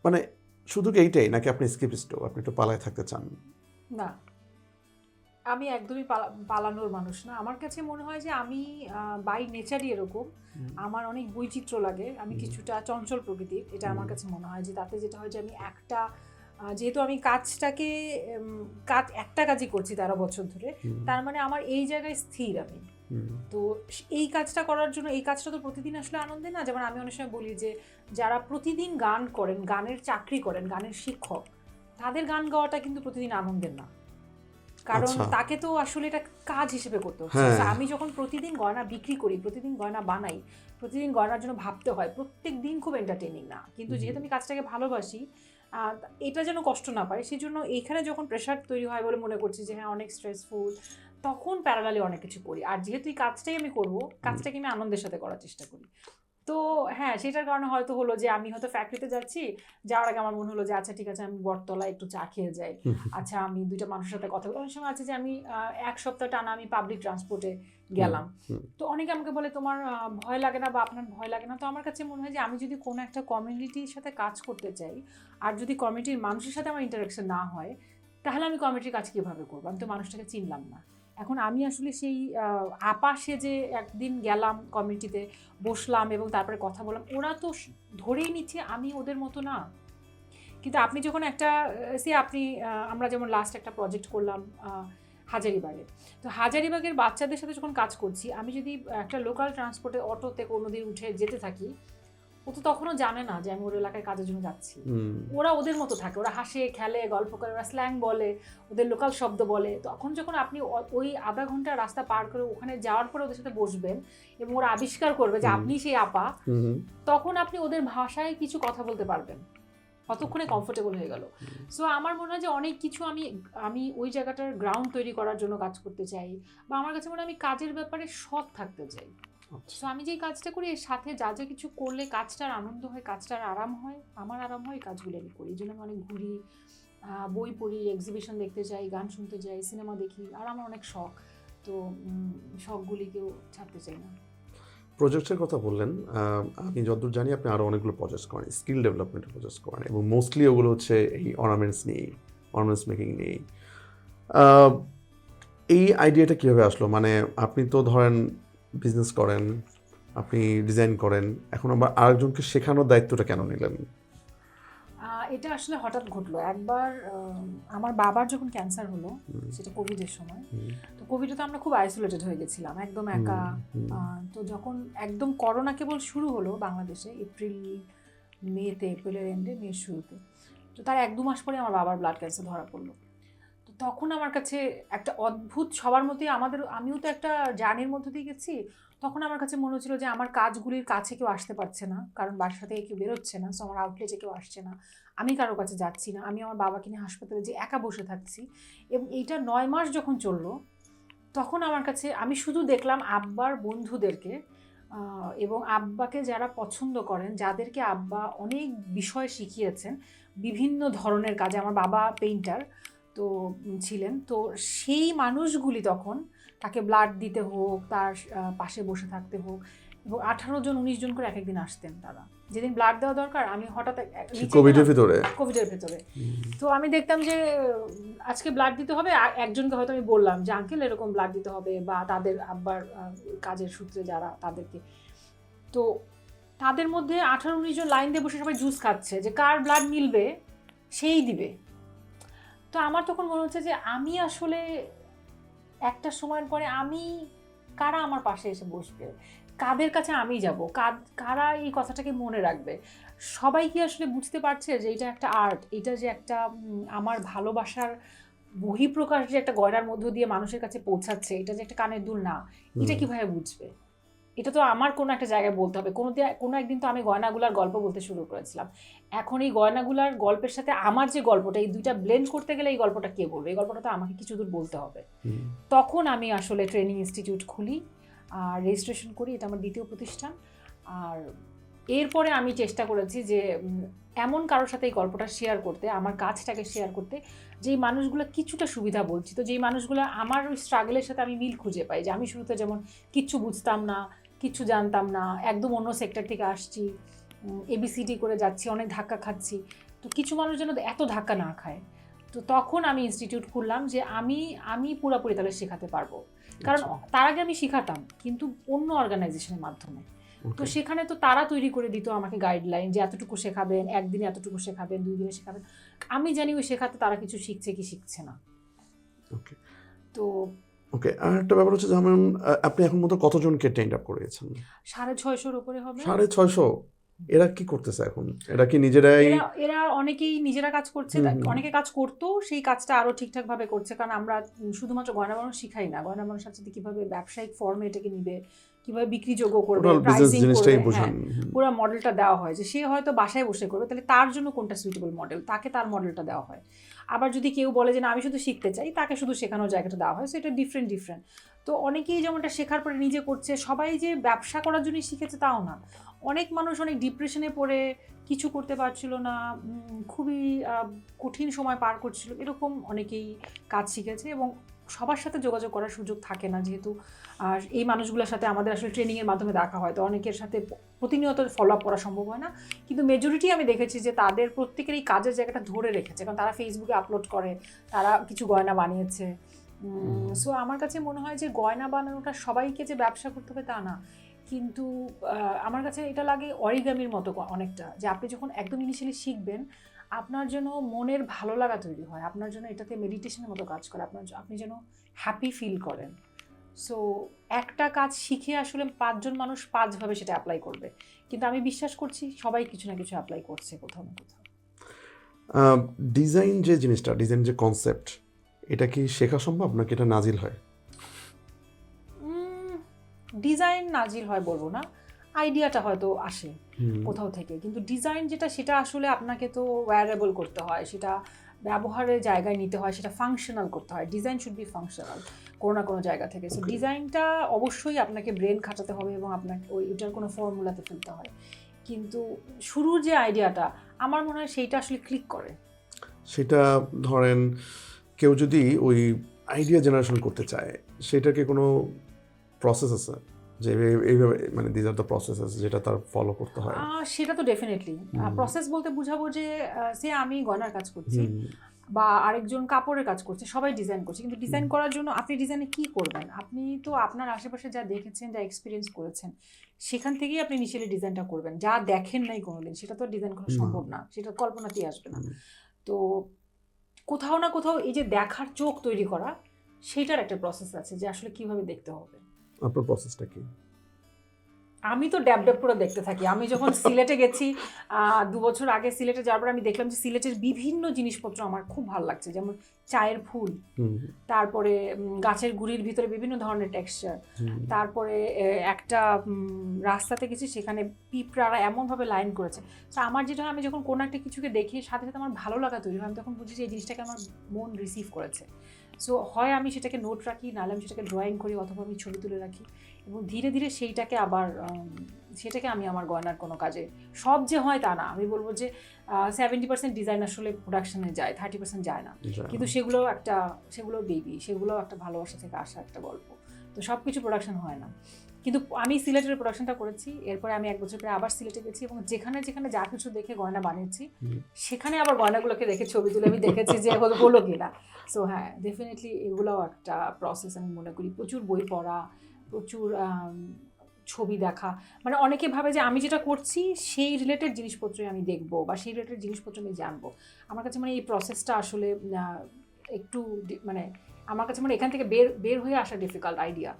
Speaker 2: মানে শুধু কি এইটাই, নাকি আপনি স্কিপিস্টও, আপনি একটু পালায় থাকতে চান?
Speaker 1: না, আমি একদমই পালানোর মানুষ না। আমার কাছে মনে হয় যে আমি বাই নেচারই এরকম, আমার অনেক বৈচিত্র্য লাগে, আমি কিছুটা চঞ্চল প্রকৃতির, এটা আমার কাছে মনে হয় যে তাতে যেটা হয় যে আমি যেহেতু আমি একটা কাজই করছি 13 বছর ধরে, তার মানে আমার এই জায়গায় স্থির আমি। তো এই কাজটা করার জন্য, এই কাজটা তো প্রতিদিন আসলে আনন্দের না। যেমন আমি অনেক সময় বলি যে যারা প্রতিদিন গান করেন, গানের চাকরি করেন, গানের শিক্ষক, তাদের গান গাওয়াটা কিন্তু প্রতিদিন আনন্দের না, কারণ তাকে তো আসলে এটা কাজ হিসেবে করতে হচ্ছে। আমি যখন প্রতিদিন গয়না বিক্রি করি, প্রতিদিন গয়না বানাই, প্রতিদিন গয়নার জন্য ভাবতে হয়, প্রত্যেক দিন খুব এন্টারটেইনিং না, কিন্তু যেহেতু আমি কাজটাকে ভালোবাসি, এটা যেন কষ্ট না পায়, সেই জন্য এইখানে যখন প্রেশার তৈরি হয় বলে মনে করছি যে হ্যাঁ অনেক স্ট্রেসফুল, তখন প্যারালালি অনেক কিছু করি। আর যেহেতু এই কাজটাই আমি করবো, কাজটাকে আমি আনন্দের সাথে করার চেষ্টা করি। তো হ্যাঁ, সেটার কারণে হয়তো হলো যে আমি হয়তো ফ্যাক্টরিতে যাচ্ছি, যাওয়ার আগে আমার মনে হলো যে আচ্ছা ঠিক আছে আমি বটতলায় একটু চা খেয়ে যাই, আচ্ছা আমি 2টা মানুষের সাথে কথা বলি। অনেক সময় আছে যে আমি 1 সপ্তাহ টানা আমি পাবলিক ট্রান্সপোর্টে গেলাম, তো অনেকে আমাকে বলে তোমার ভয় লাগে না বা আপনার ভয় লাগে না? তো আমার কাছে মনে হয় যে আমি যদি কোনো একটা কমিউনিটির সাথে কাজ করতে চাই, আর যদি কমিউনিটির মানুষের সাথে আমার ইন্টারাকশন না হয়, তাহলে আমি কমিউনিটির কাজ কীভাবে করবো? আমি তো মানুষটাকে চিনলাম না। এখন আমি আসলে সেই আপা সেজে একদিন গেলাম কমিউনিটিতে, বসলাম এবং তারপরে কথা বললাম, ওরা তো ধরেই নিচ্ছে আমি ওদের মতো না। কিন্তু আপনি যখন আমরা যেমন লাস্ট একটা প্রজেক্ট করলাম হাজারিবাগে, তো হাজারিবাগের বাচ্চাদের সাথে যখন কাজ করছি, আমি যদি একটা লোকাল ট্রান্সপোর্টে অটোতে কোনোদিন উঠে যেতে থাকি, ও তো তখনও জানে না যে আমি ওর এলাকায় কাজের জন্য যাচ্ছি। ওরা ওদের মতো থাকে, ওরা হাসে খেলে গল্প করে, ওরা স্ল্যাং বলে, ওদের লোকাল শব্দ বলে। তখন যখন আপনি ওই আধা ঘন্টা রাস্তা পার করে ওখানে যাওয়ার পরে ওদের সাথে বসবেন এবং ওরা আবিষ্কার করবে যে আপনি সেই আপা, তখন আপনি ওদের ভাষায় কিছু কথা বলতে পারবেন, কতক্ষণে কমফোর্টেবল হয়ে গেল। সো আমার মনে হয় যে অনেক কিছু আমি ওই জায়গাটার গ্রাউন্ড তৈরি করার জন্য কাজ করতে চাই, বা আমার কাছে মনে হয় আমি কাজের ব্যাপারে সৎ থাকতে চাই। সো আমি যেই কাজটা করি এর সাথে যা যা কিছু করলে কাজটার আনন্দ হয়, কাজটার আরাম হয়, আমার আরাম হয়, এই কাজগুলো আমি করি। এই জন্য আমি অনেক ঘুরি, বই পড়ি, এক্সিবিশন দেখতে যাই, গান শুনতে যাই, সিনেমা দেখি, আর আমার অনেক শখ, তো শখগুলিকেও ছাড়তে চাই না।
Speaker 2: প্রজেক্টের কথা বললেন, আমি যতদূর জানি আপনি আরও অনেকগুলো প্রজেক্ট করেন, স্কিল ডেভেলপমেন্টের প্রজেক্ট করেন, এবং মোস্টলি ওগুলো হচ্ছে এই অর্নামেন্টস মেকিং নিয়ে। এই আইডিয়াটা কীভাবে আসলো? মানে আপনি তো ধরেন বিজনেস করেন, আপনি ডিজাইন করেন, এখন আবার আরেকজনকে শেখানোর দায়িত্বটা কেন নিলেন?
Speaker 1: এটা আসলে হঠাৎ ঘটলো। একবার আমার বাবার যখন ক্যান্সার হলো, সেটা কোভিডের সময়, তো কোভিডে তো আমরা খুব আইসোলেটেড হয়ে গেছিলাম, একদম একা। তো যখন একদম করোনা কেবল শুরু হলো বাংলাদেশে, এপ্রিল মেতে, এপ্রিলের এন্ডে, মের শুরুতে। তো তার 1-2 মাস পরে আমার বাবার ব্লাড ক্যান্সার ধরা পড়লো। তো তখন আমার কাছে একটা অদ্ভুত, সবার মতোই আমিও তো একটা জার্নির মধ্যে দিয়ে গেছি। তখন আমার কাছে মনে হচ্ছিল যে আমার কাজগুলির কাছে কেউ আসতে পারছে না, কারণ বাসা থেকে কেউ বেরোচ্ছে না, সো আমার আউটলেটে কেউ আসছে না, আমি কারোর কাছে যাচ্ছি না, আমি আমার বাবাকে নিয়ে হাসপাতালে যে একা বসে থাকছি। এবং এইটা 9 মাস যখন চললো, তখন আমার কাছে আমি শুধু দেখলাম আব্বার বন্ধুদেরকে এবং আব্বাকে যারা পছন্দ করেন, যাদেরকে আব্বা অনেক বিষয় শিখিয়েছেন বিভিন্ন ধরনের কাজে। আমার বাবা পেইন্টার তো ছিলেন, তো সেই মানুষগুলি তখন তাকে ব্লাড দিতে হোক, তার পাশে বসে থাকতে হোক, এবং 18 জন 19 জন করে এক একদিন আসতেন তারা। যেদিন ব্লাড দেওয়া দরকার, আমি হঠাৎ কোভিডের ভেতরে তো আমি দেখতাম যে আজকে ব্লাড দিতে হবে, একজনকে হয়তো আমি বললাম যে আঙ্কেল এরকম ব্লাড দিতে হবে, বা তাদের আব্বার কাজের সূত্রে যারা তাদেরকে, তো তাদের মধ্যে 18-19 জন লাইন দিয়ে বসে সবাই জুস খাচ্ছে যে কার ব্লাড মিলবে সেই দিবে। তো আমার তখন মনে হচ্ছে যে আমি আসলে একটা সময়ের পরে কারা আমার পাশে এসে বসবে, কাদের কাছে আমি যাব, কারা এই কথাটাকে মনে রাখবে। সবাই কি আসলে বুঝতে পারছে যে এটা একটা আর্ট, এটা যে একটা আমার ভালোবাসার বহিঃপ্রকাশ, যে একটা গয়নার মধ্য দিয়ে মানুষের কাছে পৌঁছাচ্ছে, এটা যে একটা কানের দুল না, এটা কিভাবে বুঝবে? এটা তো আমার কোনো একটা জায়গায় বলতে হবে। কোনো একদিন তো আমি গয়নাগুলার গল্প বলতে শুরু করেছিলাম। এখন এই গয়নাগুলার গল্পের সাথে আমার যে গল্পটা, এই দুইটা ব্লেন্ড করতে গেলে এই গল্পটা কে বলবে? এই গল্পটা তো আমাকে কিছু দূর বলতে হবে। তখন আমি আসলে ট্রেনিং ইনস্টিটিউট খুলি আর রেজিস্ট্রেশন করি, এটা আমার দ্বিতীয় প্রতিষ্ঠান। আর এরপরে আমি চেষ্টা করেছি যে এমন কারোর সাথে এই গল্পটা শেয়ার করতে, আমার কাজটাকে শেয়ার করতে, যেই মানুষগুলো কিছুটা সুবিধা বঞ্চিত, যেই মানুষগুলো আমার ওই স্ট্রাগলের সাথে আমি মিল খুঁজে পাই। যে আমি শুরুতে যেমন কিচ্ছু বুঝতাম না, কিচ্ছু জানতাম না, একদম অন্য সেক্টর থেকে আসছি, ABCD করে যাচ্ছি, অনেক ধাক্কা খাচ্ছি, তো কিছু মানুষ যেন এত ধাক্কা না খায়। তো তখন আমি ইনস্টিটিউট খুললাম যে আমি পুরোপুরি তাহলে শেখাতে পারবো। কারণ তার আগে আমি শিখাতাম, কিন্তু অন্য অর্গানাইজেশনের মাধ্যমে। তো সেখানে তো তারা তৈরি করে দিত আমাকে গাইডলাইন, যে এতটুকু শেখাবেন, একদিনে এতটুকু শেখাবেন, 2 দিনে শেখাবেন। আমি জানি ওই শেখাতে তারা কিছু শিখছে কি শিখছে না। তো
Speaker 2: ওকে, আর একটা ব্যাপার হচ্ছে, যেমন আপনি এখন মতো কতজনকে ট্রেন্ড আপ করিয়েছেন?
Speaker 1: 650-র উপরে হবে।
Speaker 2: 650? এরা কি করতেছে এখন? এরা কি নিজেরাই?
Speaker 1: এরা অনেকেই নিজেরা কাজ করছে, অনেকে কাজ করতো, সেই কাজটা আরো ঠিকঠাক ভাবে করছে। কারণ আমরা শুধুমাত্র গয়না বানানো শিখাই না, গয়না বানানোর সাথে কিভাবে ব্যবসায়িক ফর্মে এটাকে নিবে, কিভাবে বিক্রিযোগ্য করবে, প্রাইসিং করবে, পুরো মডেলটা দেওয়া হয়। যে সে হয়তো বাসায় বসে করবে, তাহলে তার জন্য কোনটা সুইটেবল মডেল, তাকে তার মডেলটা দেওয়া হয়। আবার যদি কেউ বলে যে না আমি শুধু শিখতে চাই, তাকে শুধু শেখানোর জায়গাটা দেওয়া হয়। সো এটা ডিফারেন্ট। তো অনেকেই যেমনটা শেখার পরে নিজে করছে, সবাই যে ব্যবসা করার জন্যই শিখেছে তাও না। অনেক মানুষ অনেক ডিপ্রেশনে পড়ে কিছু করতে পারছিল না, খুবই কঠিন সময় পার করছিল, এরকম অনেকেই কাজ শিখেছে। এবং সবার সাথে যোগাযোগ করার সুযোগ থাকে না, যেহেতু এই মানুষগুলোর সাথে আমাদের আসলে ট্রেনিংয়ের মাধ্যমে দেখা হয়, তো অনেকের সাথে প্রতিনিয়ত ফলো আপ করা সম্ভব হয় না। কিন্তু মেজরিটি আমি দেখেছি যে তাদের প্রত্যেকের এই কাজের জায়গাটা ধরে রেখেছে, কারণ তারা ফেসবুকে আপলোড করে, তারা কিছু গয়না বানিয়েছে। সো আমার কাছে মনে হয় যে গয়না বানানোটা সবাইকে যে ব্যবসা করতে হবে তা না, কিন্তু আমার কাছে এটা লাগে অরিগামির মতো অনেকটা, যে আপনি যখন একদম ইনিশিয়ালি শিখবেন, আপনার যেন মনের ভালো লাগা তৈরি হয়, আপনার জন্য এটাতে মেডিটেশনের মতো কাজ করে, আপনি যেন হ্যাপি ফিল করেন। সো একটা কাজ শিখে আসলে 5 জন মানুষ 5 ভাবে সেটা অ্যাপ্লাই করবে, কিন্তু আমি বিশ্বাস করছি সবাই কিছু না কিছু অ্যাপ্লাই করছে কোথাও না কোথাও।
Speaker 2: ডিজাইন যে জিনিসটা, ডিজাইন যে কনসেপ্ট, এটা কি শেখা সম্ভব নাকি এটা নাজিল হয়?
Speaker 1: ডিজাইন নাজিল হয় বলবো না, আইডিয়াটা হয়তো আসে কোথাও থেকে, কিন্তু ডিজাইন যেটা, সেটা আসলে আপনাকে তো ওয়্যারেবল করতে হয়, সেটা ব্যবহারের জায়গায় নিতে হয়, সেটা ফাংশনাল করতে হয়। ডিজাইন শুড বি ফাংশনাল কোনো না কোনো জায়গা থেকে। সো ডিজাইনটা অবশ্যই আপনাকে ব্রেন খাটাতে হবে এবং আপনাকে ওইটার কোনো ফর্মুলাতে ফেলতে হয়, কিন্তু শুরুর যে আইডিয়াটা আমার মনে হয় সেইটা আসলে ক্লিক করে।
Speaker 2: সেটা ধরেন কেউ যদি ওই আইডিয়া জেনারেশন করতে চায়, সেটাকে কোনো প্রসেস আছে যে এইভাবে, মানে দিস আর দ্য প্রসেসেস যেটা তার ফলো করতে হয়?
Speaker 1: সেটা তো ডেফিনেটলি প্রসেস বলতে বুঝাবো যে সে আমি গয়নার কাজ করছি বা আরেকজন কাপড়ের কাজ করছে, সবাই ডিজাইন করছে, কিন্তু ডিজাইন করার জন্য আপনি ডিজাইনে কি করবেন? আপনি তো আপনার আশেপাশে যা দেখেছেন, যা এক্সপিরিয়েন্স করেছেন, সেখান থেকেই আপনি ইনিশিয়ালি ডিজাইনটা করবেন। যা দেখেন নাই কোনোদিন, সেটা তো ডিজাইন করা সম্ভব না, সেটা কল্পনাতেই আসবে না। তো কোথাও না কোথাও এই যে দেখার চোখ তৈরি করা, সেইটার একটা প্রসেস আছে যে আসলে কিভাবে দেখতে হবে।
Speaker 2: আপনার প্রসেসটা কি?
Speaker 1: আমি তো ড্যাব ড্যাব করে দেখতে থাকি। আমি যখন সিলেটে গেছি 2 বছর আগে সিলেটে যাওয়ার পর আমি দেখলাম যে সিলেটের বিভিন্ন জিনিসপত্র আমার খুব ভালো লাগছে, যেমন চায়ের ফুল, তারপরে গাছের গুড়ির ভিতরে বিভিন্ন ধরনের টেক্সচার, তারপরে একটা রাস্তাতে গেছি সেখানে পিঁপড়ারা এমনভাবে লাইন করেছে। তো আমার যেটা হয়, আমি যখন কোনো একটা কিছুকে দেখি সাথে সাথে আমার ভালো লাগা তৈরি হয়, আমি তখন বুঝি যে এই জিনিসটাকে আমার মন রিসিভ করেছে। সো হয় আমি সেটাকে নোট রাখি, নাহলে আমি সেটাকে ড্রয়িং করি, অথবা আমি ছবি তুলে রাখি, এবং ধীরে ধীরে সেইটাকে আবার সেটাকে আমি আমার গয়নার কোনো কাজে, সব যে হয় তা না, আমি বলবো যে 70% ডিজাইন আসলে প্রোডাকশনে যায়, 30% যায় না, কিন্তু সেগুলো বেবি, সেগুলো একটা ভালোবাসা থেকে আসা একটা গল্প। তো সব কিছু প্রোডাকশন হয় না, কিন্তু আমি সিলেটের প্রোডাকশনটা করেছি। এরপরে আমি 1 বছর পরে আবার সিলেটে গেছি, এবং যেখানে যেখানে যা কিছু দেখে গয়না বানিয়েছি সেখানে আবার গয়নাগুলোকে দেখে ছবি তুলে আমি দেখেছি যে হলো কিনা। সো হ্যাঁ, ডেফিনেটলি এগুলোও একটা প্রসেস আমি মনে করি। প্রচুর বই পড়া, প্রচুর ছবি দেখা, মানে অনেকে ভাবে যে আমি যেটা করছি সেই রিলেটেড জিনিসপত্রই আমি দেখবো বা সেই রিলেটেড জিনিসপত্র আমি জানবো। আমার কাছে মানে এই প্রসেসটা আসলে একটু মানে আমার কাছে মানে এখান থেকে বের হয়ে আসা ডিফিকাল্ট আইডিয়া।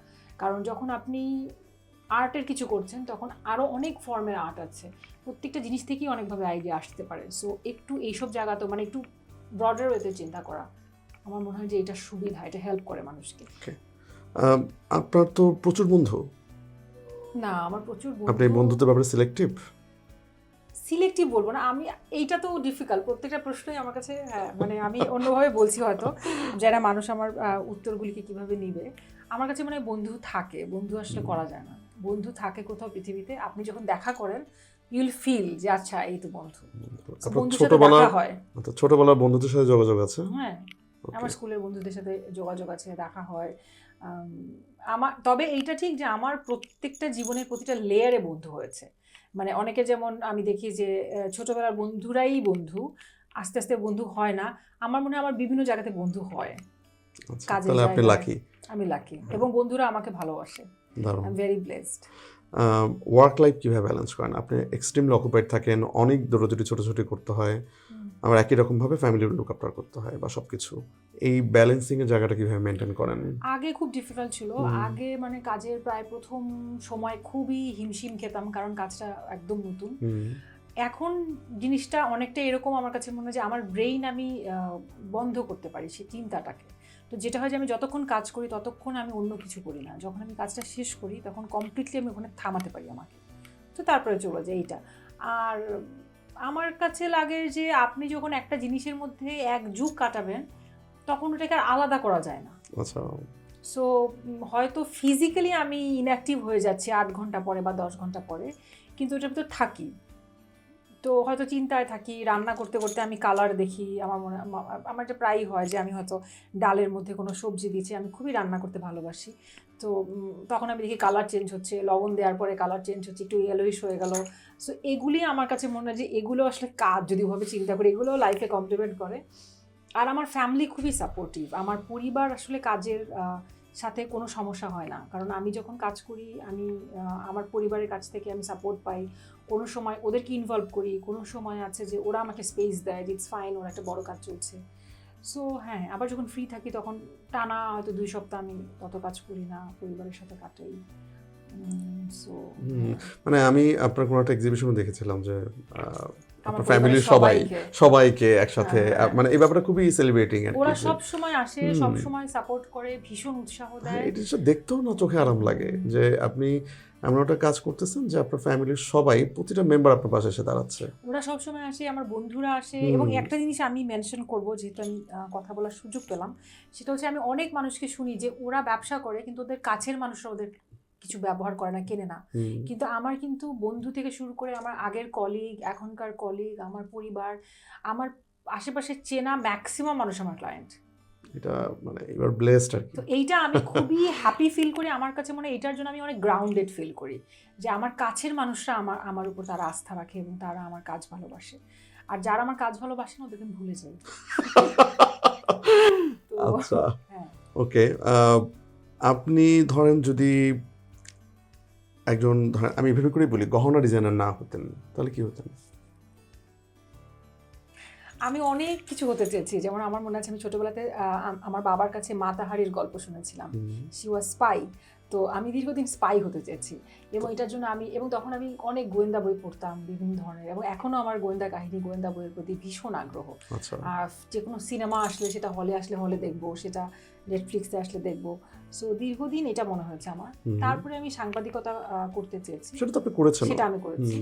Speaker 1: কারণ যখন আপনি আর্টের কিছু করছেন তখন আরও অনেক ফর্মের আর্ট আছে, প্রত্যেকটা জিনিস থেকেই অনেকভাবে আইডিয়া আসতে পারে। সো একটু এইসব জায়গাতেও মানে একটু ব্রডার ওয়েতে চিন্তা করা, আমার মনে হয় যে এটা সুবিধা, এটা হেল্প করে মানুষকে।
Speaker 2: আপনার তো প্রচুর বন্ধু।
Speaker 1: না, আমার প্রচুর
Speaker 2: আপনি বন্ধুত্বের ব্যাপারে
Speaker 1: সিলেক্টিভ বলবো না আমি, এইটা তো ডিফিকাল্ট, প্রত্যেকটা প্রশ্নই আমার কাছে মানে আমি অন্যভাবে বলছি হয়তো, যারা মানুষ আমার উত্তরগুলিকে কিভাবে নিবে। আমার কাছে মানে বন্ধু থাকে, বন্ধু আসলে করা যায় না, বন্ধু থাকে কোথাও পৃথিবীতে, আপনি যখন দেখা করেন ইউল ফিল যে আচ্ছা এই তো বন্ধু।
Speaker 2: ছোটবেলার বন্ধুদের সাথে যোগাযোগ আছে?
Speaker 1: হ্যাঁ, আমার স্কুলের বন্ধুদের সাথে যোগাযোগ আছে, দেখা হয় আমার। তবে এইটা ঠিক যে আমার প্রত্যেকটা জীবনের প্রতিটা লেয়ারে বন্ধু হয়েছে। মানে অনেকে যেমন আমি দেখি যে ছোটবেলার বন্ধুরাই বন্ধু, আস্তে আস্তে বন্ধু হয় না। আমার মনে হয় আমার বিভিন্ন জায়গাতে বন্ধু হয়, কাজের জায়গায়। আমি লাকি, এবং বন্ধুরা আমাকে ভালোবাসে। I am very blessed.
Speaker 2: Work life কিভাবে ব্যালেন্স করেন? আপনি এক্সট্রিমলি অকুপাইড থাকেন, অনেক দৌড়াদৌড়ি ছোটাছুটি করতে হয়, আবার একই রকমভাবে ফ্যামিলির লুক আপ করতে হয় বা সবকিছু, এই ব্যালেন্সিং এর জায়গাটা কিভাবে মেনটেন করেন?
Speaker 1: আগে খুব ডিফিকাল্ট ছিল। আগে মানে কাজের প্রায় প্রথম সময় খুবই হিমশিম খেতাম, কারণ কাজটা একদম নতুন। এখন জিনিসটা অনেকটা এরকম, আমার কাছে মনে হয় যে আমার ব্রেইন আমি বন্ধ করতে পারি সেই চিন্তাটাকে। তো যেটা হয় যে আমি যতক্ষণ কাজ করি ততক্ষণ আমি অন্য কিছু করি না, যখন আমি কাজটা শেষ করি তখন কমপ্লিটলি আমি ওখানে থামাতে পারি আমাকে, তো তারপরে চলে যায় এইটা। আর আমার কাছে লাগে যে আপনি যখন একটা জিনিসের মধ্যে এক যুগ কাটাবেন তখন ওটাকে আর আলাদা করা যায় না।
Speaker 2: আচ্ছা।
Speaker 1: সো হয়তো ফিজিক্যালি আমি ইনঅ্যাক্টিভ হয়ে যাচ্ছি 8 ঘন্টা পরে বা 10 ঘন্টা পরে, কিন্তু ওটার ভিতর থাকি, তো হয়তো চিন্তায় থাকি, রান্না করতে করতে আমি কালার দেখি। আমার এটা প্রায়ই হয় যে আমি হয়তো ডালের মধ্যে কোনো সবজি দিচ্ছি, আমি খুবই রান্না করতে ভালোবাসি, তো তখন আমি দেখি কালার চেঞ্জ হচ্ছে, লবণ দেওয়ার পরে কালার চেঞ্জ হচ্ছে, একটু ইয়েলোইশ হয়ে গেল। সো এগুলি আমার কাছে মনে হয় যে এগুলো আসলে কাজ, যদি ভাবে চিন্তা করি এগুলো লাইফে কমপ্লিমেন্ট করে। আর আমার ফ্যামিলি খুবই সাপোর্টিভ, আমার পরিবার আসলে কাজের সাথে কোনো সমস্যা হয় না, কারণ আমি যখন কাজ করি আমি আমার পরিবারের কাছ থেকে আমি সাপোর্ট পাই। কোনো সময় ওদেরকে ইনভলভ করি, কোনো সময় আছে যে ওরা আমাকে স্পেস দেয়, ইটস ফাইন, ওর একটা বড় কাজ চলছে। সো হ্যাঁ, আবার যখন ফ্রি থাকি তখন টানা হয়তো 2 সপ্তাহ আমি তত কাজ করি না, পরিবারের সাথে কাটাই। সো
Speaker 2: মানে আমি আপনার কোনো একটা এক্সিবিশনে দেখেছিলাম যে আপনার ফ্যামিলির সবাইকে একসাথে, মানে এই ব্যাপারটা খুবই সেলিব্রেটিং।
Speaker 1: ওরা সব সময় আসে, সব সময় সাপোর্ট করে, ভীষণ উৎসাহ দেয়।
Speaker 2: এটা দেখতেও না চোখে আরাম লাগে যে আপনি এমন একটা কাজ করতেছেন যে আপনার ফ্যামিলির সবাই, প্রতিটা মেম্বার আপনার পাশে এসে দাঁড়াচ্ছে।
Speaker 1: ওরা সব সময় আসে, আমার বন্ধুরা আসে। এবং একটা জিনিস আমি মেনশন করব, যেহেতু আমি কথা বলার সুযোগ পেলাম, সেটা হচ্ছে আমি অনেক মানুষকে শুনি যে ওরা ব্যবসা করে কিন্তু ওদের কাছের মানুষরা ওদের কিছু ব্যবহার করে না, কেনে না। কিন্তু আমার কিন্তু বন্ধু থেকে শুরু করে আমার আগের কলিগ, এখনকার কলিগ, আমার পরিবার, আমার আশেপাশে চেনা ম্যাক্সিমাম মানুষ আমার ক্লায়েন্ট।
Speaker 2: এটা মানে এবার ব্লেসড আর কি।
Speaker 1: তো এইটা আমি খুবই হ্যাপি ফিল করি। আমার কাছে মনে হয় এটার জন্য আমি অনেক গ্রাউন্ডেড ফিল করি, যে আমার কাছের মানুষরা আমার উপর তারা আস্থা রাখে এবং তারা আমার কাজ ভালোবাসে। আর যারা আমার কাজ ভালোবাসে না ওদেরকে ভুলে যাই।
Speaker 2: আচ্ছা, ওকে। আপনি ধরেন যদি একজন, ধরেন আমি ভেবে করেই বলি, গহনা ডিজাইনার না হতেন তাহলে কি হতেন?
Speaker 1: আমি অনেক কিছু হতে চেয়েছি। যেমন আমার মনে আছে আমি ছোটবেলাতে আমার বাবার কাছে মাতাহারির গল্প শুনেছিলাম। She was spy. তো আমি দীর্ঘদিন স্পাই হতে চেয়েছি এবং এটার জন্য এবং তখন আমি অনেক গোয়েন্দা বই পড়তাম বিভিন্ন ধরনের, এবং এখনো আমার গোয়েন্দা কাহিনী গোয়েন্দা বইয়ের প্রতি ভীষণ আগ্রহ। আর যে কোনো সিনেমা আসলে, সেটা হলে আসলে হলে দেখবো, সেটা নেটফ্লিক্সে আসলে দেখবো। সো দীর্ঘদিন এটা মনে হয়েছে আমার। তারপরে আমি সাংবাদিকতা করতে চেয়েছি, সেটা আমি করেছি।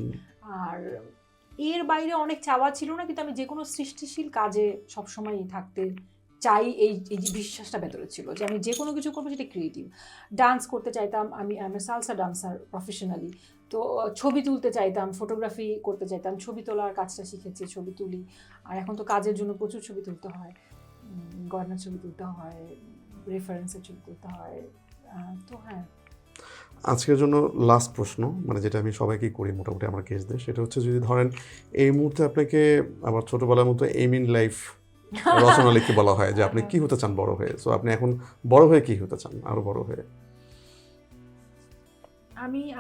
Speaker 1: আর এর বাইরে অনেক চাওয়া ছিল না, কিন্তু আমি যে কোনো সৃষ্টিশীল কাজে সবসময় থাকতে চাই, এই যে বিশ্বাসটা ভেতরে ছিল যে আমি যে কোনো কিছু করবো সেটা ক্রিয়েটিভ। ডান্স করতে চাইতাম, আমি সালসা ডান্সার প্রফেশনালি। তো ছবি তুলতে চাইতাম, ফটোগ্রাফি করতে চাইতাম, ছবি তোলার কাজটা শিখেছি, ছবি তুলি। আর এখন তো কাজের জন্য প্রচুর ছবি তুলতে হয়, গয়নার ছবি তুলতে হয়, রেফারেন্সের ছবি তুলতে হয়। তো হ্যাঁ,
Speaker 2: আজকের জন্য লাস্ট প্রশ্ন, মানে যেটা আমি সবাইকেই করি মোটামুটি আমার গেস্টদের, সেটা হচ্ছে যদি ধরেন এই মুহূর্তে আপনাকে আবার ছোটবেলার মতো এইম ইন লাইফ রচনা লিখে বলা হয় যে আপনি কি হতে চান বড় হয়ে, সো আপনি এখন বড় হয়ে কি হতে চান, আরো বড় হয়ে?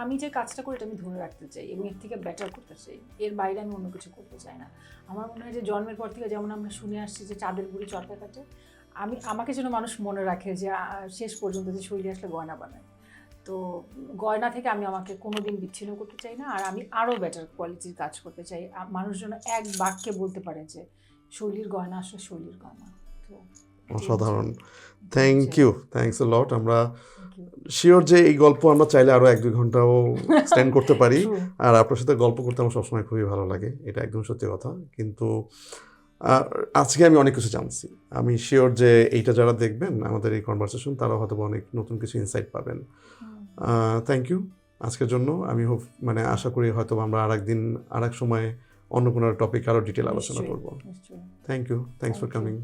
Speaker 1: আমি যে কাজটা করি এটা আমি ধরে রাখতে চাই এবং এর থেকে বেটার করতে চাই। এর বাইরে আমি অন্য কিছু করতে চাই না। আমার মনে হয় যে জন্মের পর থেকে যেমন আমরা শুনে আসছি যে চাঁদের বুড়ি চরকা কাটে, আমাকে যেন মানুষ মনে রাখে যে শেষ পর্যন্ত যে শৈলী আসলে গয়না বানায়। তো গয়না থেকে আমি আমাকে কোনোদিন বিচ্ছিন্ন করতে চাই না, আর আমি আরও বেটার কোয়ালিটির কাজ করতে চাই। মানুষ যেন এক বাক্যে বলতে পারে যে শৈলীর গয়না আসলে শৈলীর গয়না। তো
Speaker 2: অসাধারণ, থ্যাংকস আ লট। আমরা শিওর যে এই গল্প আমরা চাইলে আরো 1-2 ঘন্টাও স্ট্যান্ড করতে পারি, আর আপনার সাথে গল্প করতে আমার সবসময় খুবই ভালো লাগে, এটা একদম সত্যি কথা। কিন্তু আজকে আমি অনেক কিছু জানছি। আমি শিওর যে এইটা যারা দেখবেন আমাদের এই কনভারসেশন, তারা হয়তো অনেক নতুন কিছু ইনসাইট পাবেন। থ্যাংক ইউ আজকের জন্য। আমি মানে আশা করি হয়তো আমরা আরেক সময় অন্য কোনো টপিক আরো ডিটেল আলোচনা করবো। Thank you, thanks for coming.